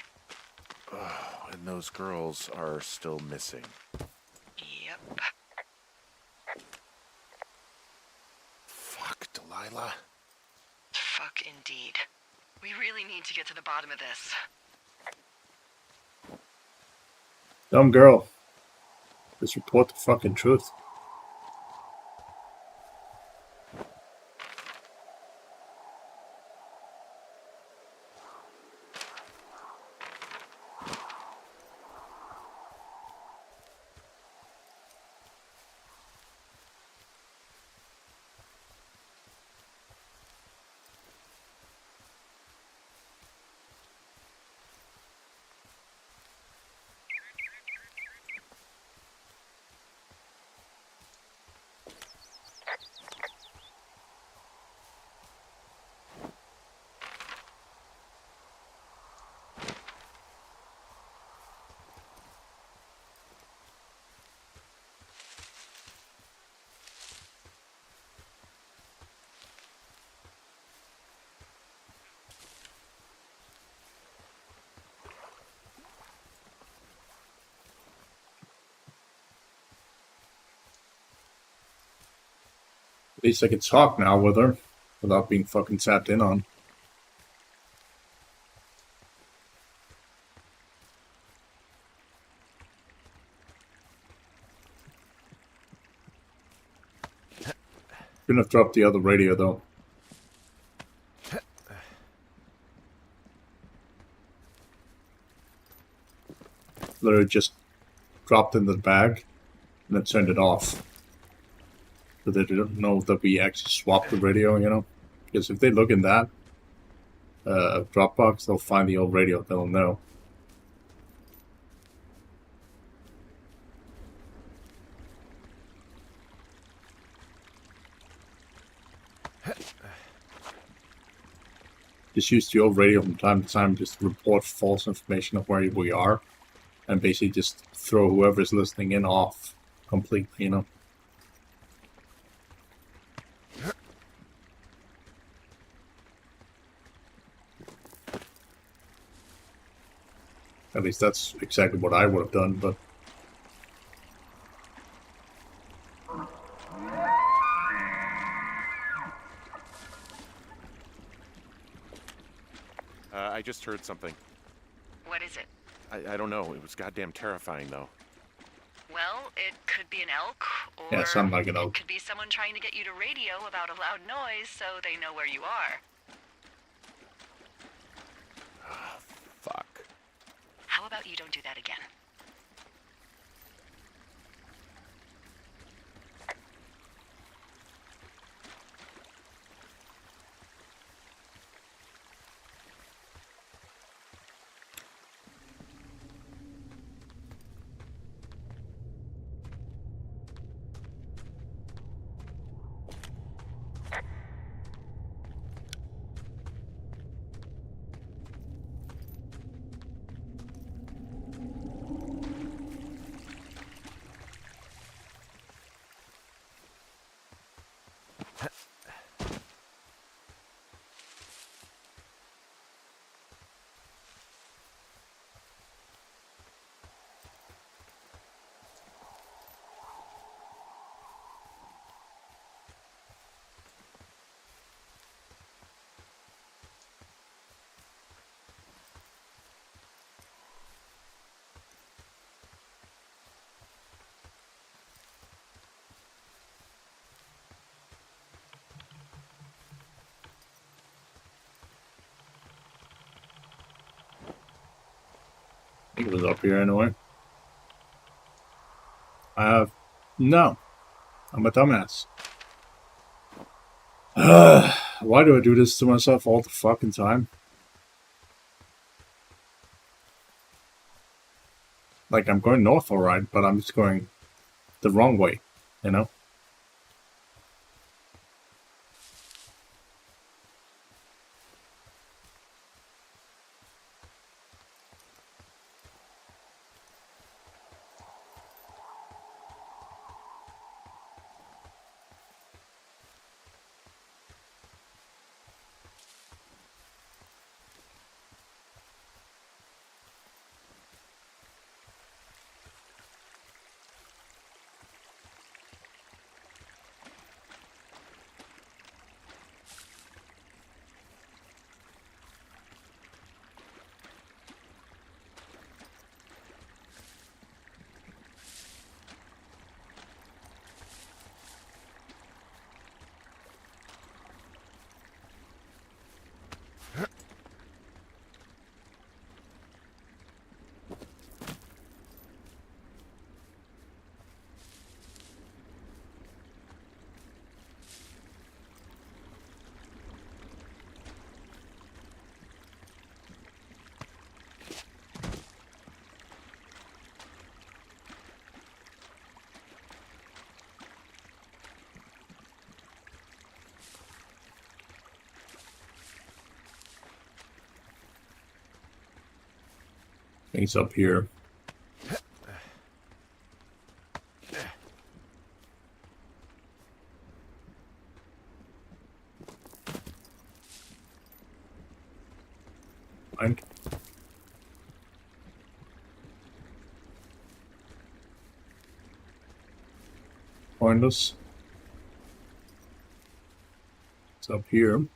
Oh, and those girls are still missing. Yep. Fuck, Delilah. Fuck indeed. We really need to get to the bottom of this. Dumb girl. Just report the fucking truth. At least I can talk now with her without being fucking tapped in on. Shouldn't have dropped the other radio though. literally just dropped in the bag and then turned it off. So they don't know that we actually swapped the radio, you know? Because if they look in that Dropbox, they'll find the old radio, they'll know. Just use the old radio from time to time, just report false information of where we are, and basically just throw whoever's listening in off completely, you know? At least that's exactly what I would have done, but... I just heard something. What is it? I don't know. It was goddamn terrifying, though. Well, it could be an elk, or Yeah, sounded like an elk. it could be someone trying to get you to radio about a loud noise so they know where you are. Fuck. How about you don't do that again? I think it was up here anyway. No. I'm a dumbass. Why do I do this to myself all the fucking time? Like, I'm going north alright, but I'm just going the wrong way, you know? I think it's up here. Fine. Pointless. It's up here.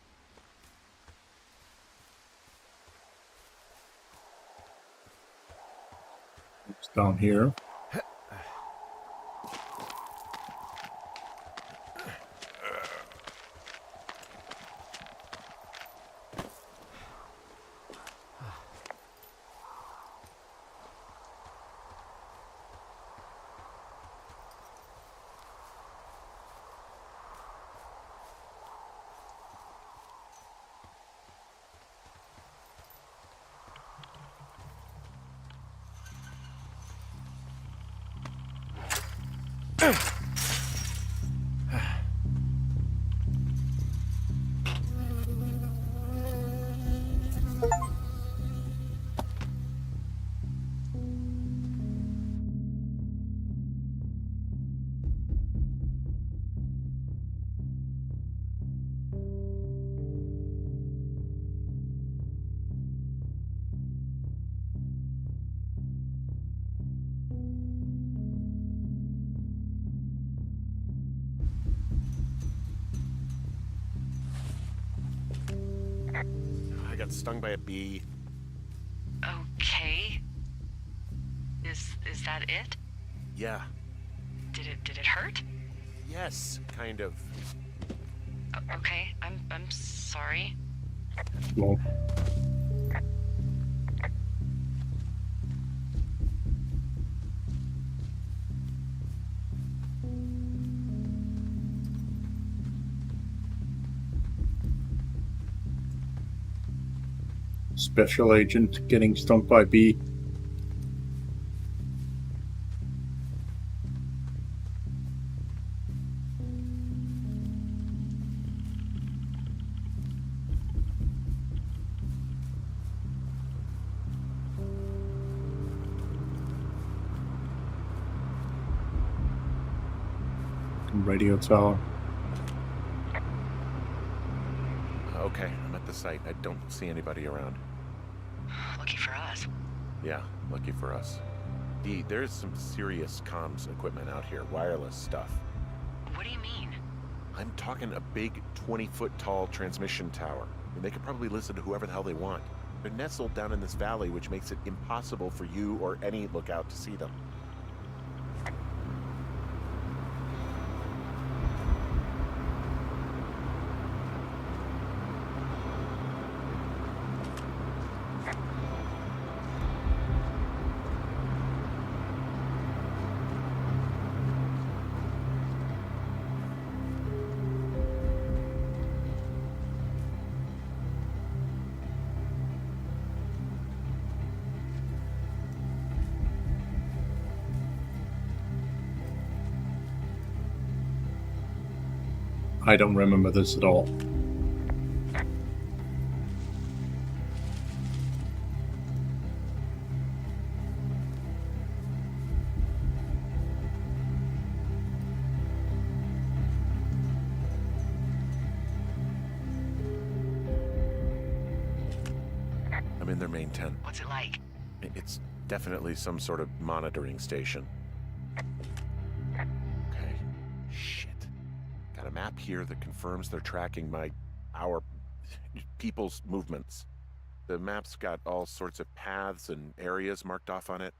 It's down here. I got stung by a bee. Okay. Is that it? Yeah. Did it hurt? Yes, kind of. Okay, I'm sorry. Well, special agent getting stung by bee. Radio tower. Okay, I'm at the site. I don't see anybody around. Lucky for us. Yeah, lucky for us. Dee, there's some serious comms equipment out here, wireless stuff. What do you mean? I'm talking a big 20-foot tall transmission tower. And they could probably listen to whoever the hell they want. They're nestled down in this valley, which makes it impossible for you or any lookout to see them. I don't remember this at all. I'm in their main tent. What's it like? It's definitely some sort of monitoring station. Okay. Shit. Got a map here that confirms they're tracking our people's movements. The map's got all sorts of paths and areas marked off on it.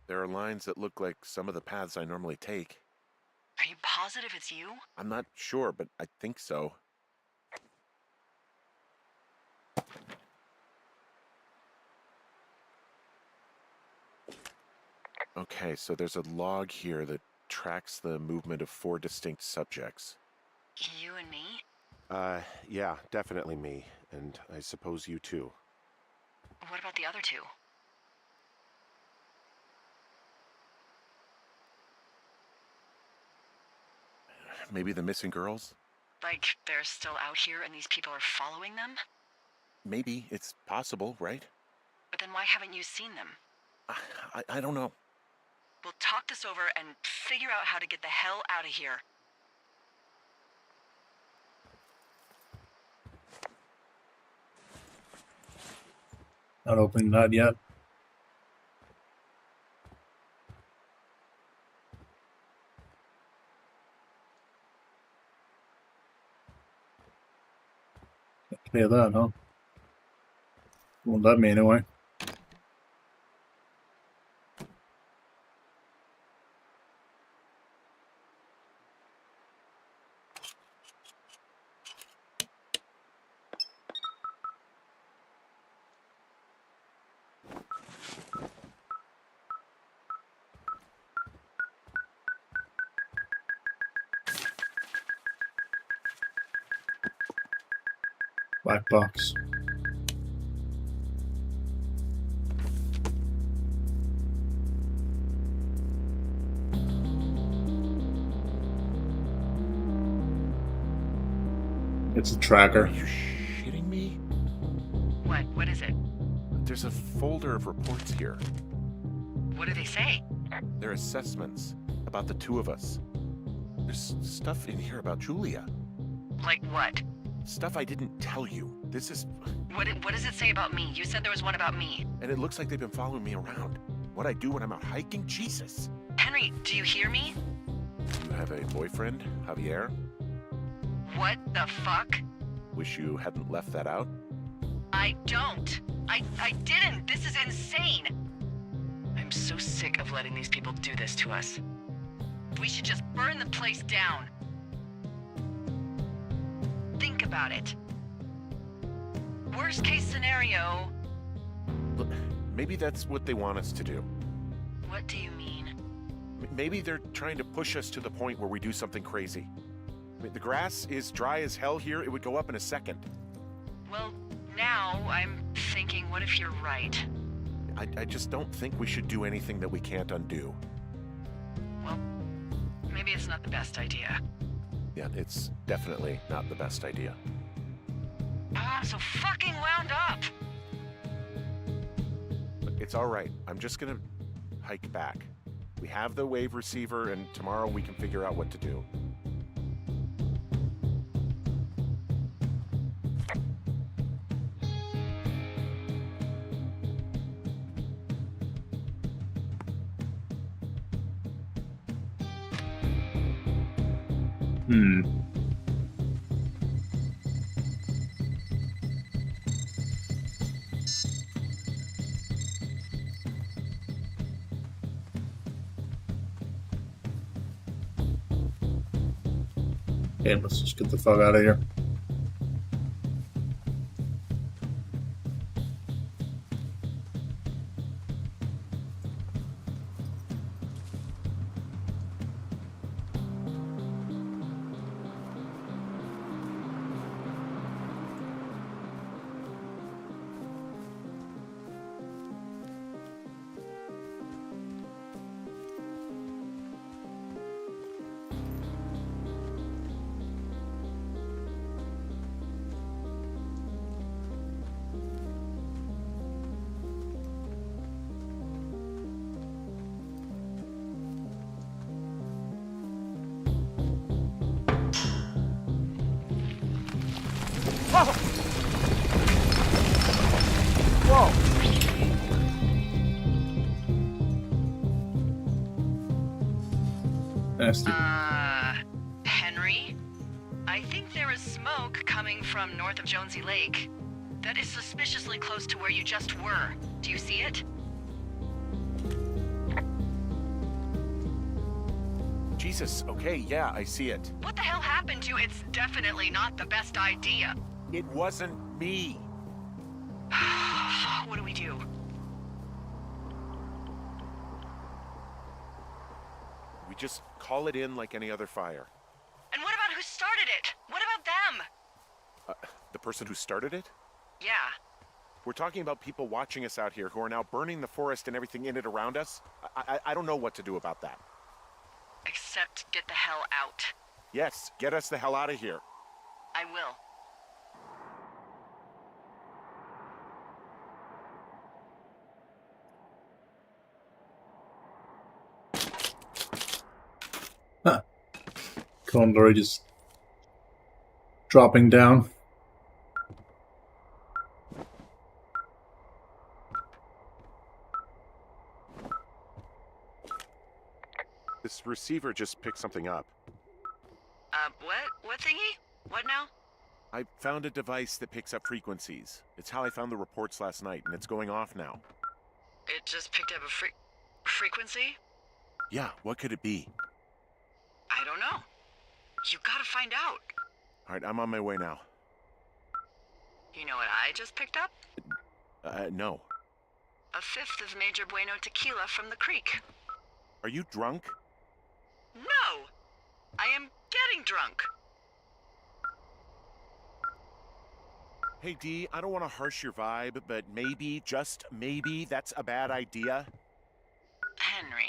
There are lines that look like some of the paths I normally take. Are you positive it's you? I'm not sure, but I think so. Okay, so there's a log here that tracks the movement of 4 distinct subjects. You and me? Yeah, definitely me. And I suppose you too. What about the other two? Maybe the missing girls? Like, they're still out here and these people are following them? Maybe. It's possible, right? But then why haven't you seen them? I don't know. We'll talk this over and figure out how to get the hell out of here. Not opening that yet. Clear that, huh? Won't let me anyway. Black box. It's a tracker. Are you shitting me? What? What is it? There's a folder of reports here. What do they say? They're assessments about the two of us. There's stuff in here about Julia. Like what? Stuff I didn't tell you. This is... What does it say about me? You said there was one about me. And it looks like they've been following me around. What I do when I'm out hiking? Jesus. Henry, do you hear me? You have a boyfriend, Javier? What the fuck? Wish you hadn't left that out. I don't. I didn't. This is insane. I'm so sick of letting these people do this to us. We should just burn the place down. Think about it. Worst case scenario. Look, maybe that's what they want us to do. What do you mean? Maybe they're trying to push us to the point where we do something crazy. I mean, the grass is dry as hell here. It would go up in a second. Well, now I'm thinking, what if you're right? I just don't think we should do anything that we can't undo. Well, maybe it's not the best idea. Yeah, it's definitely not the best idea. I'm so fucking wound up! It's all right. I'm just gonna hike back. We have the wave receiver, and tomorrow we can figure out what to do. Okay, let's just get the fuck out of here. Whoa! Nasty. Henry? I think there is smoke coming from north of Jonesy Lake. That is suspiciously close to where you just were. Do you see it? Jesus, okay, yeah, I see it. What the hell happened to you? It's definitely not the best idea. It wasn't me. What do we do? We just call it in like any other fire. And what about who started it? What about them? The person who started it? Yeah. We're talking about people watching us out here who are now burning the forest and everything in it around us. I don't know what to do about that. Except get the hell out. Yes, get us the hell out of here. I will. Huh. Condor just dropping down. This receiver just picked something up. What? What thingy? What now? I found a device that picks up frequencies. It's how I found the reports last night, and it's going off now. It just picked up a frequency? Yeah, what could it be? I don't know. You gotta find out. All right, I'm on my way now. You know what I just picked up? No. A fifth of Major Bueno tequila from the creek. Are you drunk? No! I am getting drunk. Hey, Dee, I don't want to harsh your vibe, but maybe, just maybe, that's a bad idea. Henry.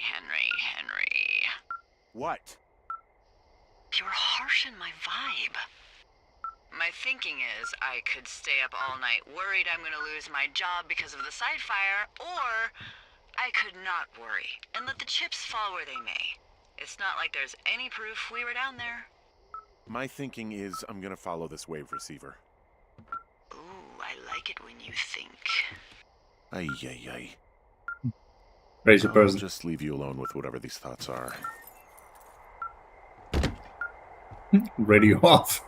What? You're harshing my vibe. My thinking is I could stay up all night worried I'm gonna lose my job because of the side fire, or I could not worry and let the chips fall where they may. It's not like there's any proof we were down there. My thinking is I'm gonna follow this wave receiver. Ooh, I like it when you think. Ay. Crazy I'll person. just leave you alone with whatever these thoughts are. Radio off.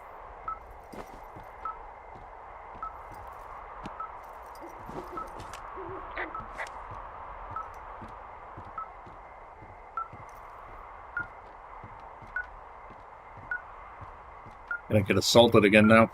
Gonna get assaulted again now.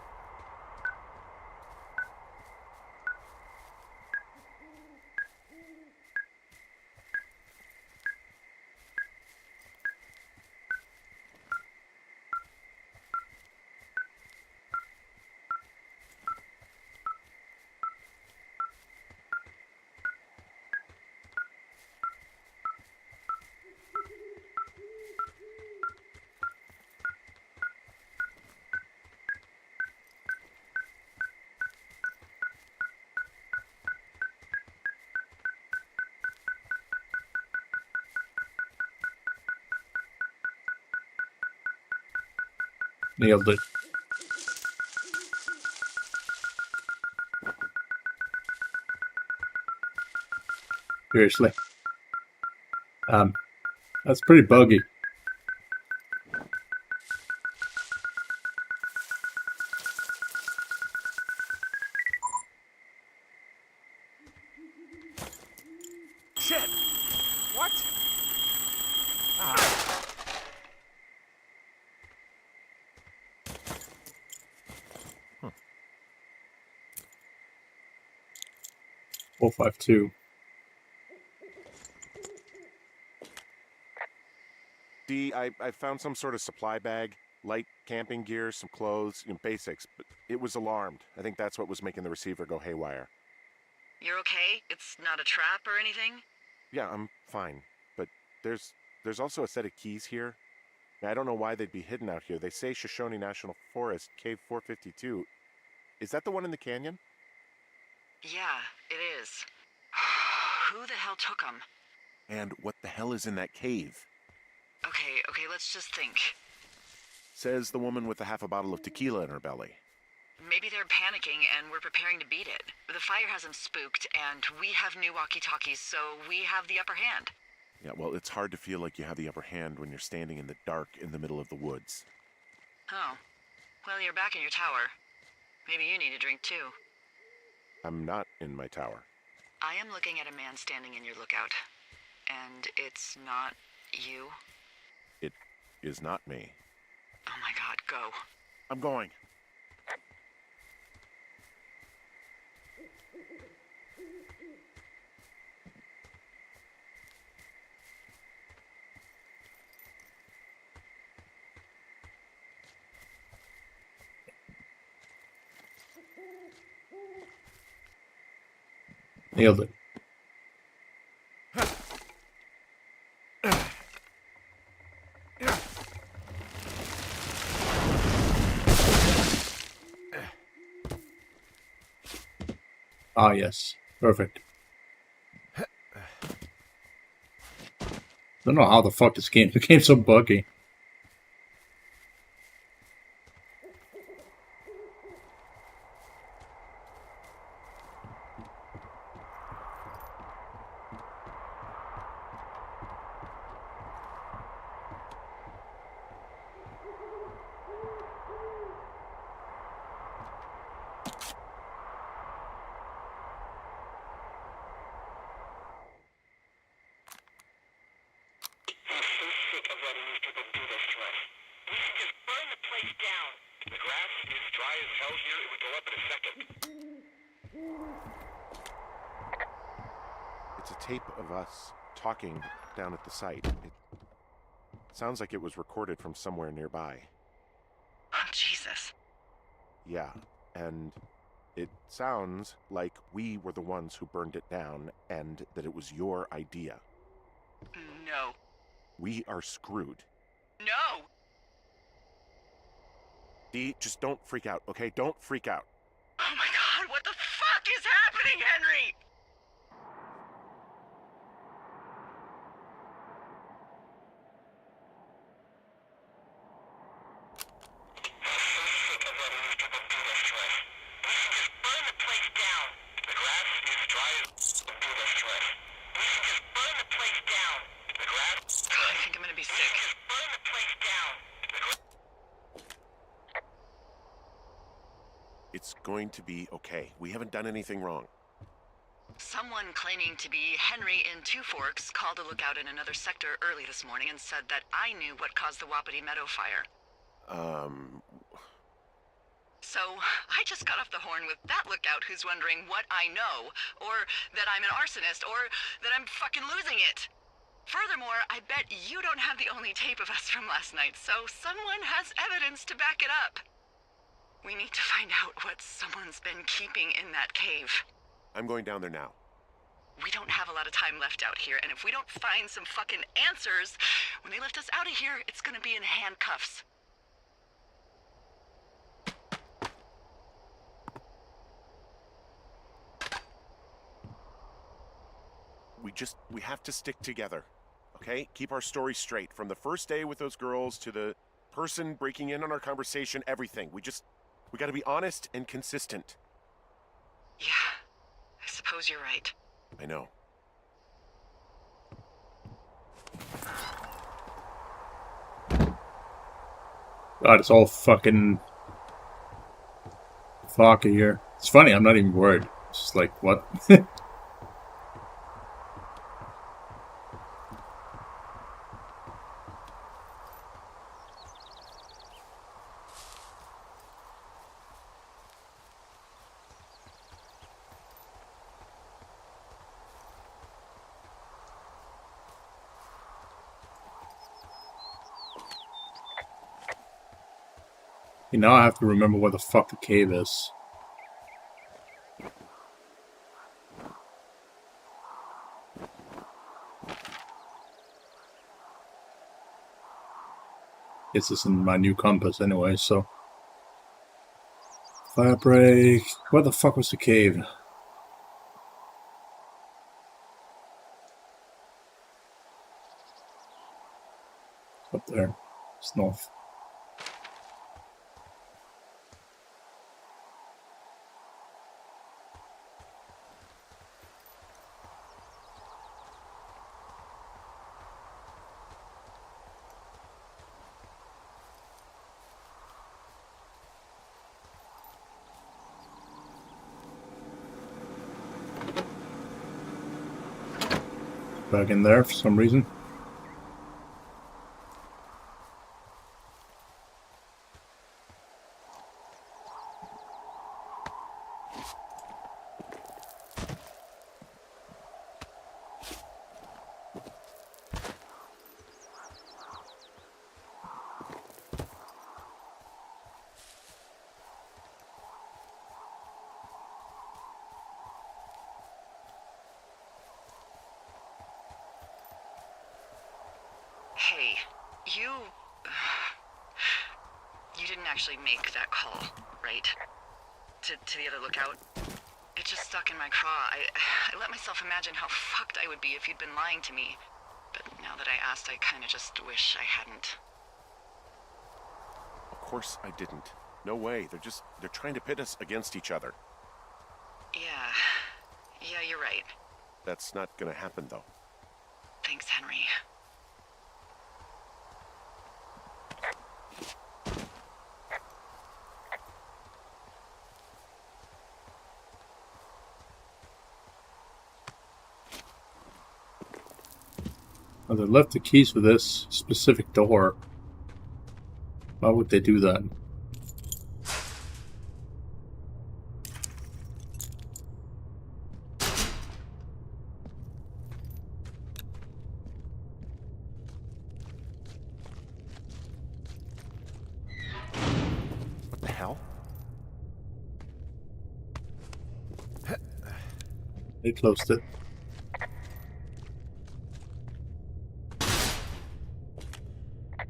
Nailed it. Seriously. That's pretty buggy. Shit! What? Ah. 452. D, I found some sort of supply bag, light camping gear, some clothes, basics, but it was alarmed. I think that's what was making the receiver go haywire. You're okay? It's not a trap or anything? Yeah, I'm fine, but there's also a set of keys here. I don't know why they'd be hidden out here. They say Shoshone National Forest, Cave 452. Is that the one in the canyon? Yeah, it is. Who the hell took them? And what the hell is in that cave? Okay, let's just think. Says the woman with a half a bottle of tequila in her belly. Maybe they're panicking and we're preparing to beat it. The fire has them spooked, and we have new walkie-talkies, so we have the upper hand. Yeah, well, it's hard to feel like you have the upper hand when you're standing in the dark in the middle of the woods. Oh. Well, you're back in your tower. Maybe you need a drink, too. I'm not in my tower. I am looking at a man standing in your lookout. And it's not you? It is not me. Oh my god, go. I'm going. Nailed it. Ah, yes. Perfect. Don't know how the fuck this game became so buggy. It's a tape of us talking down at the site. It sounds like it was recorded from somewhere nearby. Oh, Jesus. Yeah, and it sounds like we were the ones who burned it down and that it was your idea. No. We are screwed. No! Dee, just don't freak out, okay? Don't freak out. Oh my god, what the fuck is happening, Henry? I think I'm gonna be sick. It's going to be okay. We haven't done anything wrong. Someone claiming to be Henry in Two Forks called a lookout in another sector early this morning and said that I knew what caused the Wapiti Meadow fire. So, I just got off the horn with that lookout who's wondering what I know, or that I'm an arsonist, or that I'm fucking losing it. Furthermore, I bet you don't have the only tape of us from last night, so someone has evidence to back it up. We need to find out what someone's been keeping in that cave. I'm going down there now. We don't have a lot of time left out here, and if we don't find some fucking answers, when they lift us out of here, it's gonna be in handcuffs. We have to stick together, okay? Keep our story straight. From the first day with those girls to the person breaking in on our conversation, everything. We gotta be honest and consistent. Yeah, I suppose you're right. I know. God, it's all fucking foggy here. It's funny, I'm not even worried. It's just like, what? Now I have to remember where the fuck the cave is. Guess it's in my new compass anyway, so. Fire break. Where the fuck was the cave? Up there. It's north. Back in there for some reason. Hey, you didn't actually make that call, right? To the other lookout? It just stuck in my craw. I let myself imagine how fucked I would be if you'd been lying to me. But now that I asked, I kinda just wish I hadn't. Of course I didn't. No way. They're trying to pit us against each other. Yeah, you're right. That's not gonna happen, though. Thanks, Henry. Oh, they left the keys for this specific door. Why would they do that? What the hell? They closed it.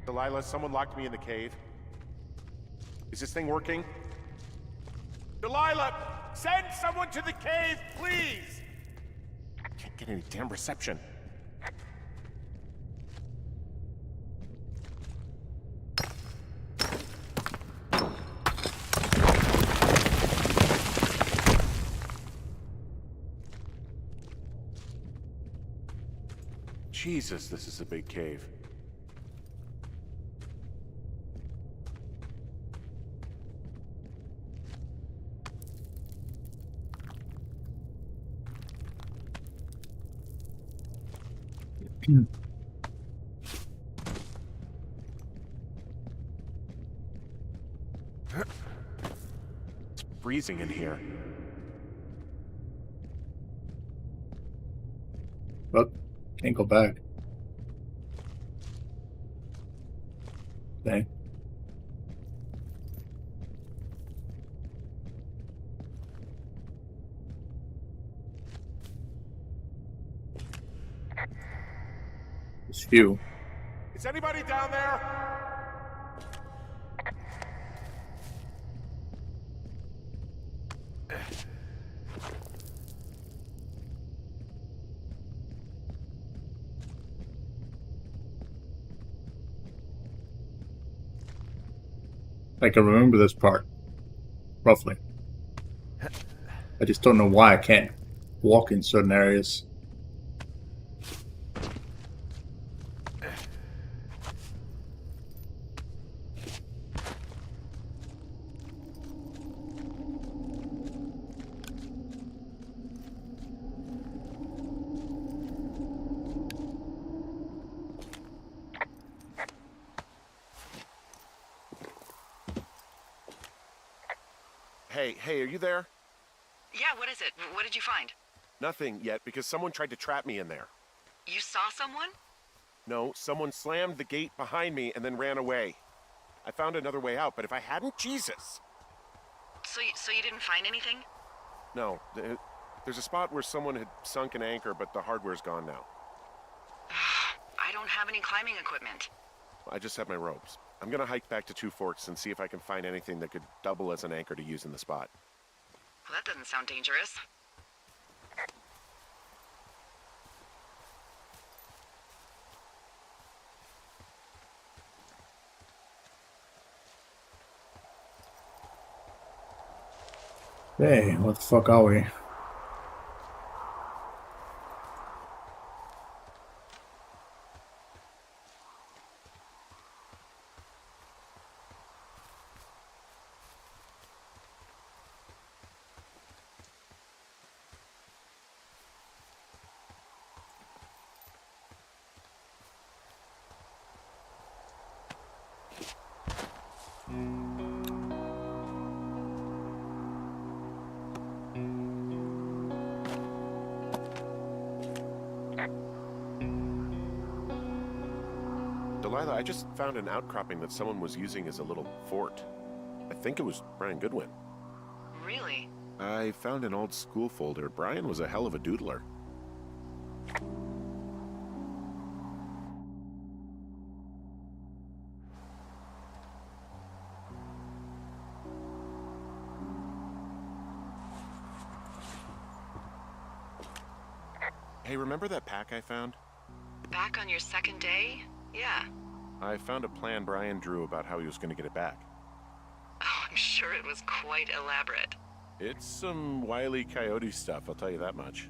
Delilah, someone locked me in the cave. Is this thing working? Delilah! Send someone to the cave, please! I can't get any damn reception. Jesus, this is a big cave. freezing in here. But can't go back. Okay. It's few. Is anybody down there? I can remember this part, roughly. I just don't know why I can't walk in certain areas. Hey, are you there? Yeah, what is it? What did you find? Nothing yet, because someone tried to trap me in there. You saw someone? No, someone slammed the gate behind me and then ran away. I found another way out, but if I hadn't, Jesus! So you didn't find anything? No, there's a spot where someone had sunk an anchor, but the hardware's gone now. I don't have any climbing equipment. I just have my ropes. I'm gonna hike back to Two Forks and see if I can find anything that could double as an anchor to use in the spot. Well, that doesn't sound dangerous. Hey, what the fuck are we? Delilah, I just found an outcropping that someone was using as a little fort. I think it was Brian Goodwin. Really? I found an old school folder. Brian was a hell of a doodler. Hey, remember that pack I found? Back on your second day? Yeah. I found a plan Brian drew about how he was going to get it back. Oh, I'm sure it was quite elaborate. It's some Wile E. Coyote stuff, I'll tell you that much.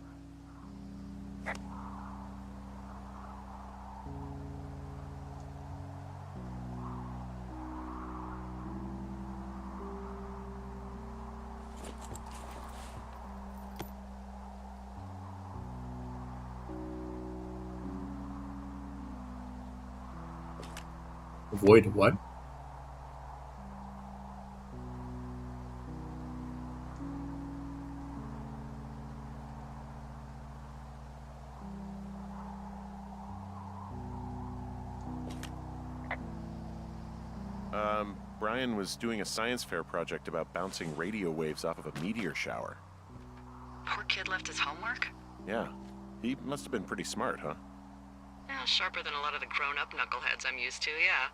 Avoid what? Brian was doing a science fair project about bouncing radio waves off of a meteor shower. Poor kid left his homework? Yeah, he must have been pretty smart, huh? Yeah, sharper than a lot of the grown-up knuckleheads I'm used to, yeah.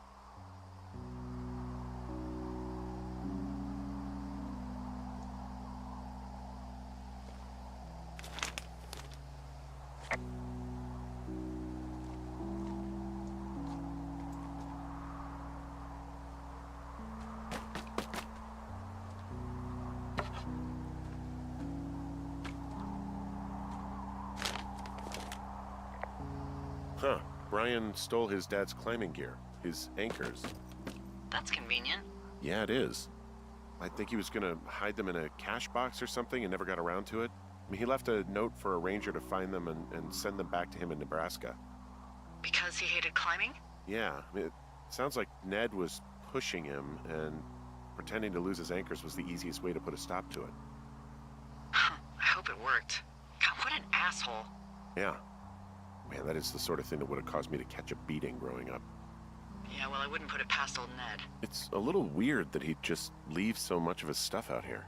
Huh. Brian stole his dad's climbing gear, his anchors. That's convenient. Yeah, it is. I think he was gonna hide them in a cash box or something and never got around to it. I mean, he left a note for a ranger to find them and send them back to him in Nebraska. Because he hated climbing? Yeah, I mean, it sounds like Ned was pushing him, and pretending to lose his anchors was the easiest way to put a stop to it. I hope it worked. God, what an asshole. Yeah. Man, that is the sort of thing that would have caused me to catch a beating growing up. Yeah, well, I wouldn't put it past old Ned. It's a little weird that he'd just leave so much of his stuff out here.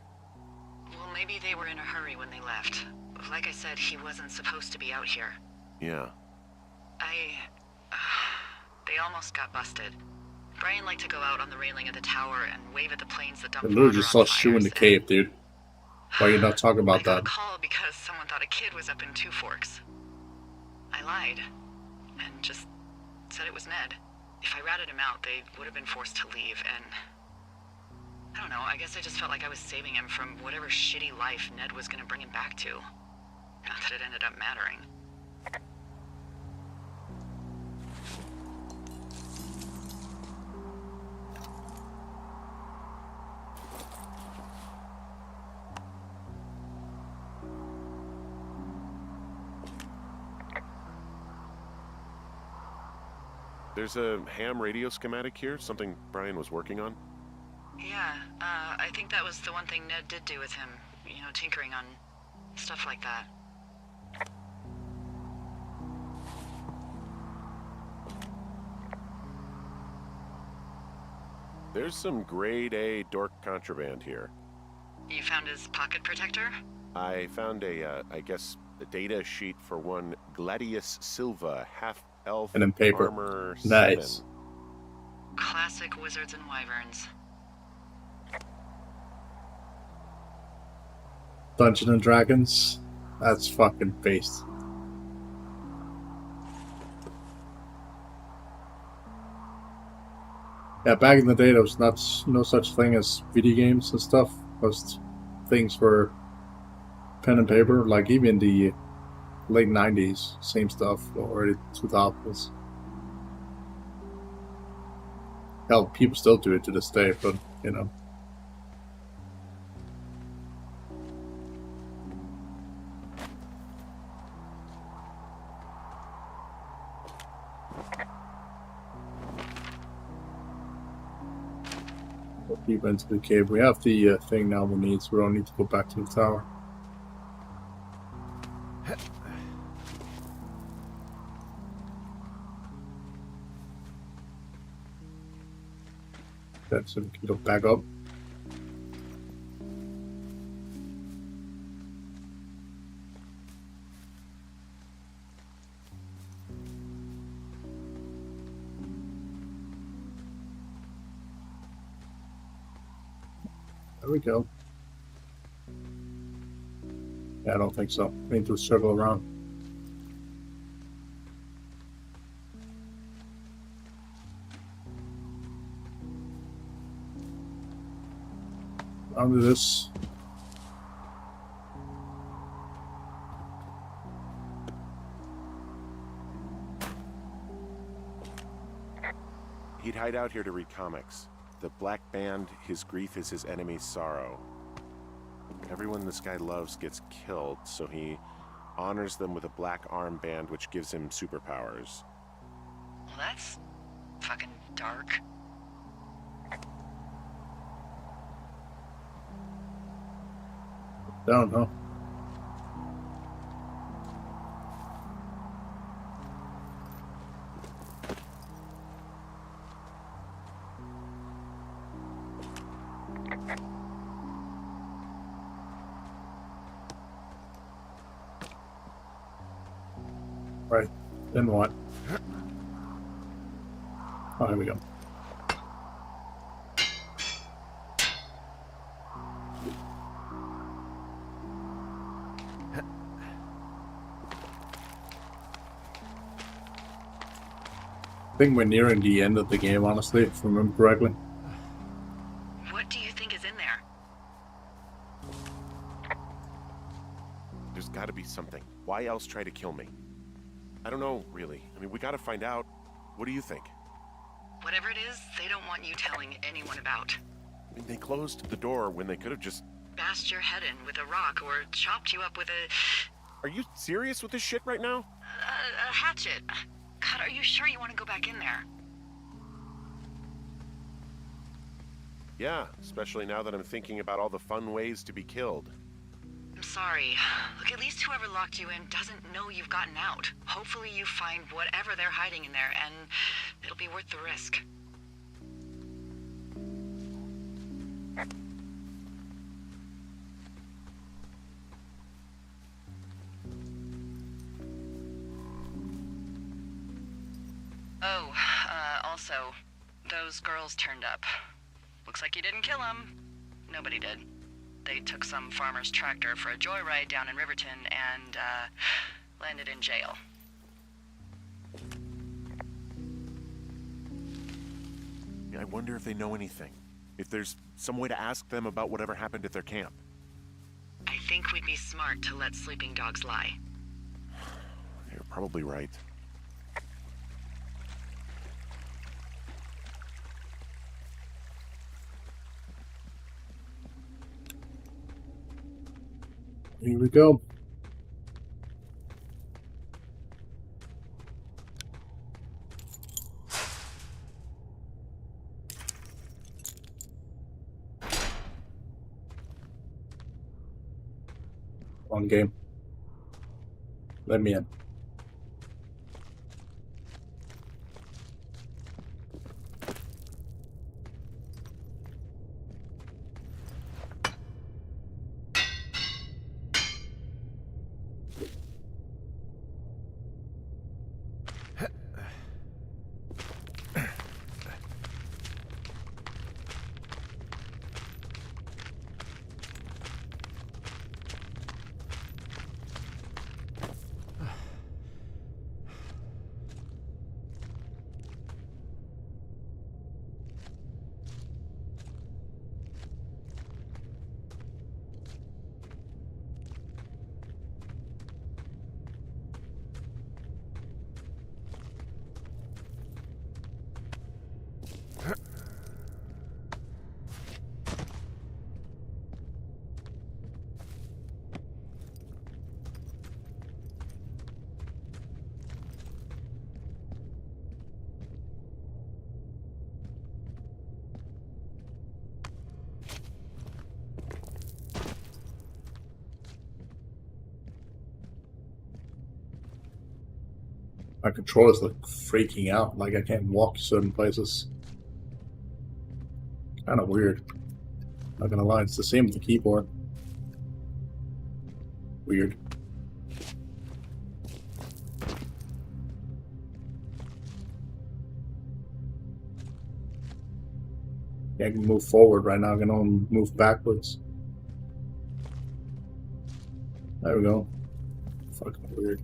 Well, maybe they were in a hurry when they left. Like I said, he wasn't supposed to be out here. Yeah. They almost got busted. Brian liked to go out on the railing of the tower and wave at the planes that I dumped literally water just on saw Shoe in the fires, cave, dude. Why are you not talking I about got that? a call because someone thought a kid was up in Two Forks. I lied. And just said it was Ned. If I ratted him out, they would have been forced to leave, and... I don't know, I guess I just felt like I was saving him from whatever shitty life Ned was gonna bring him back to. Not that it ended up mattering. There's a ham radio schematic here, something Brian was working on. Yeah, I think that was the one thing Ned did do with him. You know, tinkering on stuff like that. There's some grade A dork contraband here. You found his pocket protector? I found I guess, a data sheet for one Gladius Silva, half-elf And in paper. armor Nice. 7. Classic wizards and wyverns. Dungeons and Dragons. That's fucking based. Yeah, back in the day, there was no such thing as video games and stuff. Most things were pen and paper. Like even the late '90s, same stuff, or early 2000s. Hell, people still do it to this day, but you know. Go deeper into the cave. We have the thing now we need, so we don't need to go back to the tower. Okay, so we can go back up. There we go. Yeah, I don't think so. We need to circle around. Onto this. He'd hide out here to read comics. The Black Band, his grief is his enemy's sorrow. Everyone this guy loves gets killed, so he honors them with a black armband which gives him superpowers. Well, that's fucking dark. Down, huh? Right. Then what? Oh, here we go. I think we're nearing the end of the game, honestly, if I remember correctly. What do you think is in there? There's gotta be something. Why else try to kill me? I don't know, really. I mean, we gotta find out. What do you think? Whatever it is, they don't want you telling anyone about. I mean, they closed the door when they could have just... Bashed your head in with a rock or chopped you up with a Are you serious with this shit right now? hatchet. God, are you sure you want to go back in there? Yeah, especially now that I'm thinking about all the fun ways to be killed. I'm sorry. Look, at least whoever locked you in doesn't know you've gotten out. Hopefully you find whatever they're hiding in there, and it'll be worth the risk. Oh, also, those girls turned up. Looks like you didn't kill them. Nobody did. They took some farmer's tractor for a joyride down in Riverton and, landed in jail. I wonder if they know anything. If there's some way to ask them about whatever happened at their camp. I think we'd be smart to let sleeping dogs lie. You're probably right. Here we go. One game. Let me in. My controller's like freaking out, like I can't walk certain places. Kind of weird. Not gonna lie, it's the same with the keyboard. Weird. Yeah, I can move forward right now, I can only move backwards. There we go. Fucking weird.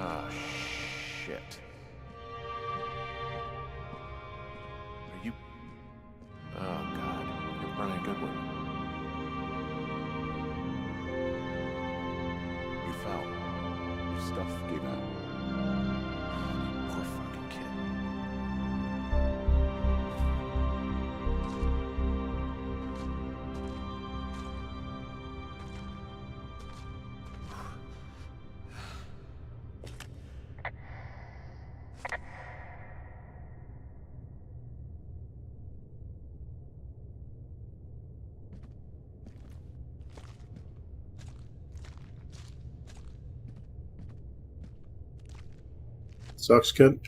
Ah, shit. Are you... Oh, God. You're Brian Goodwin. You fell. Your stuff gave out. Poor fucking kid. Sucks, kid.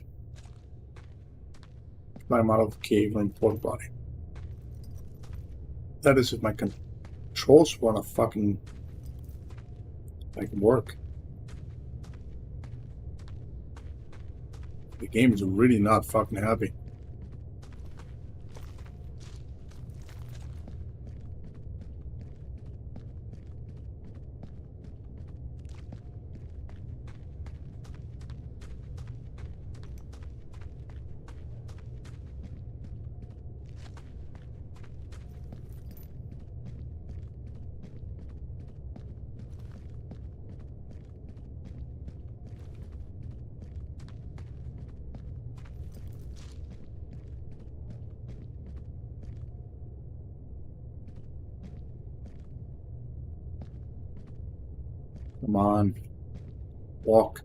Climb out of the cave and porta body. That is if my controls wanna fucking like work. The game is really not fucking happy. Come on. Walk.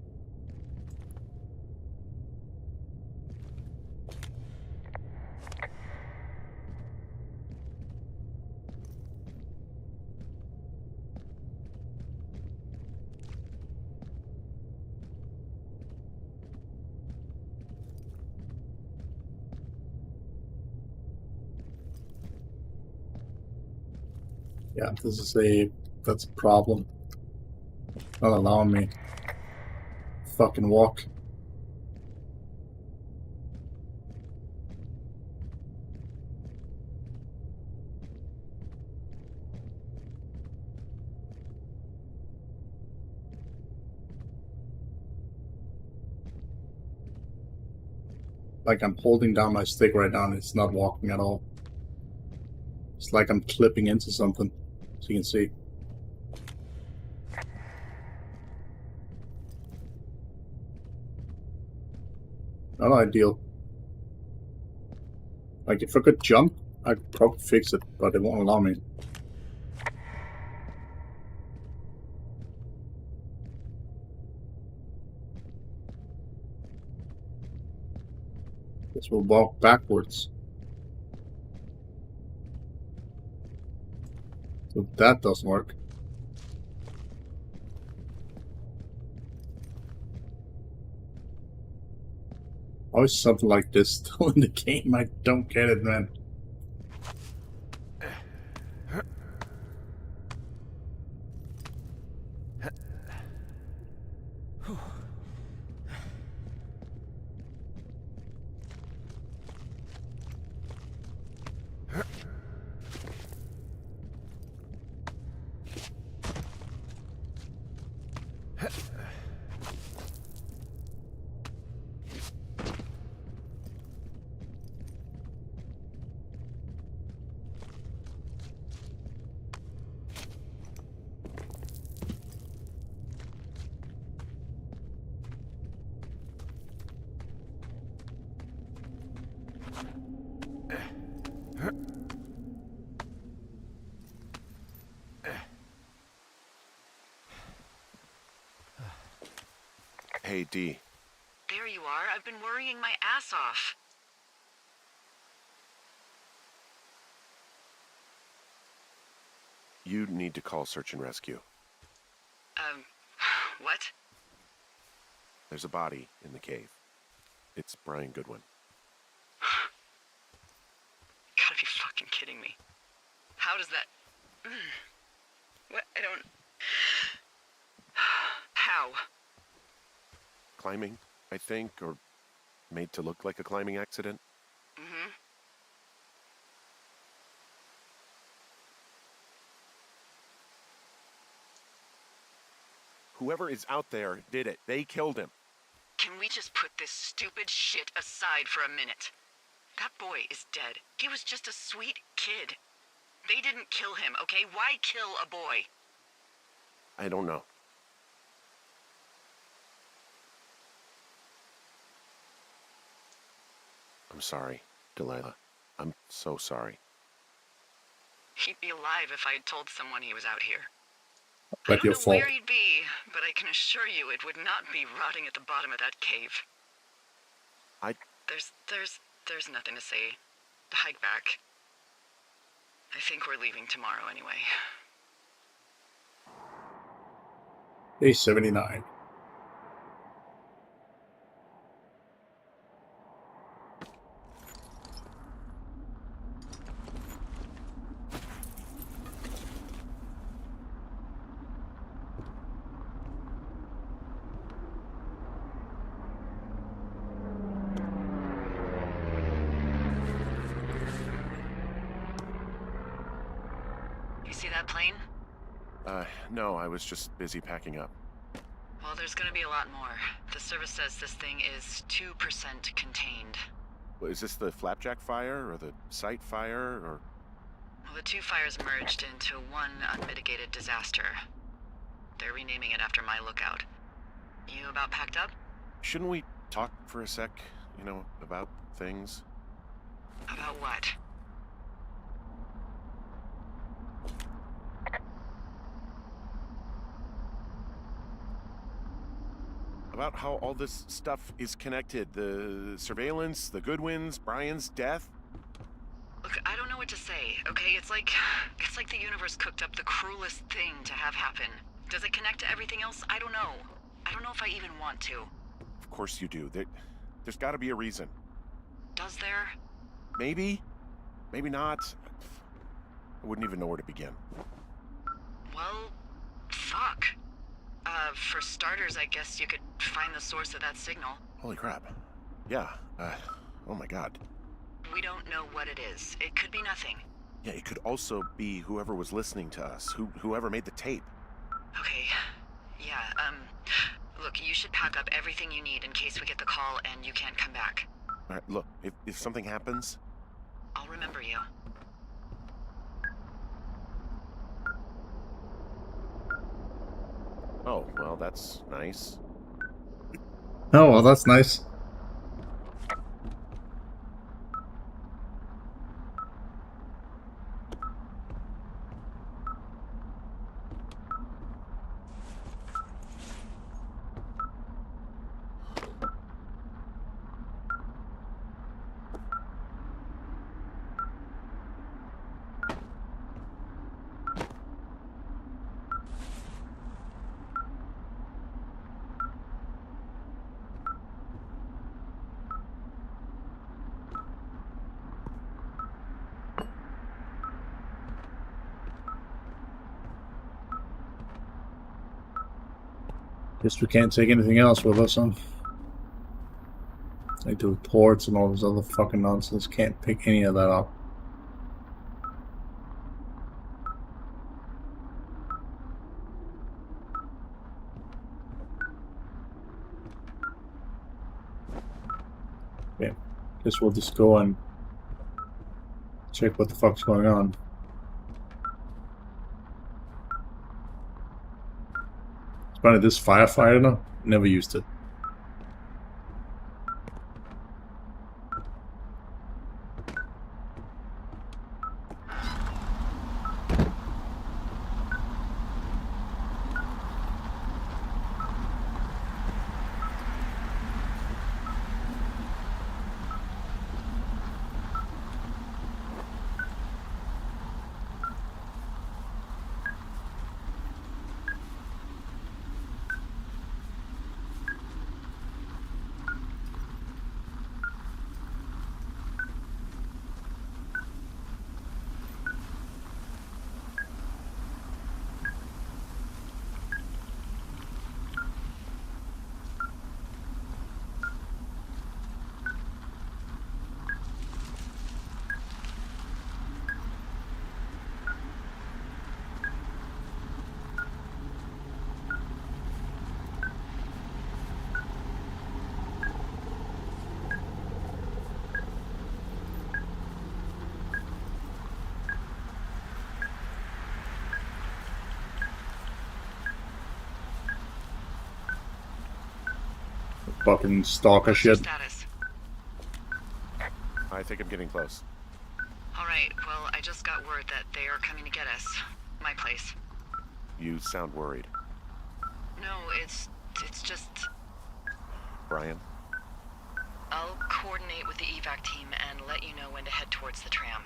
Yeah, that's a problem. Not allowing me fucking walk. Like I'm holding down my stick right now and it's not walking at all. It's like I'm clipping into something, so you can see. Not ideal. Like if I could jump, I could probably fix it, but it won't allow me. Guess we'll walk backwards. So that doesn't work. Always something like this still in the game. I don't get it, man. Hey, D. There you are. I've been worrying my ass off. You need to call search and rescue. What? There's a body in the cave. It's Brian Goodwin. Gotta be fucking kidding me. How does that... What? I don't... How? Climbing, I think, or made to look like a climbing accident. Mm-hmm. Whoever is out there did it. They killed him. Can we just put this stupid shit aside for a minute? That boy is dead. He was just a sweet kid. They didn't kill him, okay? Why kill a boy? I don't know. I'm sorry, Delilah. I'm so sorry. He'd be alive if I had told someone he was out here. But I your don't know fault. where he'd be, but I can assure you it would not be rotting at the bottom of that cave. There's nothing to say. Hike back. I think we're leaving tomorrow anyway. Day 79. You see that plane? No, I was just busy packing up. Well, there's gonna be a lot more. The service says this thing is 2% contained. Is this the Flapjack fire, or the site fire, or... Well, the two fires merged into one unmitigated disaster. They're renaming it after my lookout. You about packed up? Shouldn't we talk for a sec, about things? About what? about how all this stuff is connected. The surveillance, the Goodwins, Brian's death. Look, I don't know what to say, okay? It's like the universe cooked up the cruelest thing to have happen. Does it connect to everything else? I don't know. I don't know if I even want to. Of course you do. There's got to be a reason. Does there? Maybe. Maybe not. I wouldn't even know where to begin. Well, fuck. For starters, I guess you could find the source of that signal. Holy crap. Yeah. Oh my god. We don't know what it is. It could be nothing. Yeah, it could also be whoever was listening to us, whoever made the tape. Okay. Yeah, look, you should pack up everything you need in case we get the call and you can't come back. All right, look, if something happens... I'll remember you. Oh, well, that's nice. Oh, well, that's nice. Guess we can't take anything else with us, huh? Like the reports and all this other fucking nonsense. Can't pick any of that up. Yeah. Guess we'll just go and check what the fuck's going on. It's funny, this firefighter, never used it. Fucking stalker What's your shit. status? I think I'm getting close. Alright, well, I just got word that they are coming to get us. My place. You sound worried. No, it's just... Brian? I'll coordinate with the evac team and let you know when to head towards the tram.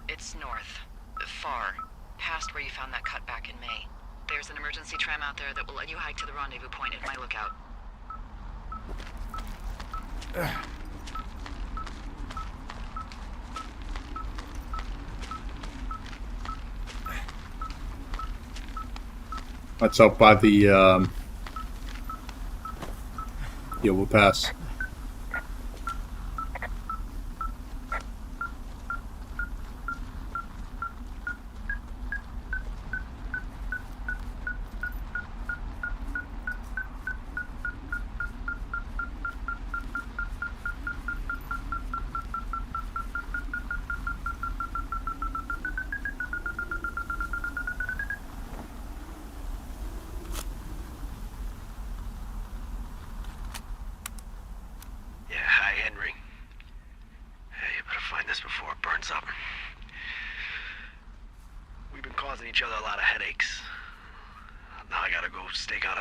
It's north. Far. Past where you found that cut back in May. There's an emergency tram out there that will let you hike to the rendezvous point at my lookout. That's up by the, yeah, we'll pass.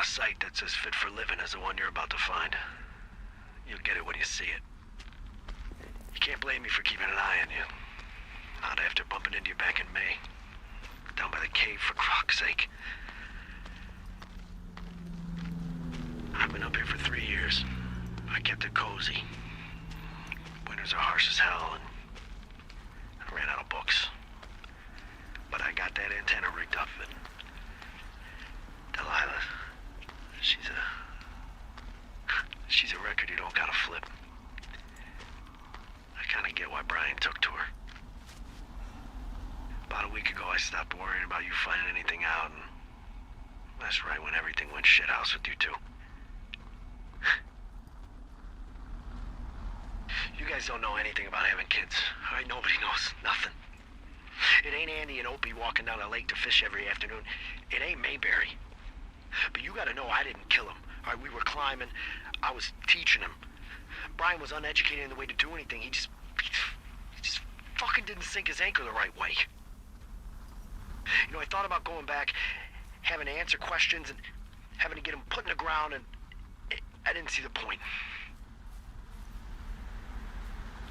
sight that's as fit for living as the one you're about to find. You'll get it when you see it. You can't blame me for keeping an eye on you. Not after bumping into you back in May. Down by the cave, for croc's sake. I've been up here for 3 years. I kept it cozy. Winters are harsh as hell, and I ran out of books. But I got that antenna rigged up, and Delilah, she's a record you don't gotta flip. I kinda get why Brian took to her. About a week ago, I stopped worrying about you finding anything out, and that's right when everything went shithouse with you two. You guys don't know anything about having kids. All right, nobody knows nothing. It ain't Andy and Opie walking down the lake to fish every afternoon. It ain't Mayberry. But you gotta know I didn't kill him. All right, we were climbing. I was teaching him. Brian was uneducated in the way to do anything. He just fucking didn't sink his anchor the right way. You know, I thought about going back, having to answer questions, and having to get him put in the ground, and I didn't see the point.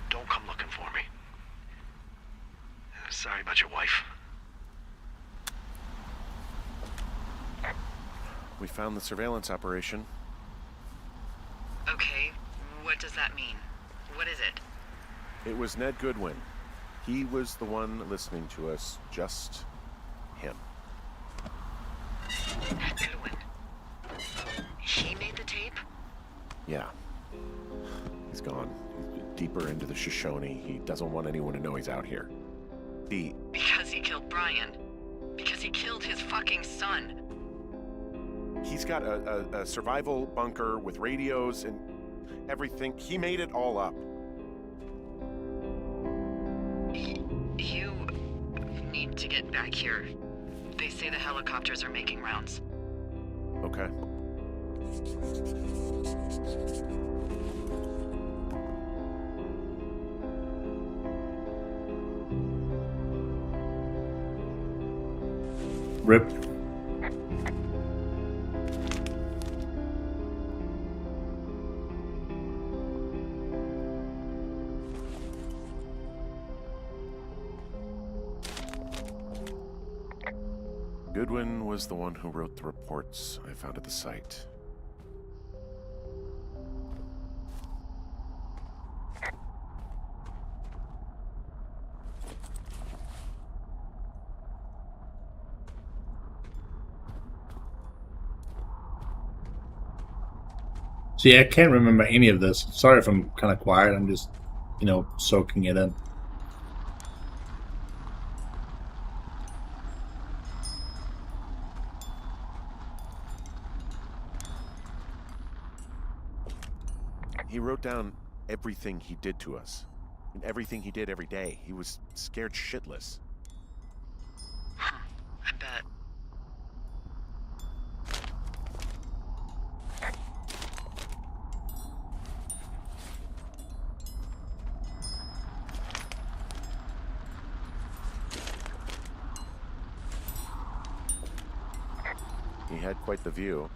Don't come looking for me. Sorry about your wife. We found the surveillance operation. Okay, what does that mean? What is it? It was Ned Goodwin. He was the one listening to us, just him. Ned Goodwin. He made the tape? Yeah. He's gone. He's deeper into the Shoshone. He doesn't want anyone to know he's out here. Because he killed Brian. Because he killed his fucking son. He's got a survival bunker with radios and everything. He made it all up. You need to get back here. They say the helicopters are making rounds. Okay. Rip. Goodwin was the one who wrote the reports I found at the site. See, I can't remember any of this. Sorry if I'm kind of quiet. I'm just, soaking it in. He wrote down everything he did to us, and everything he did every day. He was scared shitless. Huh, I bet. He had quite the view.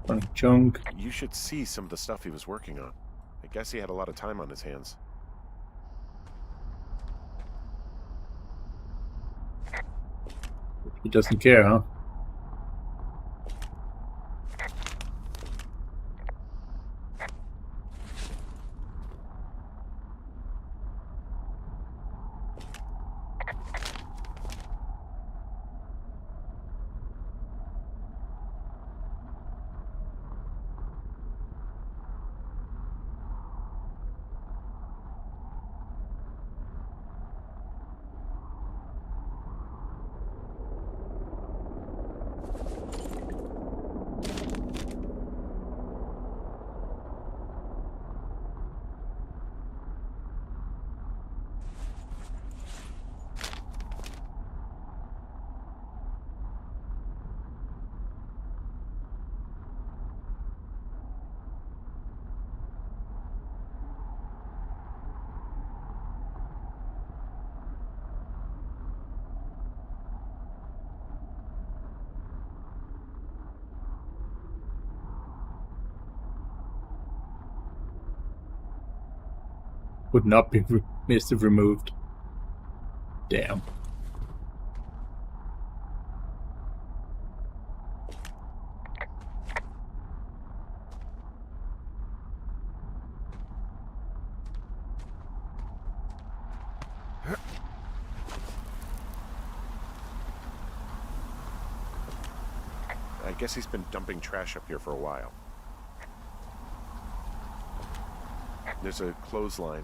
Funny junk. You should see some of the stuff he was working on. I guess he had a lot of time on his hands. He doesn't care, huh? would not be missed if removed. Damn. I guess he's been dumping trash up here for a while. There's a clothesline.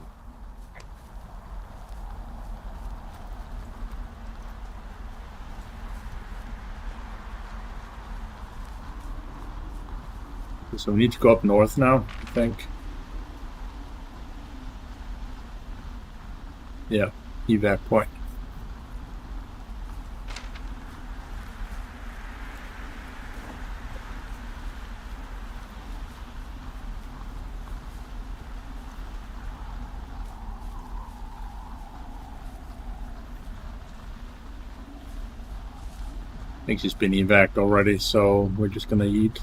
So we need to go up north now, I think. Yeah, evac point. I think she's been evac'd already, so we're just gonna eat.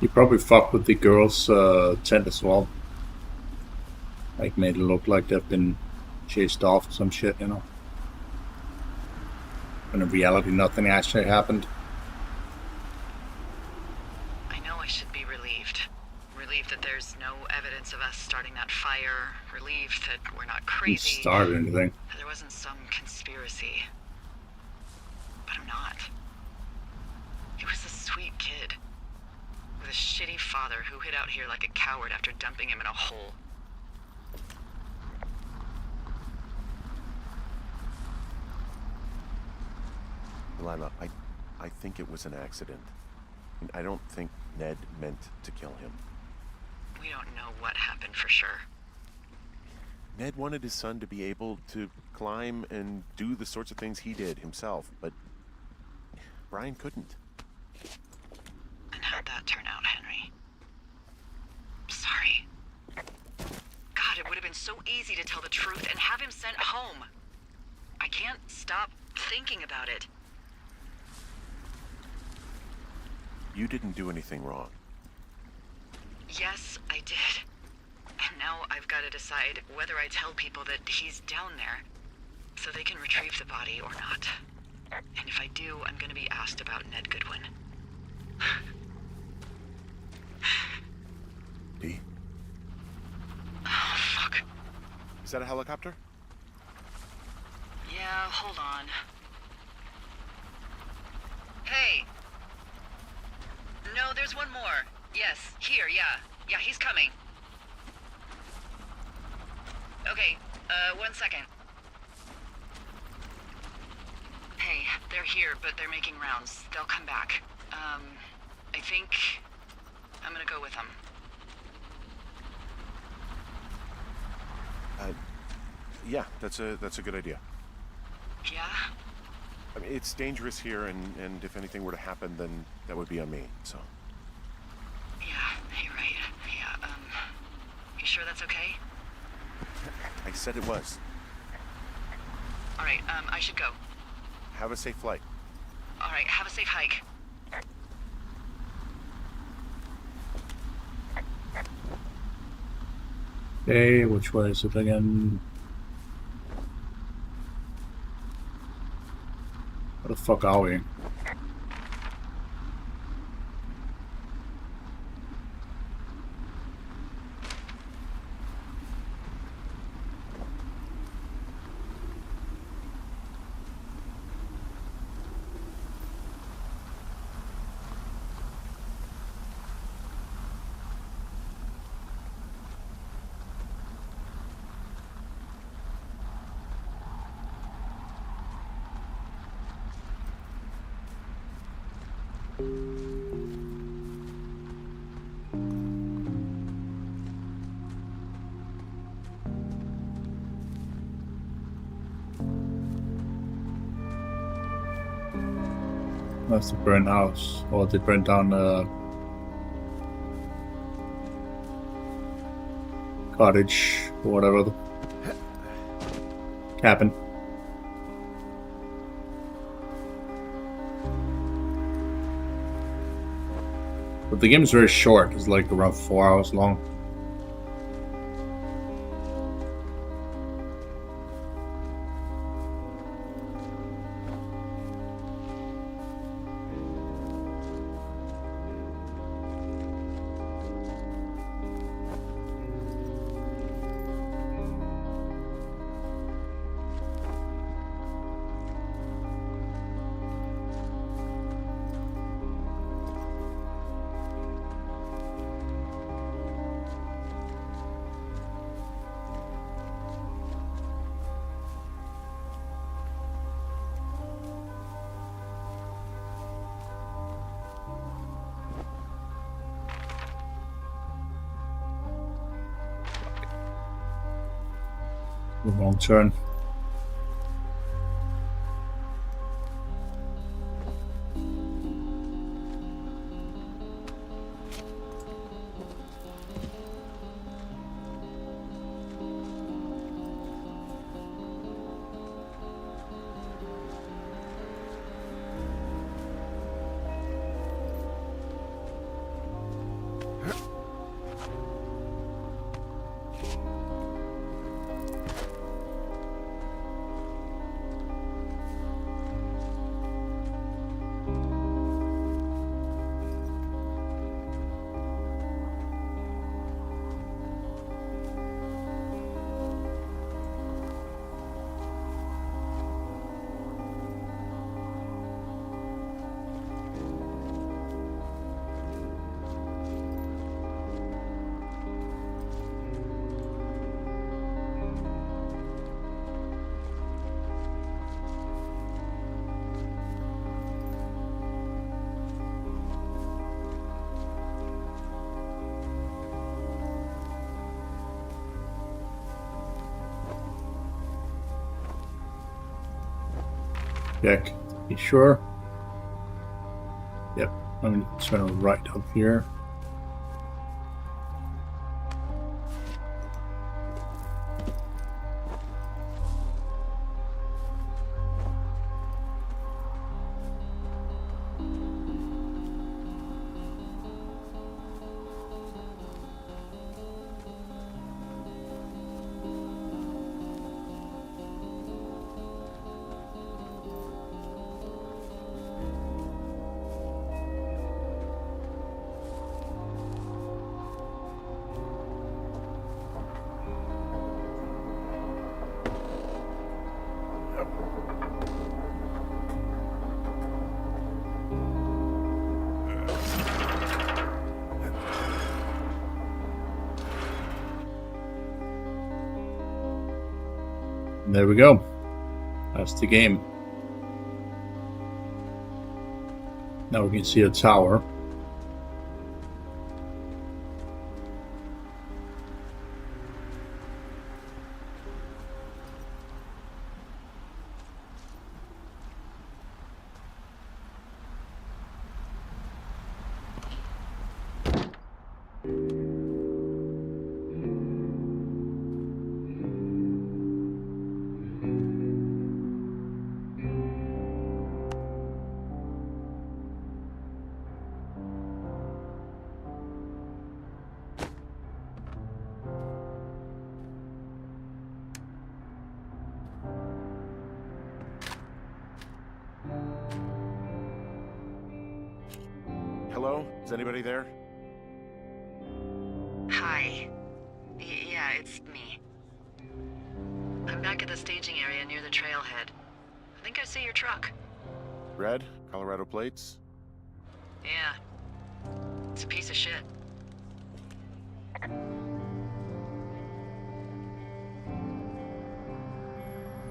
You probably fucked with the girls' tent as well. Like, made it look like they've been chased off or some shit, you know? When in reality, nothing actually happened. I know I should be relieved. Relieved that there's no evidence of us starting that fire. Relieved that we're not Didn't crazy. start anything. That there wasn't some conspiracy. But I'm not. He was a sweet kid. With a shitty father who hid out here like a coward after dumping him in a hole. Lila, I think it was an accident. I don't think Ned meant to kill him. We don't know what happened for sure. Ned wanted his son to be able to climb and do the sorts of things he did himself, but Brian couldn't. And how'd that turn out, Henry? Sorry. God, it would have been so easy to tell the truth and have him sent home. I can't stop thinking about it. You didn't do anything wrong. Yes, I did. And now I've got to decide whether I tell people that he's down there so they can retrieve the body or not. And if I do, I'm going to be asked about Ned Goodwin. Dee? Oh, fuck. Is that a helicopter? Yeah, hold on. Hey! No, there's one more. Yes, here, yeah. Yeah, he's coming. Okay, 1 second. Hey, they're here, but they're making rounds. They'll come back. I think I'm gonna go with them. Yeah, that's a good idea. Yeah? I mean, it's dangerous here, and if anything were to happen, then that would be on me, so. Yeah, you're right. Yeah, you sure that's okay? I said it was. Alright, I should go. Have a safe flight. Alright, have a safe hike. Okay, which way is it again? Where the fuck are we? That's the burnt house, or they burnt down the cottage, or whatever, the cabin. But the game is very short, it's like around 4 hours long. Wrong turn. Check. You sure? Yep. I'm just gonna right up here. And there we go. That's the game. Now we can see a tower. Is anybody there? Hi. Yeah, it's me. I'm back at the staging area near the trailhead. I think I see your truck. Red? Colorado plates? Yeah. It's a piece of shit.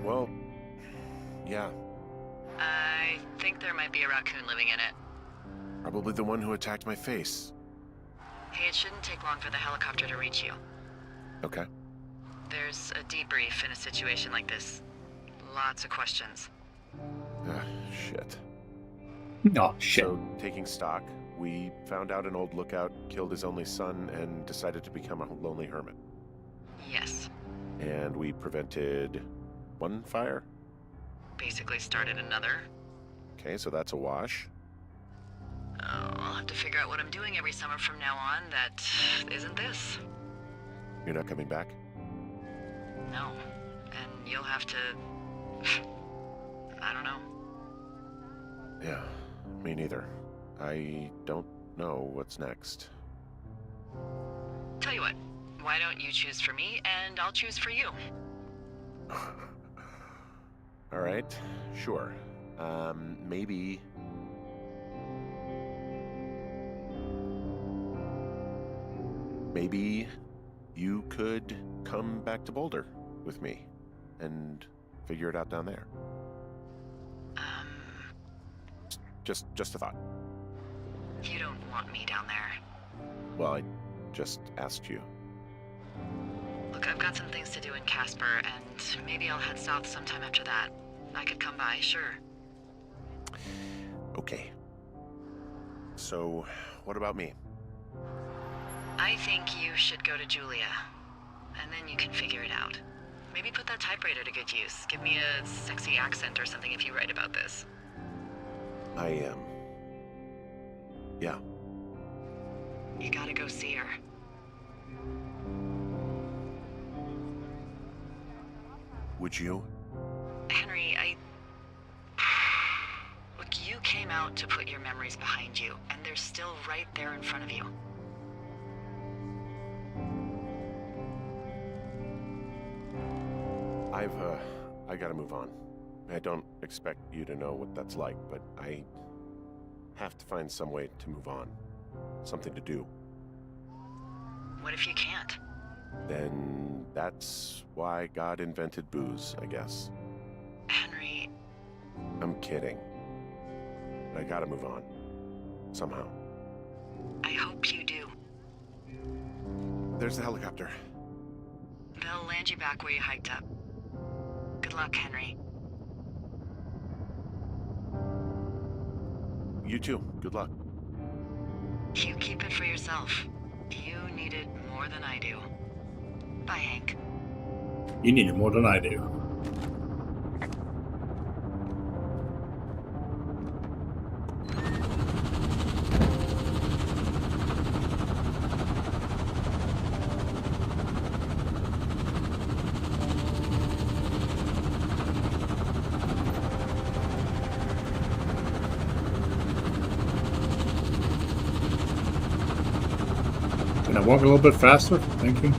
Well, yeah. I think there might be a raccoon living in it. Probably the one who attacked my face. Hey, it shouldn't take long for the helicopter to reach you. Okay. There's a debrief in a situation like this. Lots of questions. Shit. Oh, shit. So, taking stock, we found out an old lookout killed his only son and decided to become a lonely hermit. Yes. And we prevented one fire? Basically started another. Okay, so that's a wash. Oh, I'll have to figure out what I'm doing every summer from now on that isn't this. You're not coming back? No. And you'll have to... I don't know. Yeah, me neither. I don't know what's next. Tell you what, why don't you choose for me and I'll choose for you? All right, sure. Maybe... Maybe you could come back to Boulder with me and figure it out down there. Just a thought. You don't want me down there. Well, I just asked you. Look, I've got some things to do in Casper, and maybe I'll head south sometime after that. I could come by, sure. Okay. So, what about me? I think you should go to Julia, and then you can figure it out. Maybe put that typewriter to good use. Give me a sexy accent or something if you write about this. I am. Yeah. You gotta go see her. Would you? Henry, Look, you came out to put your memories behind you, and they're still right there in front of you. I gotta move on. I don't expect you to know what that's like, but I have to find some way to move on. Something to do. What if you can't? Then that's why God invented booze, I guess. Henry... I'm kidding. But I gotta move on. Somehow. I hope you do. There's the helicopter. They'll land you back where you hiked up. Good luck, Henry. You too. Good luck. You keep it for yourself. You need it more than I do. Bye, Hank. You need it more than I do. Can I walk a little bit faster? Thank you.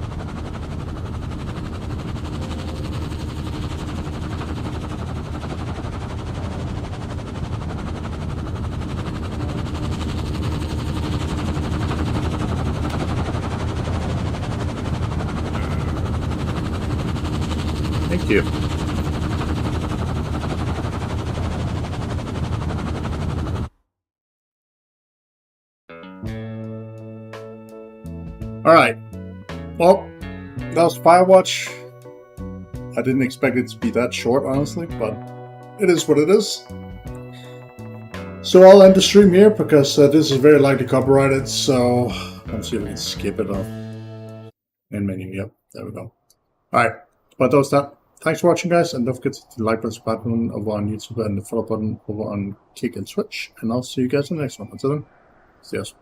Thank you. Alright. Well, that was Firewatch. I didn't expect it to be that short, honestly, but it is what it is. So I'll end the stream here because this is very likely copyrighted, so let's see if we can skip it off. And menu, yep, there we go. Alright, but that was that. Thanks for watching, guys, and don't forget to hit the like button over on YouTube and the follow button over on Kick and Switch, and I'll see you guys in the next one. Until then, see us.